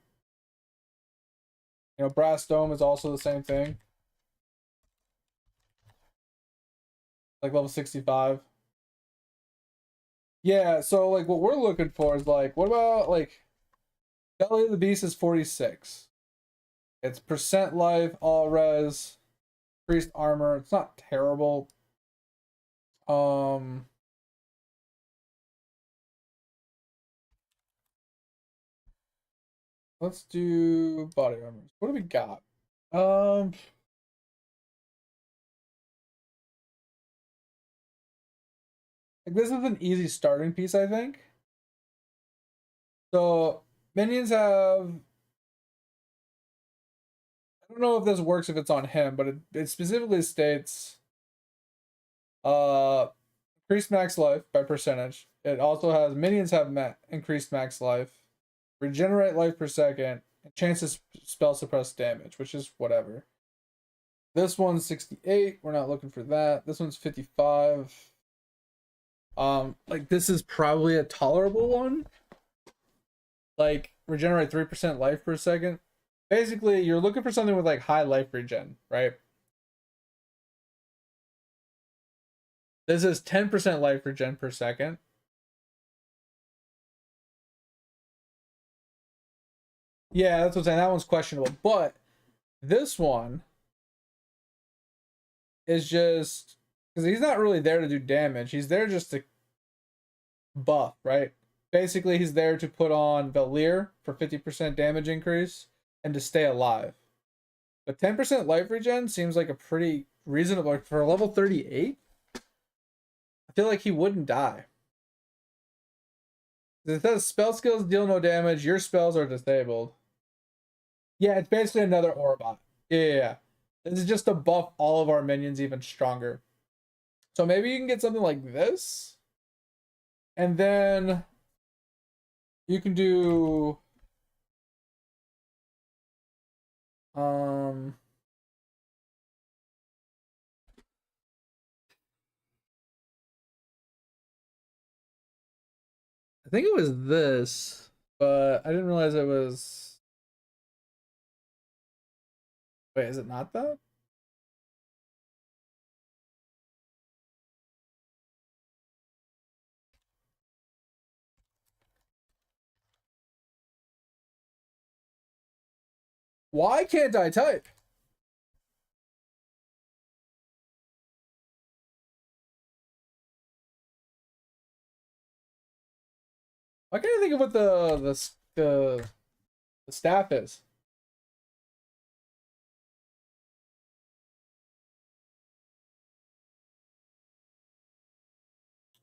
You know, Brass Dome is also the same thing. Like level 65. Yeah, so like what we're looking for is like, what about like Belly of the Beast is 46. It's percent life, all res, increased armor. It's not terrible. Um let's do body armor. What do we got? Um like this is an easy starting piece, I think. So minions have I don't know if this works if it's on him, but it specifically states uh increased max life by percentage. It also has minions have increased max life, regenerate life per second, and chances spell suppress damage, which is whatever. This one's 68. We're not looking for that. This one's 55. Like this is probably a tolerable one. Like regenerate 3% life per second. Basically, you're looking for something with like high life regen, right? This is 10% life regen per second. Yeah, that's what I'm saying. That one's questionable. But this one is just because he's not really there to do damage. He's there just to buff, right? Basically, he's there to put on Valir for 50% damage increase and to stay alive. But 10% life regen seems like a pretty reasonable like for level 38. I feel like he wouldn't die. It says spell skills deal no damage. Your spells are disabled. Yeah, it's basically another Orbot. Yeah. This is just to buff all of our minions even stronger. So maybe you can get something like this. And then you can do um I think it was this, but I didn't realize it was. Wait, is it not that? Why can't I type? Why can't I think of what the staff is?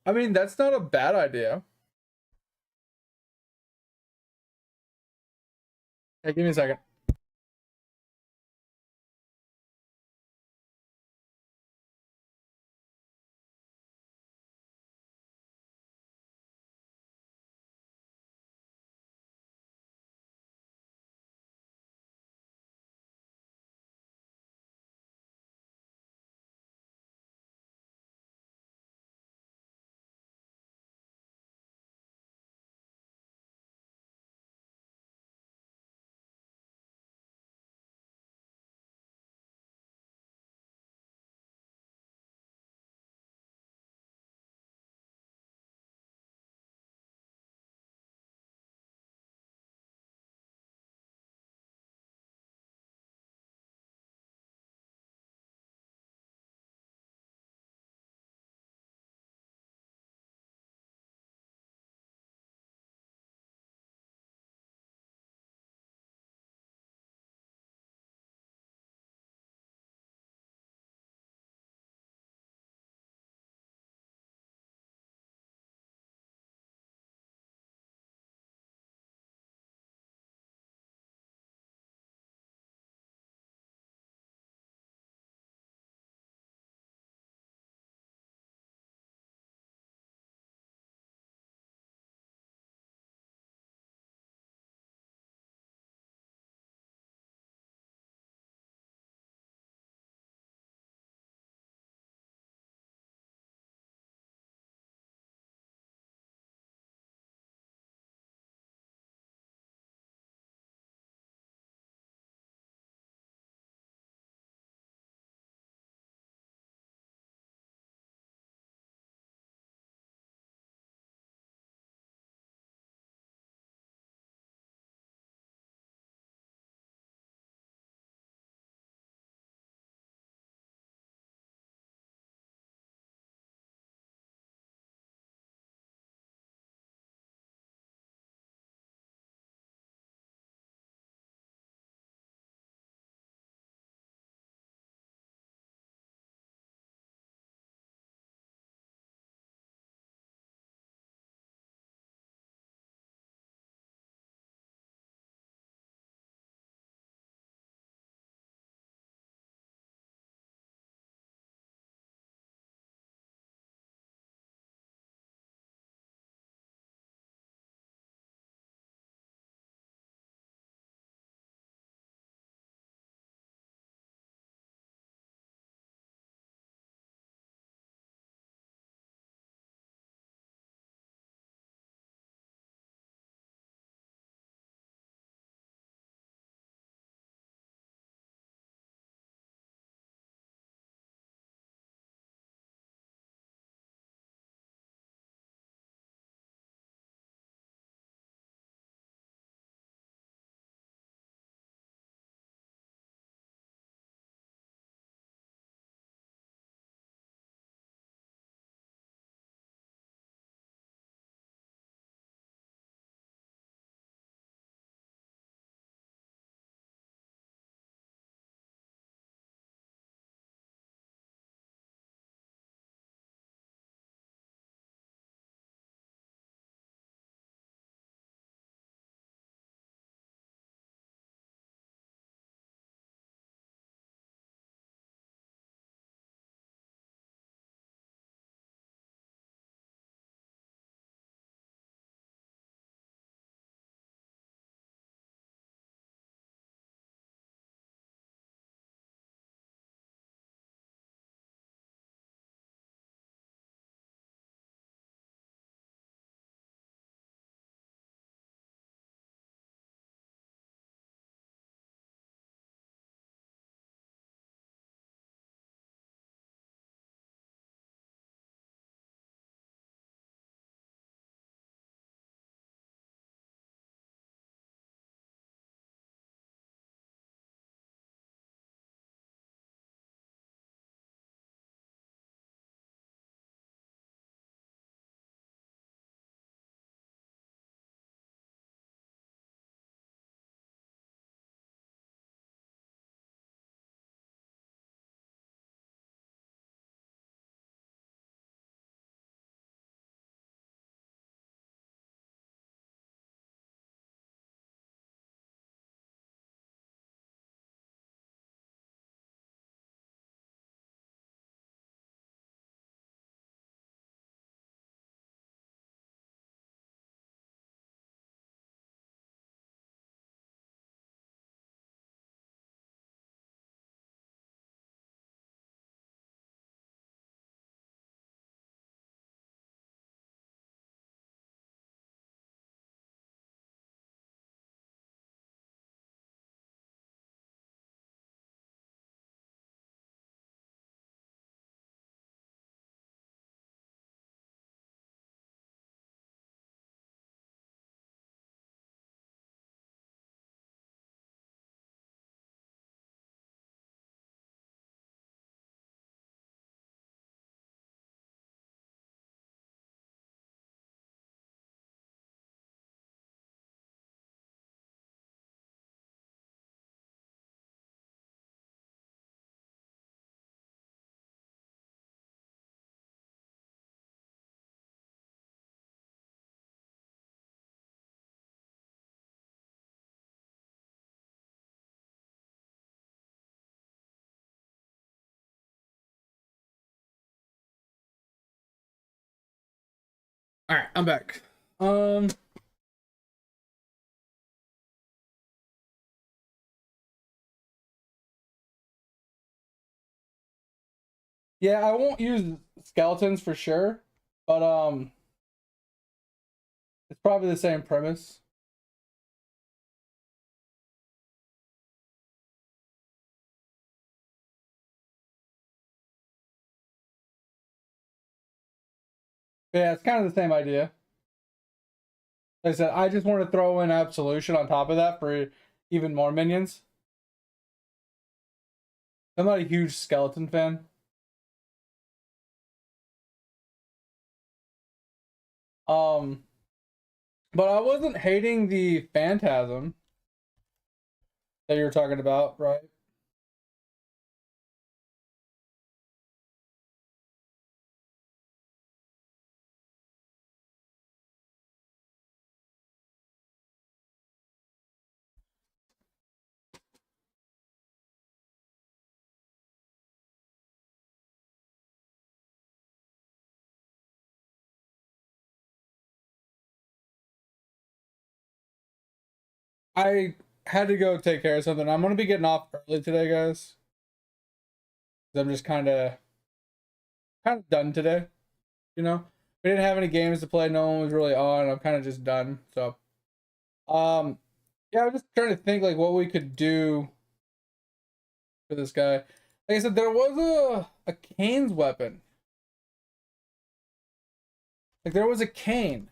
I mean, that's not a bad idea. Hey, give me a second. All right, I'm back. Yeah, I won't use skeletons for sure, but it's probably the same premise. Yeah, it's kind of the same idea. Like I said, I just want to throw in Absolution on top of that for even more minions. I'm not a huge skeleton fan. Um, but I wasn't hating the Phantasm that you were talking about, right? I had to go take care of something. I'm gonna be getting off early today, guys. I'm just kind of done today. You know, we didn't have any games to play. No one was really on. I'm kind of just done. So, yeah, I'm just trying to think like what we could do for this guy. Like I said, there was a Kane's weapon. Like there was a cane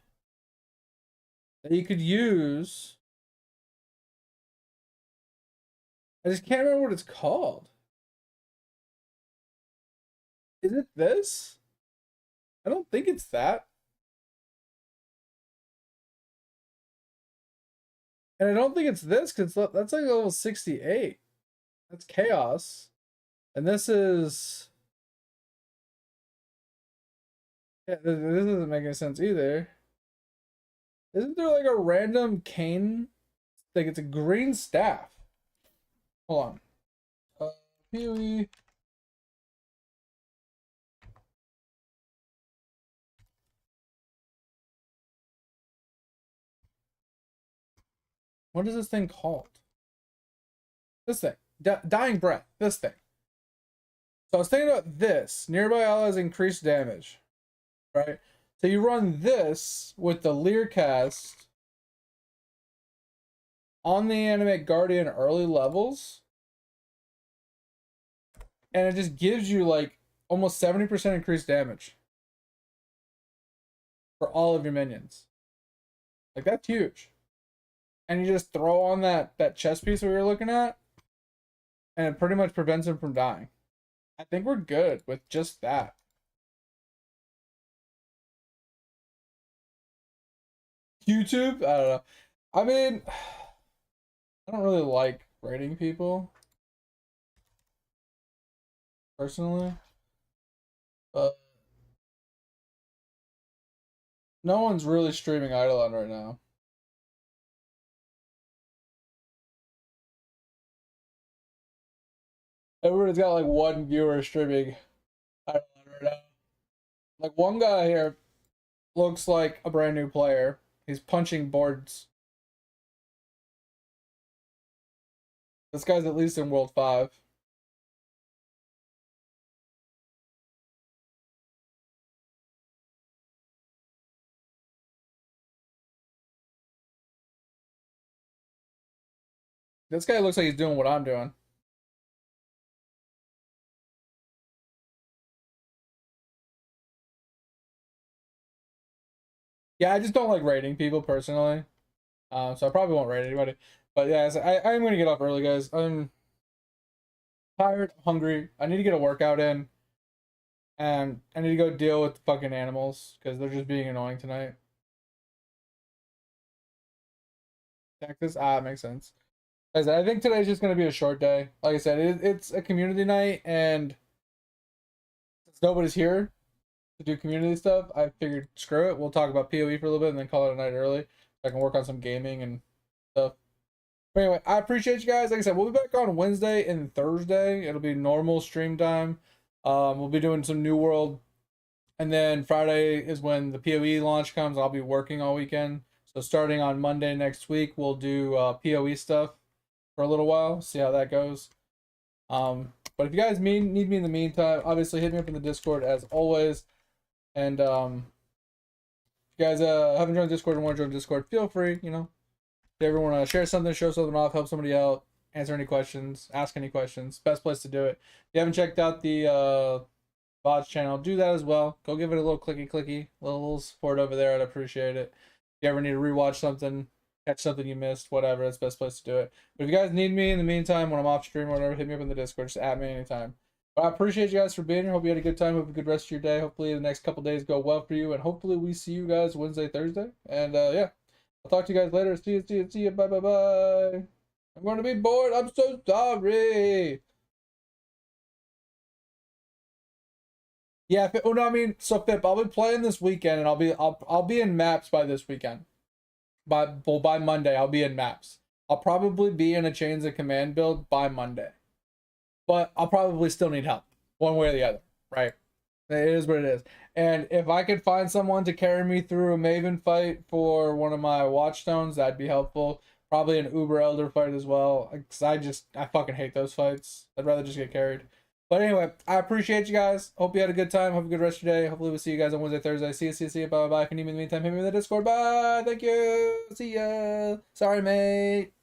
that you could use. I just can't remember what it's called. Is it this? I don't think it's that. And I don't think it's this because that's like level 68. That's chaos. And this is. Yeah, this doesn't make any sense either. Isn't there like a random cane? Like it's a green staff. Hold on. PoE. What is this thing called? This thing. Dying Breath. This thing. So I was thinking about this. Nearby allies increase damage. Right? So you run this with the Leer cast on the Animate Guardian early levels. And it just gives you like almost 70% increased damage for all of your minions. Like that's huge. And you just throw on that chest piece we were looking at, and it pretty much prevents him from dying. I think we're good with just that. YouTube? I don't know. I mean, I don't really like rating people personally, but no one's really streaming Eidolon right now. Everybody's got like one viewer streaming Eidolon right now. Like one guy here looks like a brand new player. He's punching boards. This guy's at least in World 5. This guy looks like he's doing what I'm doing. Yeah, I just don't like rating people personally. So I probably won't rate anybody. But yeah, so I'm gonna get off early, guys. I'm tired, hungry. I need to get a workout in, and I need to go deal with the fucking animals because they're just being annoying tonight. Texas, it makes sense. Like I said, I think today's just gonna be a short day. Like I said, it's a community night, and since nobody's here to do community stuff, I figured screw it. We'll talk about PoE for a little bit and then call it a night early. So I can work on some gaming and stuff. But anyway, I appreciate you guys. Like I said, we'll be back on Wednesday and Thursday. It'll be normal stream time. We'll be doing some New World And then Friday is when the PoE launch comes. I'll be working all weekend. So starting on Monday next week, we'll do PoE stuff for a little while. See how that goes. But if you guys need me in the meantime, obviously hit me up in the Discord as always. And if you guys haven't joined Discord and want to join Discord, feel free. You know, if you ever want to share something, show something off, help somebody out, answer any questions, ask any questions, best place to do it. If you haven't checked out the VODs channel, do that as well. Go give it a little clicky, little support over there. I'd appreciate it. If you ever need to rewatch something, catch something you missed, whatever, that's the best place to do it. But if you guys need me in the meantime, when I'm off stream or whatever, hit me up in the Discord. Just at me anytime. But I appreciate you guys for being here. Hope you had a good time. Hope you have a good rest of your day. Hopefully the next couple days go well for you. And hopefully we see you guys Wednesday, Thursday. And yeah, I'll talk to you guys later. See you. Bye. I'm going to be bored. I'm so sorry. Yeah, oh no, I mean, so Pip, I'll be playing this weekend, and I'll be in maps by this weekend. By Monday, I'll be in maps. I'll probably be in a Chains of Command build by Monday, but I'll probably still need help, one way or the other, right? It is what it is. And if I could find someone to carry me through a Maven fight for one of my Watchstones, that'd be helpful. Probably an Uber Elder fight as well, because I fucking hate those fights. I'd rather just get carried. But anyway, I appreciate you guys. Hope you had a good time. Hope a good rest of your day. Hopefully we'll see you guys on Wednesday, Thursday. See you. Bye. If you need me in the meantime, hit me in the Discord. Bye. Thank you. See ya. Sorry, mate.